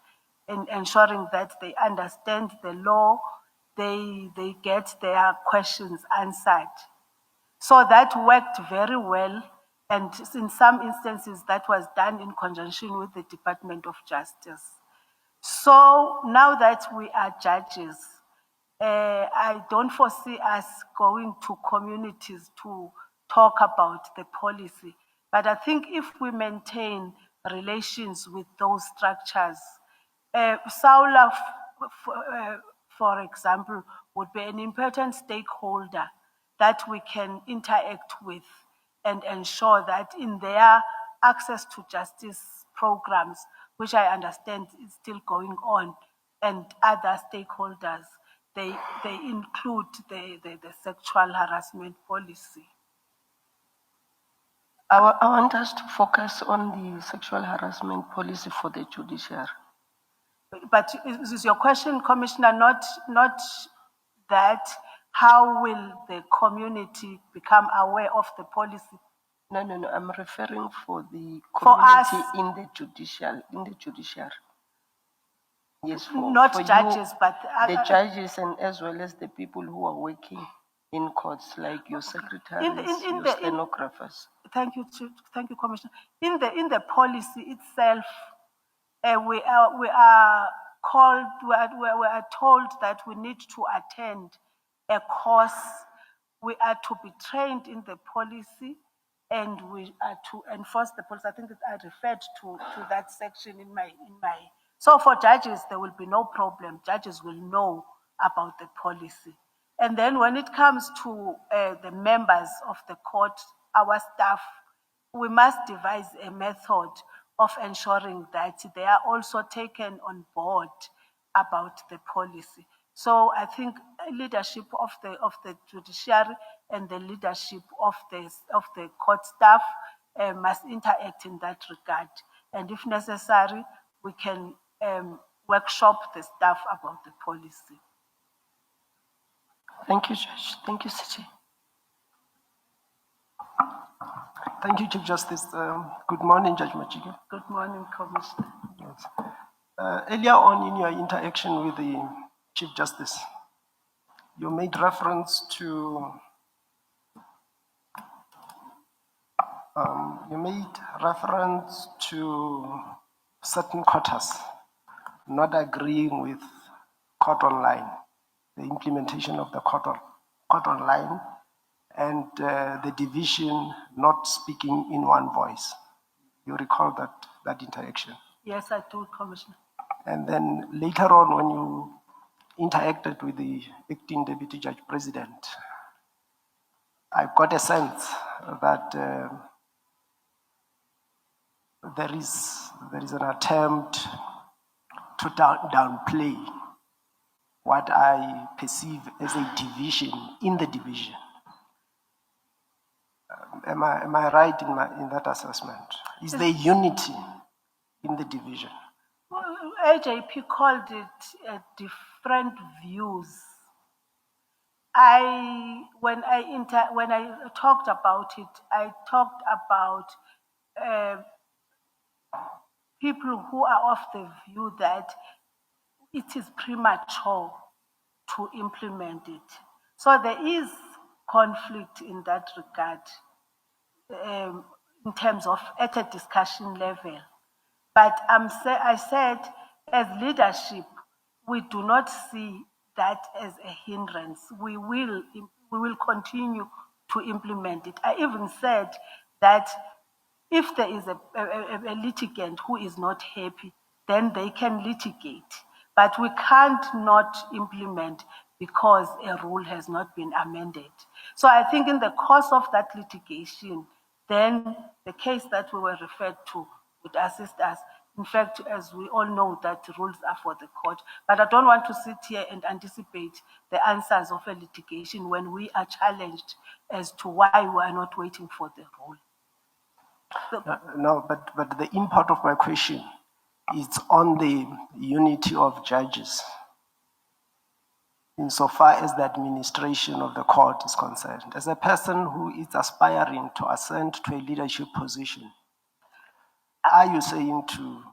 and ensuring that they understand the law, they get their questions answered. So that worked very well, and in some instances that was done in conjunction with the Department of Justice. So now that we are judges, I don't foresee us going to communities to talk about the policy. But I think if we maintain relations with those structures, Saula, for example, would be an important stakeholder that we can interact with and ensure that in their access to justice programs, which I understand is still going on, and other stakeholders, they include the sexual harassment policy. I want us to focus on the sexual harassment policy for the judiciary. But is your question, Commissioner, not that how will the community become aware of the policy? No, I'm referring for the For us- community in the judiciary. Yes, Not for judges, you, but the judges and as well as the people who are working in courts, like your secretaries, your stenographers. Thank you, Commissioner. In the policy itself, we are told that we need to attend a course. We are to be trained in the policy, and we are to enforce the policy. I think that I referred to that section in my. So for judges, there will be no problem. Judges will know about the policy. And then when it comes to the members of the court, our staff, we must devise a method of ensuring that they are also taken on board about the policy. So I think leadership of the judiciary and the leadership of the court staff must interact in that regard. And if necessary, we can workshop the staff about the policy. Thank you, Judge. Thank you, CJ. Thank you, Chief Justice. Good morning, Judge Majiki. Good morning, Commissioner. Yes. Earlier on in your interaction with the Chief Justice, you made reference to certain quarters not agreeing with court online, the implementation of the court online, and the division not speaking in one voice. You recall that interaction? Yes, I do, Commissioner. And then later on, when you interacted with the acting Deputy Judge President, I got a sense that there is an attempt to downplay what I perceive as a division in the division. Am I right in that assessment? Is there unity in the division? Well, AJP called it different views. When I talked about it, I talked about people who are of the view that it is premature to implement it. So there is conflict in that regard in terms of at a discussion level. But I said, as leadership, we do not see that as a hindrance. We will continue to implement it. I even said that if there is a litigant who is not happy, then they can litigate. But we can't not implement because a rule has not been amended. So I think in the course of that litigation, then the case that we were referred to would assist us. In fact, as we all know, that rules are for the court. But I don't want to sit here and anticipate the answers of a litigation when we are challenged as to why we are not waiting for the rule. No, but the import of my question is on the unity of judges insofar as the administration of the court is concerned. As a person who is aspiring to ascend to a leadership position, are you saying to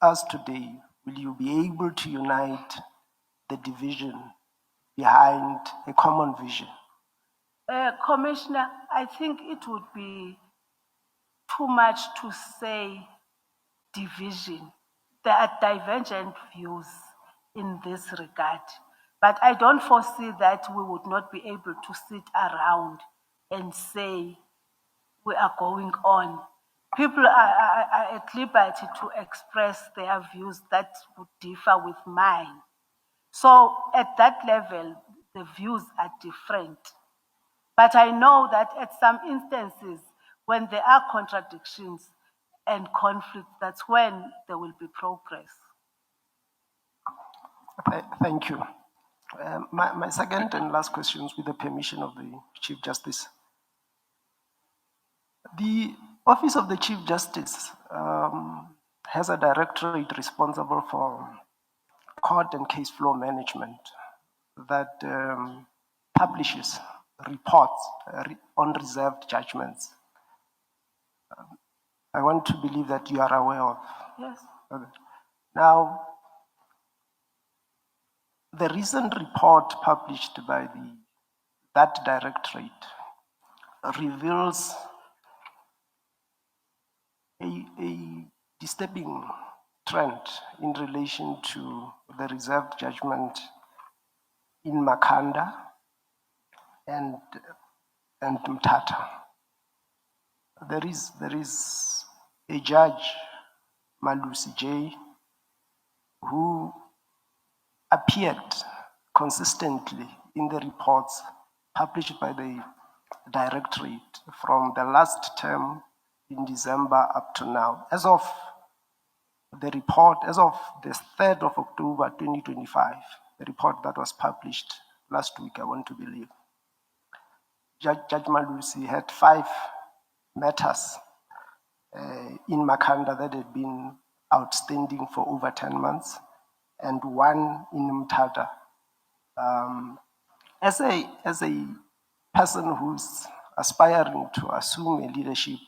us today, will you be able to unite the division behind a common vision? Commissioner, I think it would be too much to say division. There are divergent views in this regard. But I don't foresee that we would not be able to sit around and say we are going on. People are at liberty to express their views that would differ with mine. So at that level, the views are different. But I know that at some instances, when there are contradictions and conflicts, that's when there will be progress. Thank you. My second and last questions, with the permission of the Chief Justice. The Office of the Chief Justice has a directorate responsible for court and case flow management that publishes reports on reserved judgments. I want to believe that you are aware of. Yes. Okay. Now, the recent report published by that directorate reveals a disturbing trend in relation to the reserved judgment in Makanda and Mthatha. There is a judge, Malusi J, who appeared consistently in the reports published by the directorate from the last term in December up to now. As of the report, as of the 3rd of October 2025, the report that was published last week, I want to believe, Judge Malusi had 5 matters in Makanda that had been outstanding for over 10 months, and 1 in Mthatha. As a person who's aspiring to assume a leadership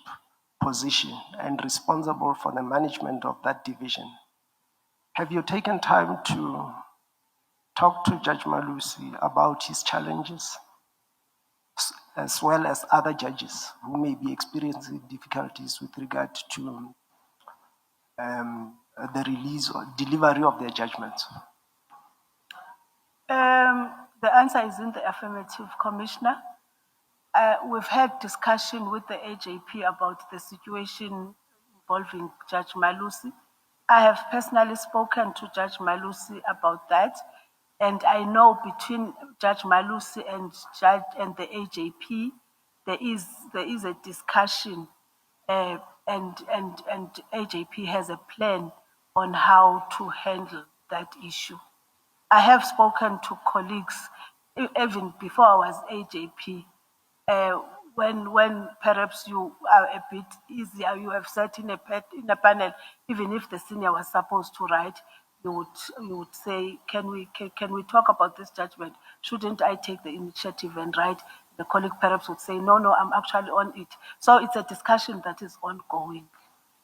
position and responsible for the management of that division, have you taken time to talk to Judge Malusi about his challenges, as well as other judges who may be experiencing difficulties with regard to the release or delivery of their judgments? The answer is in the affirmative, Commissioner. We've had discussion with the AJP about the situation involving Judge Malusi. I have personally spoken to Judge Malusi about that, and I know between Judge Malusi and the AJP, there is a discussion, and AJP has a plan on how to handle that issue. I have spoken to colleagues even before I was AJP. When perhaps you are a bit easier, you have sat in a panel, even if the senior was supposed to write, you would say, can we talk about this judgment? Shouldn't I take the initiative and write? The colleague perhaps would say, no, I'm actually on it. So it's a discussion that is ongoing.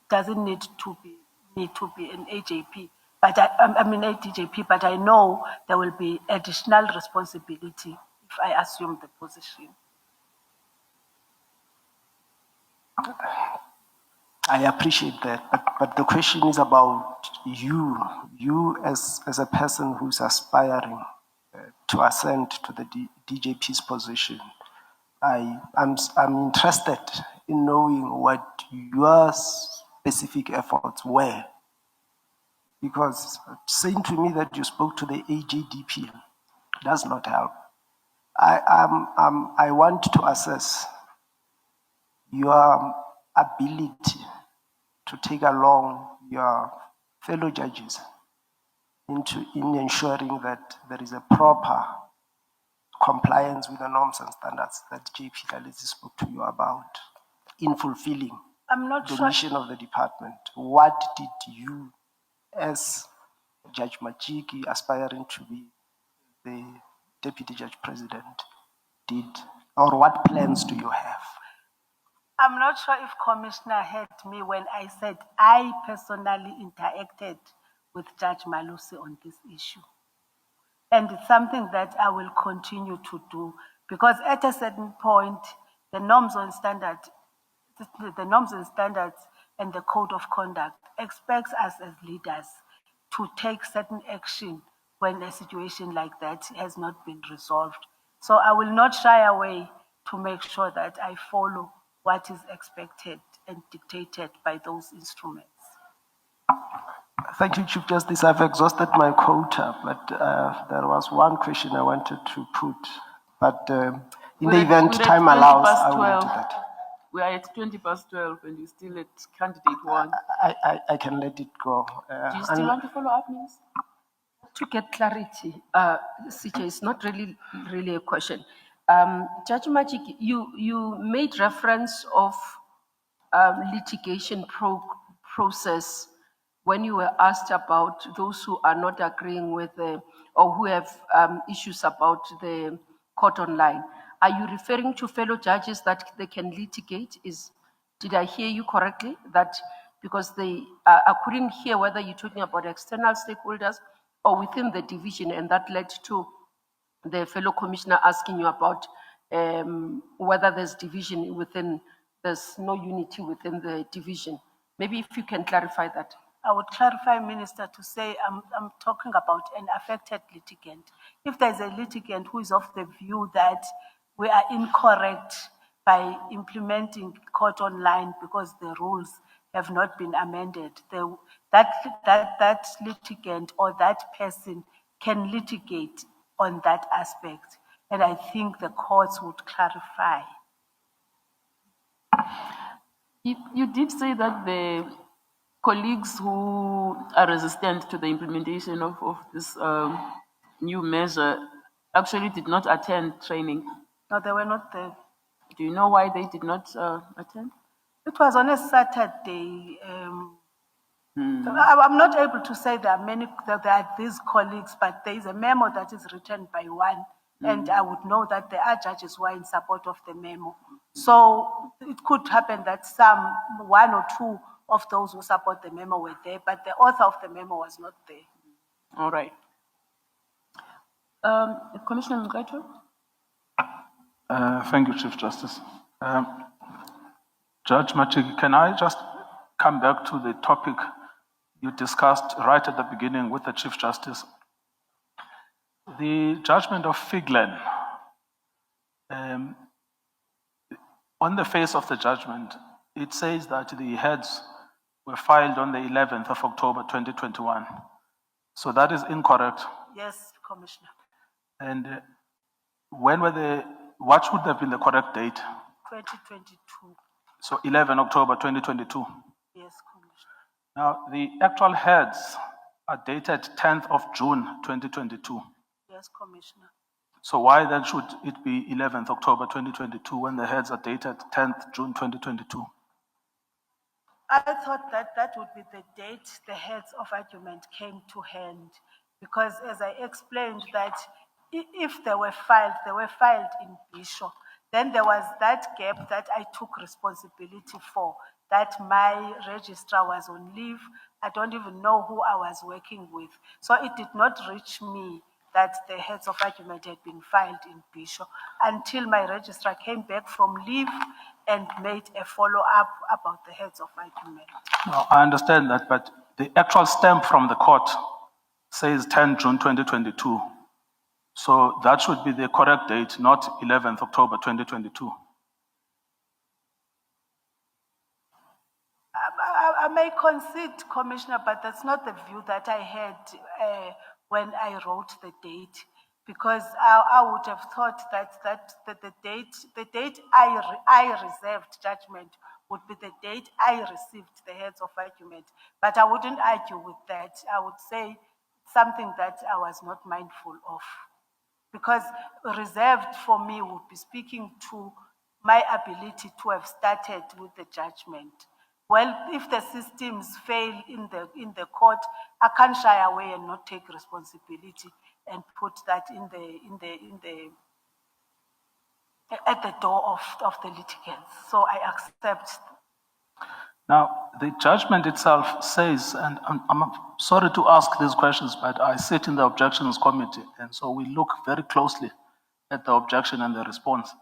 It doesn't need to be an AJP, but I mean a DJP, but I know there will be additional responsibility if I assume the position. I appreciate that, but the question is about you as a person who's aspiring to ascend to the DJP's position. I'm interested in knowing what your specific efforts were, because saying to me that you spoke to the AJDP does not help. I want to assess your ability to take along your fellow judges in ensuring that there is a proper compliance with the norms and standards that JP Lalisi spoke to you about in fulfilling the mission of the department. What did you, as Judge Majiki, aspiring to be the Deputy Judge President, did, or what plans do you have? I'm not sure if Commissioner heard me when I said I personally interacted with Judge Malusi on this issue. And it's something that I will continue to do, because at a certain point, the norms and standards and the code of conduct expects us as leaders to take certain action when a situation like that has not been resolved. So I will not shy away to make sure that I follow what is expected and dictated by those instruments. Thank you, Chief Justice. I've exhausted my quota, but there was one question I wanted to put. But in the event We're at time 20 allows, past I will 12. do that. We are at 20 past 12 and you're still at candidate one. I can let it go. Do you still want to follow up, Minister? To get clarity, CJ, it's not really a question. Judge Majiki, you made reference of litigation process when you were asked about those who are not agreeing with or who have issues about the court online. Are you referring to fellow judges that they can litigate? Did I hear you correctly? That because I couldn't hear whether you're talking about external stakeholders or within the division, and that led to the fellow commissioner asking you about whether there's division within, there's no unity within the division. Maybe if you can clarify that. I would clarify, Minister, to say I'm talking about an affected litigant. If there's a litigant who is of the view that we are incorrect by implementing court online because the rules have not been amended, that litigant or that person can litigate on that aspect. And I think the courts would clarify. You did say that the colleagues who are resistant to the implementation of this new measure actually did not attend training. No, they were not there. Do you know why they did not attend? It was on a Saturday. I'm not able to say there are these colleagues, but there is a memo that is written by one, and I would know that there are judges who are in support of the memo. So it could happen that one or two of those who support the memo were there, but the author of the memo was not there. All right. Commissioner Mkato? Thank you, Chief Justice. Judge Majiki, can I just come back to the topic you discussed right at the beginning with the Chief Justice? The judgment of Figlen, on the face of the judgment, it says that the heads were filed on the 11th of October 2021. So that is incorrect. Yes, Commissioner. And what should have been the correct date? 2022. So 11 October 2022. Yes, Commissioner. Now, the actual heads are dated 10th of June 2022. Yes, Commissioner. So why then should it be 11th October 2022 when the heads are dated 10th June 2022? I thought that would be the date the heads of argument came to hand, because as I explained that if they were filed in Bishop. Then there was that gap that I took responsibility for, that my registrar was on leave. I don't even know who I was working with. So it did not reach me that the heads of argument had been filed in Bishop until my registrar came back from leave and made a follow-up about the heads of argument. No, I understand that, but the actual stamp from the court says 10 June 2022. So that should be the correct date, not 11th October 2022. I may concede, Commissioner, but that's not the view that I had when I wrote the date, because I would have thought that the date I reserved judgment would be the date I received the heads of argument. But I wouldn't argue with that. I would say something that I was not mindful of, because reserved for me would be speaking to my ability to have started with the judgment. Well, if the systems fail in the court, I can't shy away and not take responsibility and put that at the door of the litigants. So I accept. Now, the judgment itself says, and I'm sorry to ask these questions, but I sit in the objections committee, and so we look very closely at the objection and the response.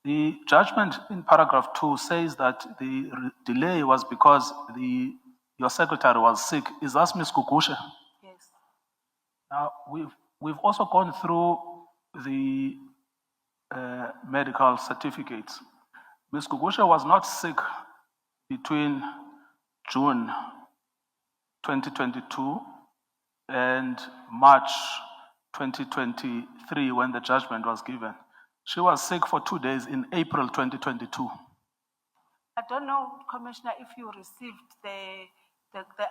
The judgment in paragraph 2 says that the delay was because your secretary was sick. Is that Ms. Kukusha? Yes. Now, we've also gone through the medical certificates. Ms. Gugusha was not sick between June 2022 and March 2023 when the judgment was given. She was sick for 2 days in April 2022. I don't know, Commissioner, if you received the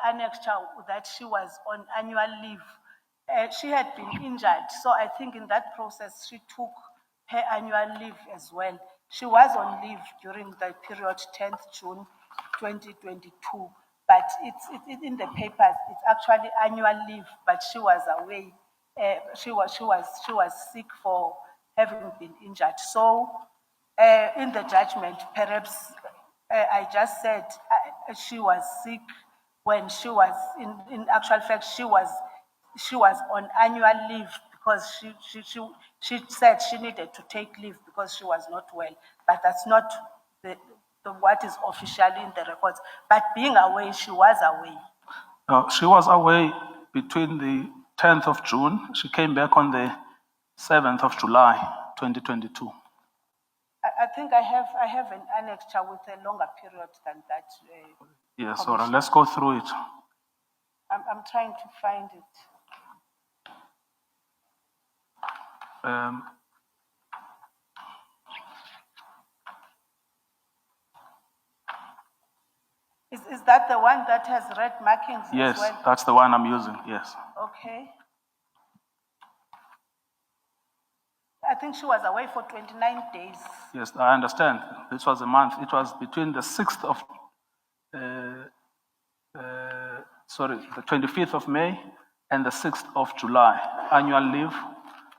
annexure that she was on annual leave. She had been injured, so I think in that process she took her annual leave as well. She was on leave during the period 10th June 2022, but it's in the papers. It's actually annual leave, but she was away. She was sick for having been injured. So in the judgment, perhaps I just said she was sick when she was in actual fact she was on annual leave because she said she needed to take leave because she was not well, but that's not the what is officially in the records. But being away, she was away. No, she was away between the 10th of June. She came back on the 7th of July, 2022. I think I have an annexure with a longer period than that. Yes, all right, let's go through it. I'm trying to find it. Is that the one that has red markings Yes, as well? that's the one I'm using, yes. Okay. I think she was away for 29 days. Yes, I understand. This was a month. It was between the 6th of, the 25th of May and the 6th of July. Annual leave,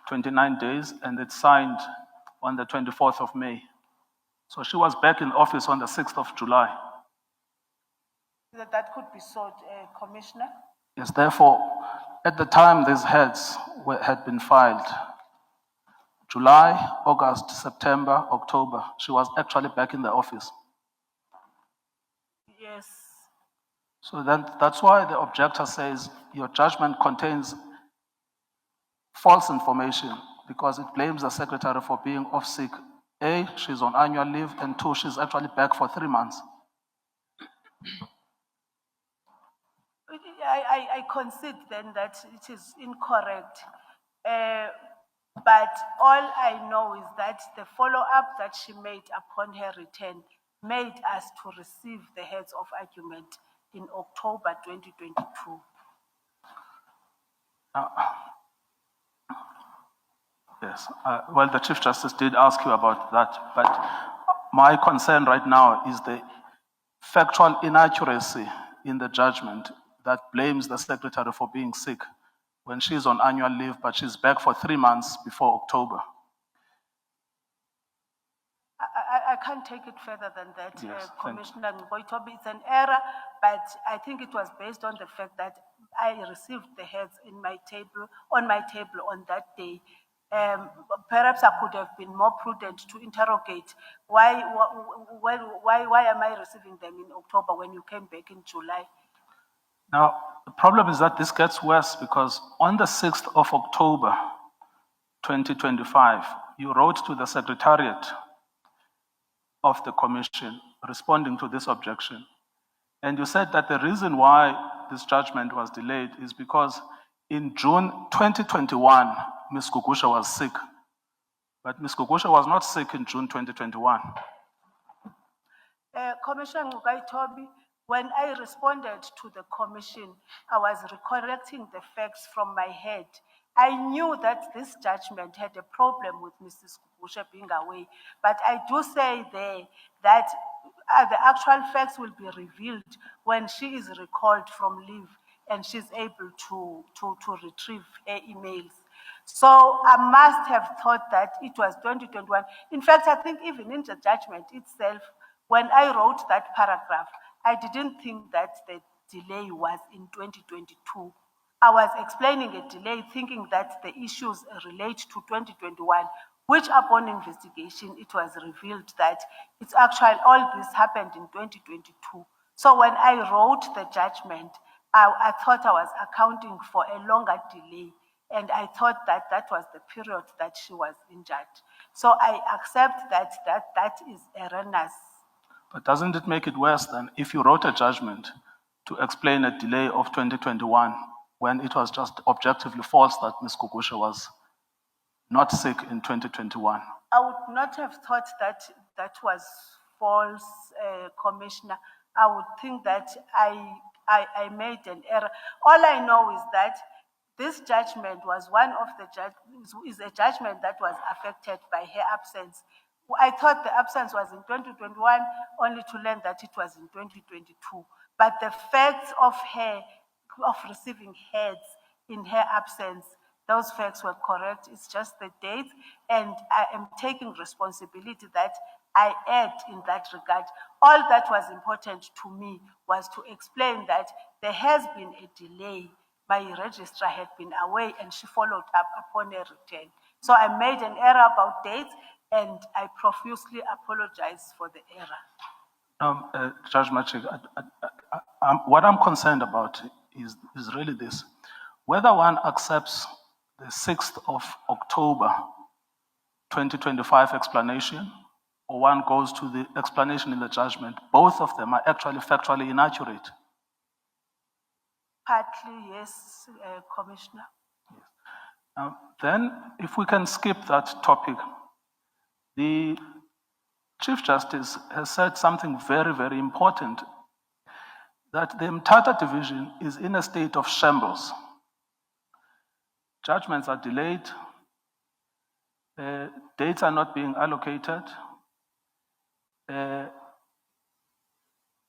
29 days, and it's signed on the 24th of May. So she was back in office on the 6th of July. That could be so, Commissioner. Yes, therefore, at the time these heads had been filed, July, August, September, October, she was actually back in the office. Yes. So then that's why the objector says your judgment contains false information because it blames the secretary for being off sick. A, she's on annual leave, and 2, she's actually back for 3 months. I concede then that it is incorrect. But all I know is that the follow-up that she made upon her return made us to receive the heads of argument in October 2022. Yes, well, the Chief Justice did ask you about that, but my concern right now is the factual inaccuracy in the judgment that blames the secretary for being sick when she's on annual leave, but she's back for 3 months before October. I can't take it further than that, Yes, Commissioner Ngoitobi. It's an error, but I think it was based on the fact that I received the heads in my table, on that day. Perhaps I could have been more prudent to interrogate why am I receiving them in October when you came back in July? Now, the problem is that this gets worse because on the 6th of October, 2025, you wrote to the Secretariat of the Commission responding to this objection. And you said that the reason why this judgment was delayed is because in June 2021, Ms. Gugusha was sick. But Ms. Gugusha was not sick in June 2021. Commissioner Ngoitobi, when I responded to the commission, I was recollecting the facts from my head. I knew that this judgment had a problem with Mrs. Gugusha being away, but I do say there that the actual facts will be revealed when she is recalled from leave and she's able to retrieve her emails. So I must have thought that it was 2021. In fact, I think even in the judgment itself, when I wrote that paragraph, I didn't think that the delay was in 2022. I was explaining a delay thinking that the issues relate to 2021, which upon investigation, it was revealed that it's actually all this happened in 2022. So when I wrote the judgment, I thought I was accounting for a longer delay. And I thought that that was the period that she was injured. So I accept that is erroneous. But doesn't it make it worse than if you wrote a judgment to explain a delay of 2021 when it was just objectively false that Ms. Gugusha was not sick in 2021? I would not have thought that that was false, Commissioner. I would think that I made an error. All I know is that this judgment was one of the is a judgment that was affected by her absence. I thought the absence was in 2021, only to learn that it was in 2022. But the facts of her, of receiving heads in her absence, those facts were correct. It's just the date, and I am taking responsibility that I erred in that regard. All that was important to me was to explain that there has been a delay. My registrar had been away and she followed up upon her return. So I made an error about dates and I profusely apologize for the error. Judge Majiki, what I'm concerned about is really this. Whether one accepts the 6th of October 2025 explanation or one goes to the explanation in the judgment, both of them are actually factually inaccurate. Partly, yes, Commissioner. Then, if we can skip that topic, the Chief Justice has said something very, very important, that the Mthatha Division is in a state of shambles. Judgments are delayed, dates are not being allocated,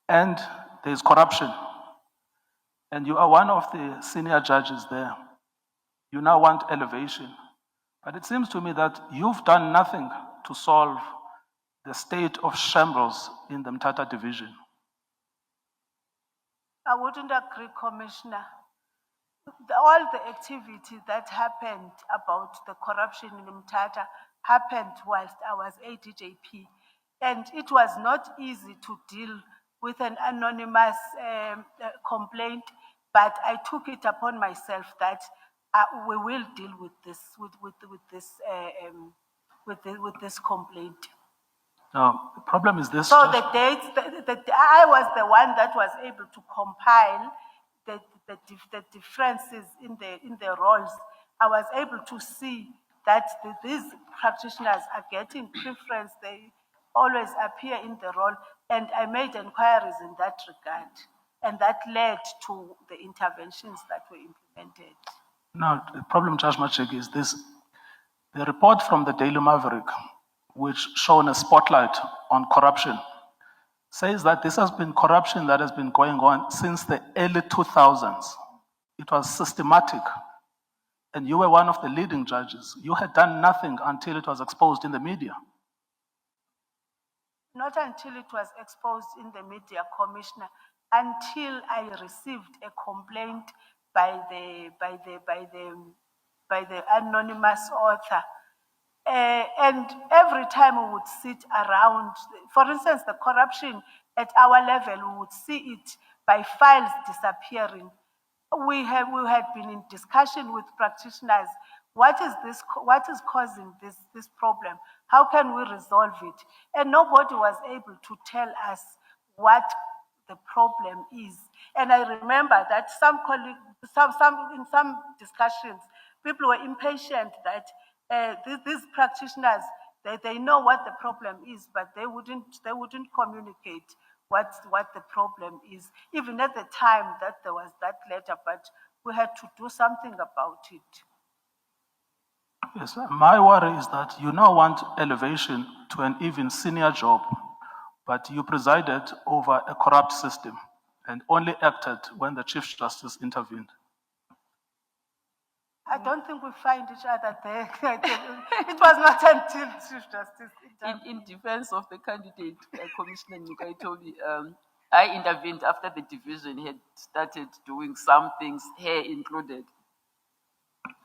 and there's corruption. And you are one of the senior judges there. You now want elevation. But it seems to me that you've done nothing to solve the state of shambles in the Mthatha Division. I wouldn't agree, Commissioner. All the activity that happened about the corruption in Mthatha happened whilst I was a DJP. And it was not easy to deal with an anonymous complaint, but I took it upon myself that we will deal with this with this complaint. Now, the problem is this. So the dates, I was the one that was able to compile the differences in the roles. I was able to see that these practitioners are getting preference. They always appear in the role, and I made inquiries in that regard, and that led to the interventions that were implemented. Now, the problem, Judge Majiki, is this. The report from the Daily Maverick, which shone a spotlight on corruption, says that this has been corruption that has been going on since the early 2000s. It was systematic. And you were one of the leading judges. You had done nothing until it was exposed in the media. Not until it was exposed in the media, Commissioner, until I received a complaint by the anonymous author. And every time we would sit around, for instance, the corruption at our level, we would see it by files disappearing. We had been in discussion with practitioners. What is causing this problem? How can we resolve it? And nobody was able to tell us what the problem is. And I remember that in some discussions, people were impatient that these practitioners, they know what the problem is, but they wouldn't communicate what the problem is. Even at the time that there was that letter, but we had to do something about it. Yes, my worry is that you now want elevation to an even senior job, but you presided over a corrupt system and only acted when the Chief Justice intervened. I don't think we find each other there. It was not until Chief Justice intervened. In defense of the candidate, Commissioner Nikai told me, I intervened after the division had started doing some things, hair included.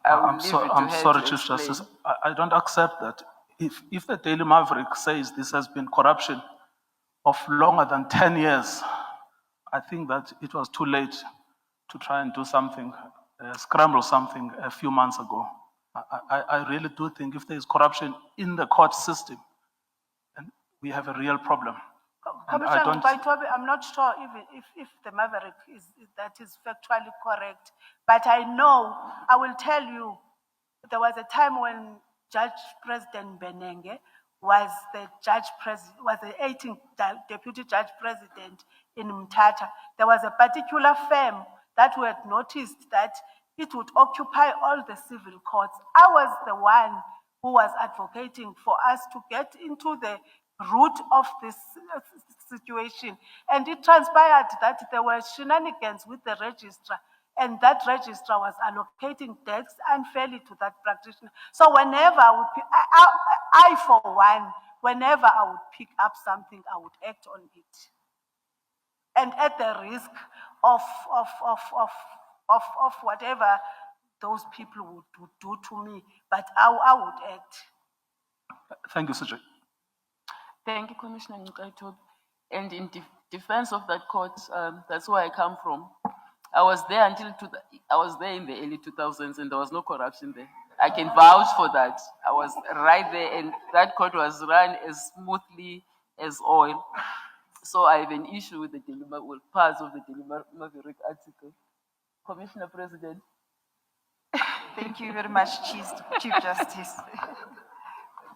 I'm sorry, Chief Justice. I don't accept that. If the Daily Maverick says this has been corruption of longer than 10 years, I think that it was too late to try and do something scramble something a few months ago. I really do think if there is corruption in the court system, and we have a real problem. And I Commissioner don't, Baitobe, I'm not sure even if the Maverick that is factually correct, but I know, I will tell you, there was a time when Judge President Benenge was the was the 18th Deputy Judge President in Mthatha. There was a particular firm that we had noticed that it would occupy all the civil courts. I was the one who was advocating for us to get into the root of this situation. And it transpired that there were shenanigans with the registrar, and that registrar was allocating desks unfairly to that practitioner. So whenever I would, I for one, whenever I would pick up something, I would act on it. And at the risk of whatever those people would do to me, but I would act. thank you, CJ. Thank you, Commissioner Nkaitobi. And in defense of that court, that's where I come from. I was there I was there in the early 2000s, and there was no corruption there. I can vouch for that. I was right there, and that court was run as smoothly as oil. So I have an issue with parts of the Maverick article. Commissioner President. Thank you very much, Chief Justice.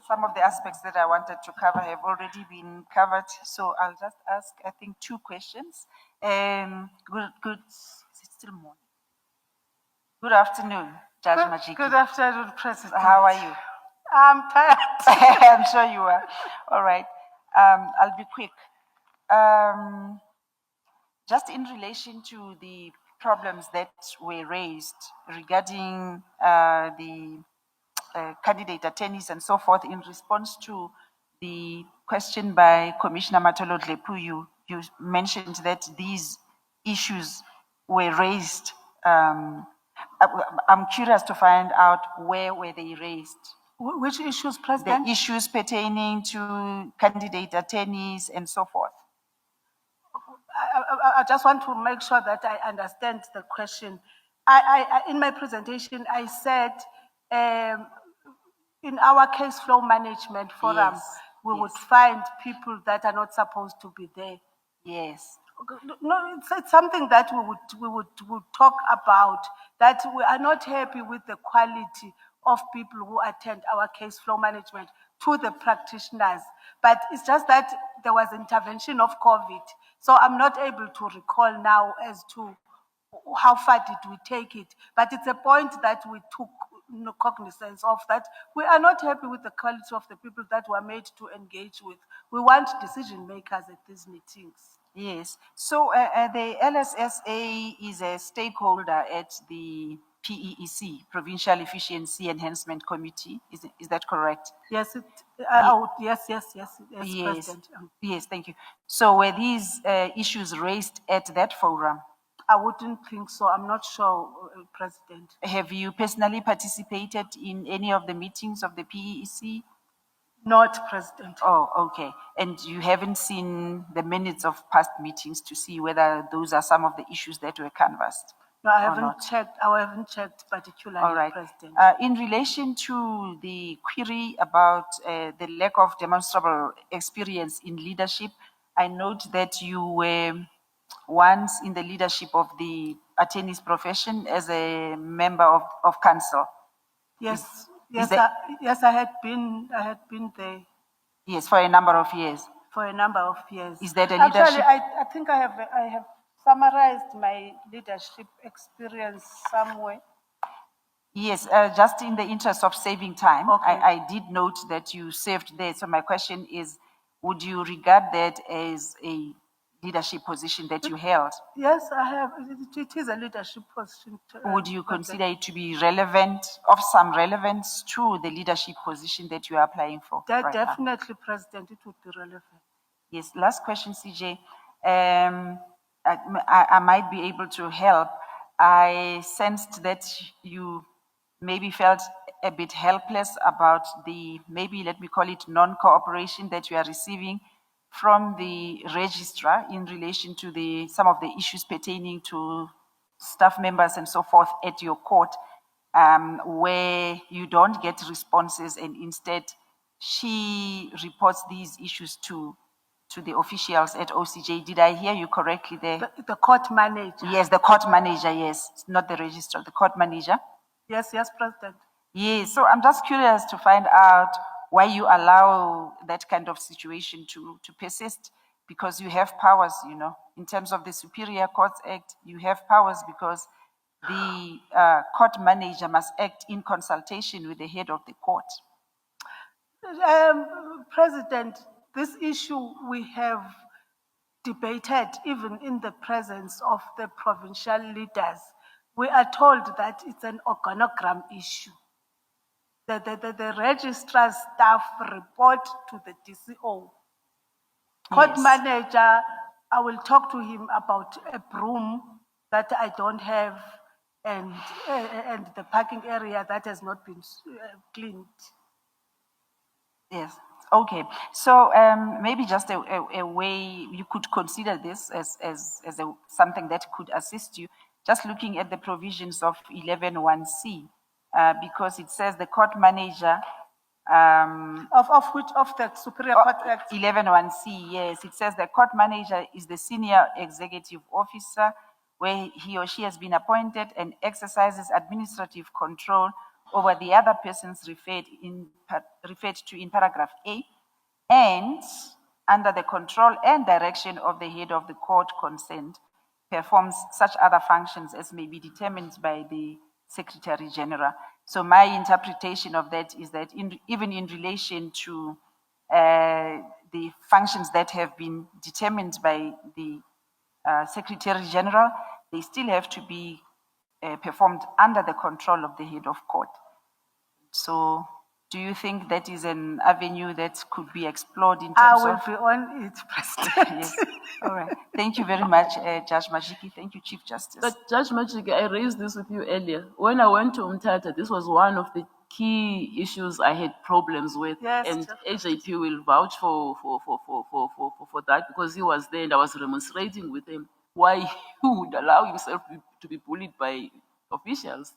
Some of the aspects that I wanted to cover have already been covered, so I'll just ask, I think, 2 questions. Good, is it still morning? Good afternoon, Judge Majiki. Good afternoon, President. How are you? I'm tired. I'm sure you are. All right, I'll be quick. Just in relation to the problems that were raised regarding the candidate attorneys and so forth, in response to the question by Commissioner Matolo Dlepu, you mentioned that these issues were raised. I'm curious to find out where were they raised. Which issues, President? The issues pertaining to candidate attorneys and so forth. I just want to make sure that I understand the question. In my presentation, I said in our case flow management forum, we would find people that are not supposed to be there. Yes. No, it's something that we would talk about, that we are not happy with the quality of people who attend our case flow management to the practitioners. But it's just that there was intervention of COVID. So I'm not able to recall now as to how far did we take it. But it's a point that we took cognizance of, that we are not happy with the quality of the people that were made to engage with. We want decision makers at these meetings. Yes. So the LSSA is a stakeholder at the PEEC, Provincial Efficiency Enhancement Committee. Is that correct? Yes, yes, President. Yes, thank you. So were these issues raised at that forum? I wouldn't think so. I'm not sure, President. Have you personally participated in any of the meetings of the PEEC? Not, President. Oh, okay. And you haven't seen the minutes of past meetings to see whether those are some of the issues that were canvassed? No, I haven't checked. I haven't checked particularly, all right. President. In relation to the query about the lack of demonstrable experience in leadership, I note that you were once in the leadership of the attorney's profession as a member of council. Yes, yes, I had been there. Yes, for a number of years. For a number of years. Is that a leadership? Actually, I think I have summarized my leadership experience somewhere. Yes, just in the interest of saving time, okay. I did note that you served there. So my question is, would you regard that as a leadership position that you held? Yes, I have. It is a leadership position. Would you consider it to be relevant, of some relevance to the leadership position that you are applying for? That right definitely, now? President, it would be relevant. Yes, last question, CJ. I might be able to help. I sensed that you maybe felt a bit helpless about the, maybe let me call it non-cooperation that you are receiving from the registrar in relation to some of the issues pertaining to staff members and so forth at your court, where you don't get responses and instead she reports these issues to the officials at OCJ. Did I hear you correctly there? The court manager. Yes, the court manager, yes, not the registrar, the court manager. Yes, President. Yes, so I'm just curious to find out why you allow that kind of situation to persist, because you have powers, you know, in terms of the Superior Courts Act, you have powers because the court manager must act in consultation with the head of the court. President, this issue we have debated even in the presence of the provincial leaders. We are told that it's an organogram issue. The registrar's staff report to the DCO. Court Yes. manager, I will talk to him about a broom that I don't have and the parking area that has not been cleaned. Yes. Okay. So maybe just a way you could consider this as something that could assist you. Just looking at the provisions of 11(1)(c), because it says the court manager. Of which of the Superior Court Act? 11(1)(c). Yes, it says the court manager is the senior executive officer where he or she has been appointed and exercises administrative control over the other persons referred to in paragraph A, and under the control and direction of the head of the court concerned, performs such other functions as may be determined by the Secretary General. So my interpretation of that is that even in relation to the functions that have been determined by the Secretary General, they still have to be performed under the control of the head of court. So do you think that is an avenue that could be explored in terms of? I will be on it, President. Yes. All right. Thank you very much, Judge Majiki. Thank you, Chief Justice. But Judge Majiki, I raised this with you earlier. When I went to Umtata, this was one of the key issues I had problems with. Yes, and definitely. AJP will vouch for that because he was there and I was demonstrating with him why he would allow himself to be bullied by officials.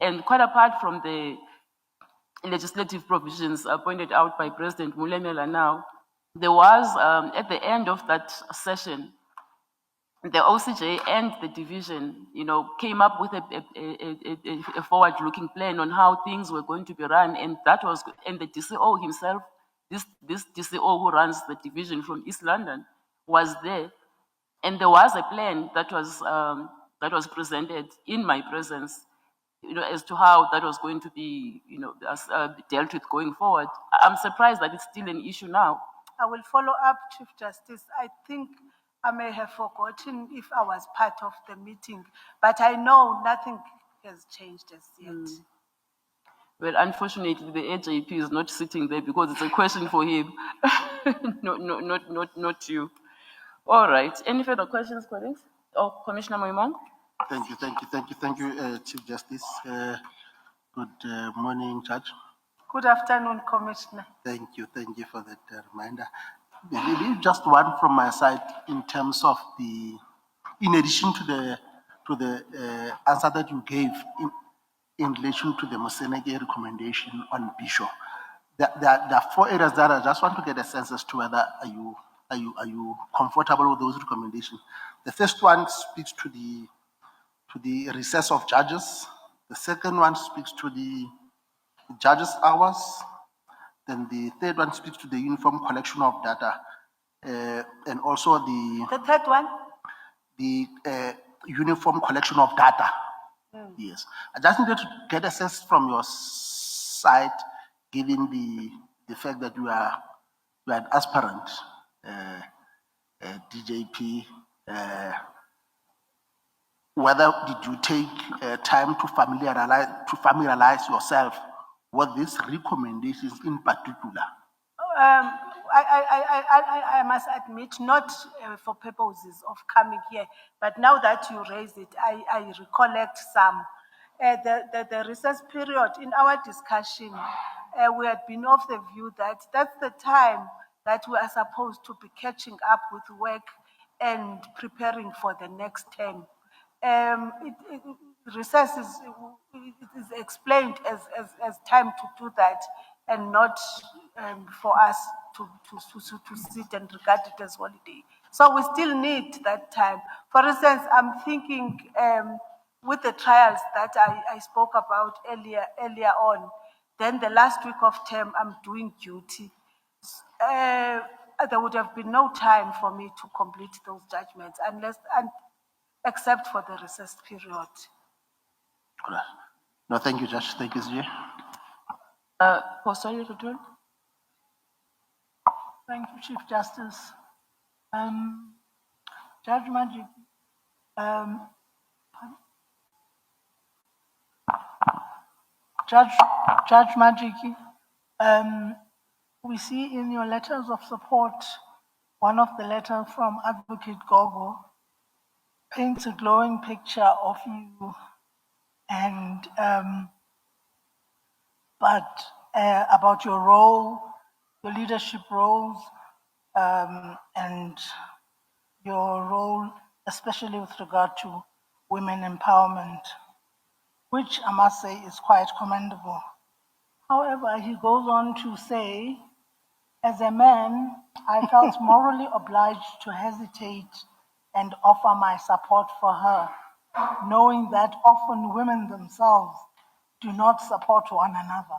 And quite apart from the legislative provisions pointed out by President Mulemela now, there was, at the end of that session, the OCJ and the division, came up with a forward-looking plan on how things were going to be run, and the DCO himself, this DCO who runs the division from East London, was there, and there was a plan that was presented in my presence, as to how that was going to be, dealt with going forward. I'm surprised that it's still an issue now. I will follow up, Chief Justice. I think I may have forgotten if I was part of the meeting, but I know nothing has changed as yet. Well, unfortunately, the AJP is not sitting there because it's a question for him, not you. All right. Any further questions, colleagues? Oh, Commissioner Moimang? Thank you, Chief Justice. Good morning, Judge. Good afternoon, Commissioner. Thank you for that reminder. Maybe just one from my side in terms of in addition to the answer that you gave in relation to the Moseneke recommendation on Bishop. There are 4 areas that I just want to get a sense as to whether are you comfortable with those recommendations. The first one speaks to the recess of judges. The second one speaks to the judges' hours. Then the third one speaks to the uniform collection of data. And also The third one? the uniform collection of data. Yes. I just needed to get a sense from your side, given the fact that you are an aspirant, DJP, whether did you take time to familiarize yourself with these recommendations in particular? I must admit, not for purposes of coming here, but now that you raise it, I recollect some. The recess period in our discussion, we had been of the view that that's the time that we are supposed to be catching up with work and preparing for the next term. recess is explained as time to do that and not for us to sit and regard it as holiday. So we still need that time. For instance, I'm thinking with the trials that I spoke about earlier on, then the last week of term, I'm doing duty. There would have been no time for me to complete those judgments except for the recess period. All right. No, thank you, Judge. Thank you, CJ. Postal return? Thank you, Chief Justice. Judge Majiki, Judge Majiki, we see in your letters of support, one of the letters from Advocate Gogo paints a glowing picture of you and about your role, your leadership roles, and your role, especially with regard to women empowerment, which I must say is quite commendable. However, he goes on to say, as a man, I felt morally obliged to hesitate and offer my support for her, knowing that often women themselves do not support one another.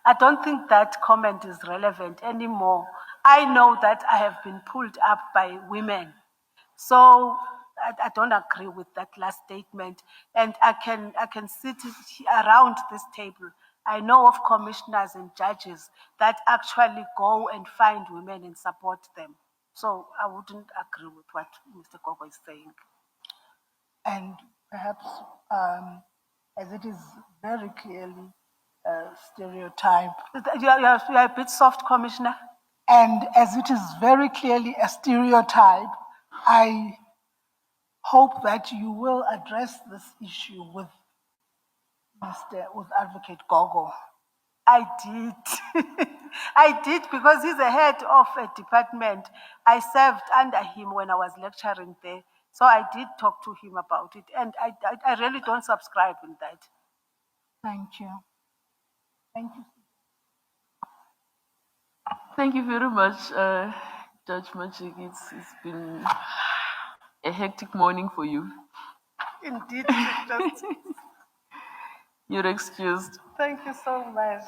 I don't think that comment is relevant anymore. I know that I have been pulled up by women. So I don't agree with that last statement. And I can sit around this table. I know of commissioners and judges that actually go and find women and support them. So I wouldn't agree with what Mr. Gogo is saying. And perhaps, as it is very clearly a stereotype. You are a bit soft, Commissioner. And as it is very clearly a stereotype, I hope that you will address this issue with Advocate Gogo. I did. I did because he's the head of a department. I served under him when I was lecturing there. So I did talk to him about it. And I really don't subscribe in that. Thank you. Thank you. Thank you very much, Judge Majiki. It's been a hectic morning for you. Indeed, Chief Justice. You're excused. Thank you so much.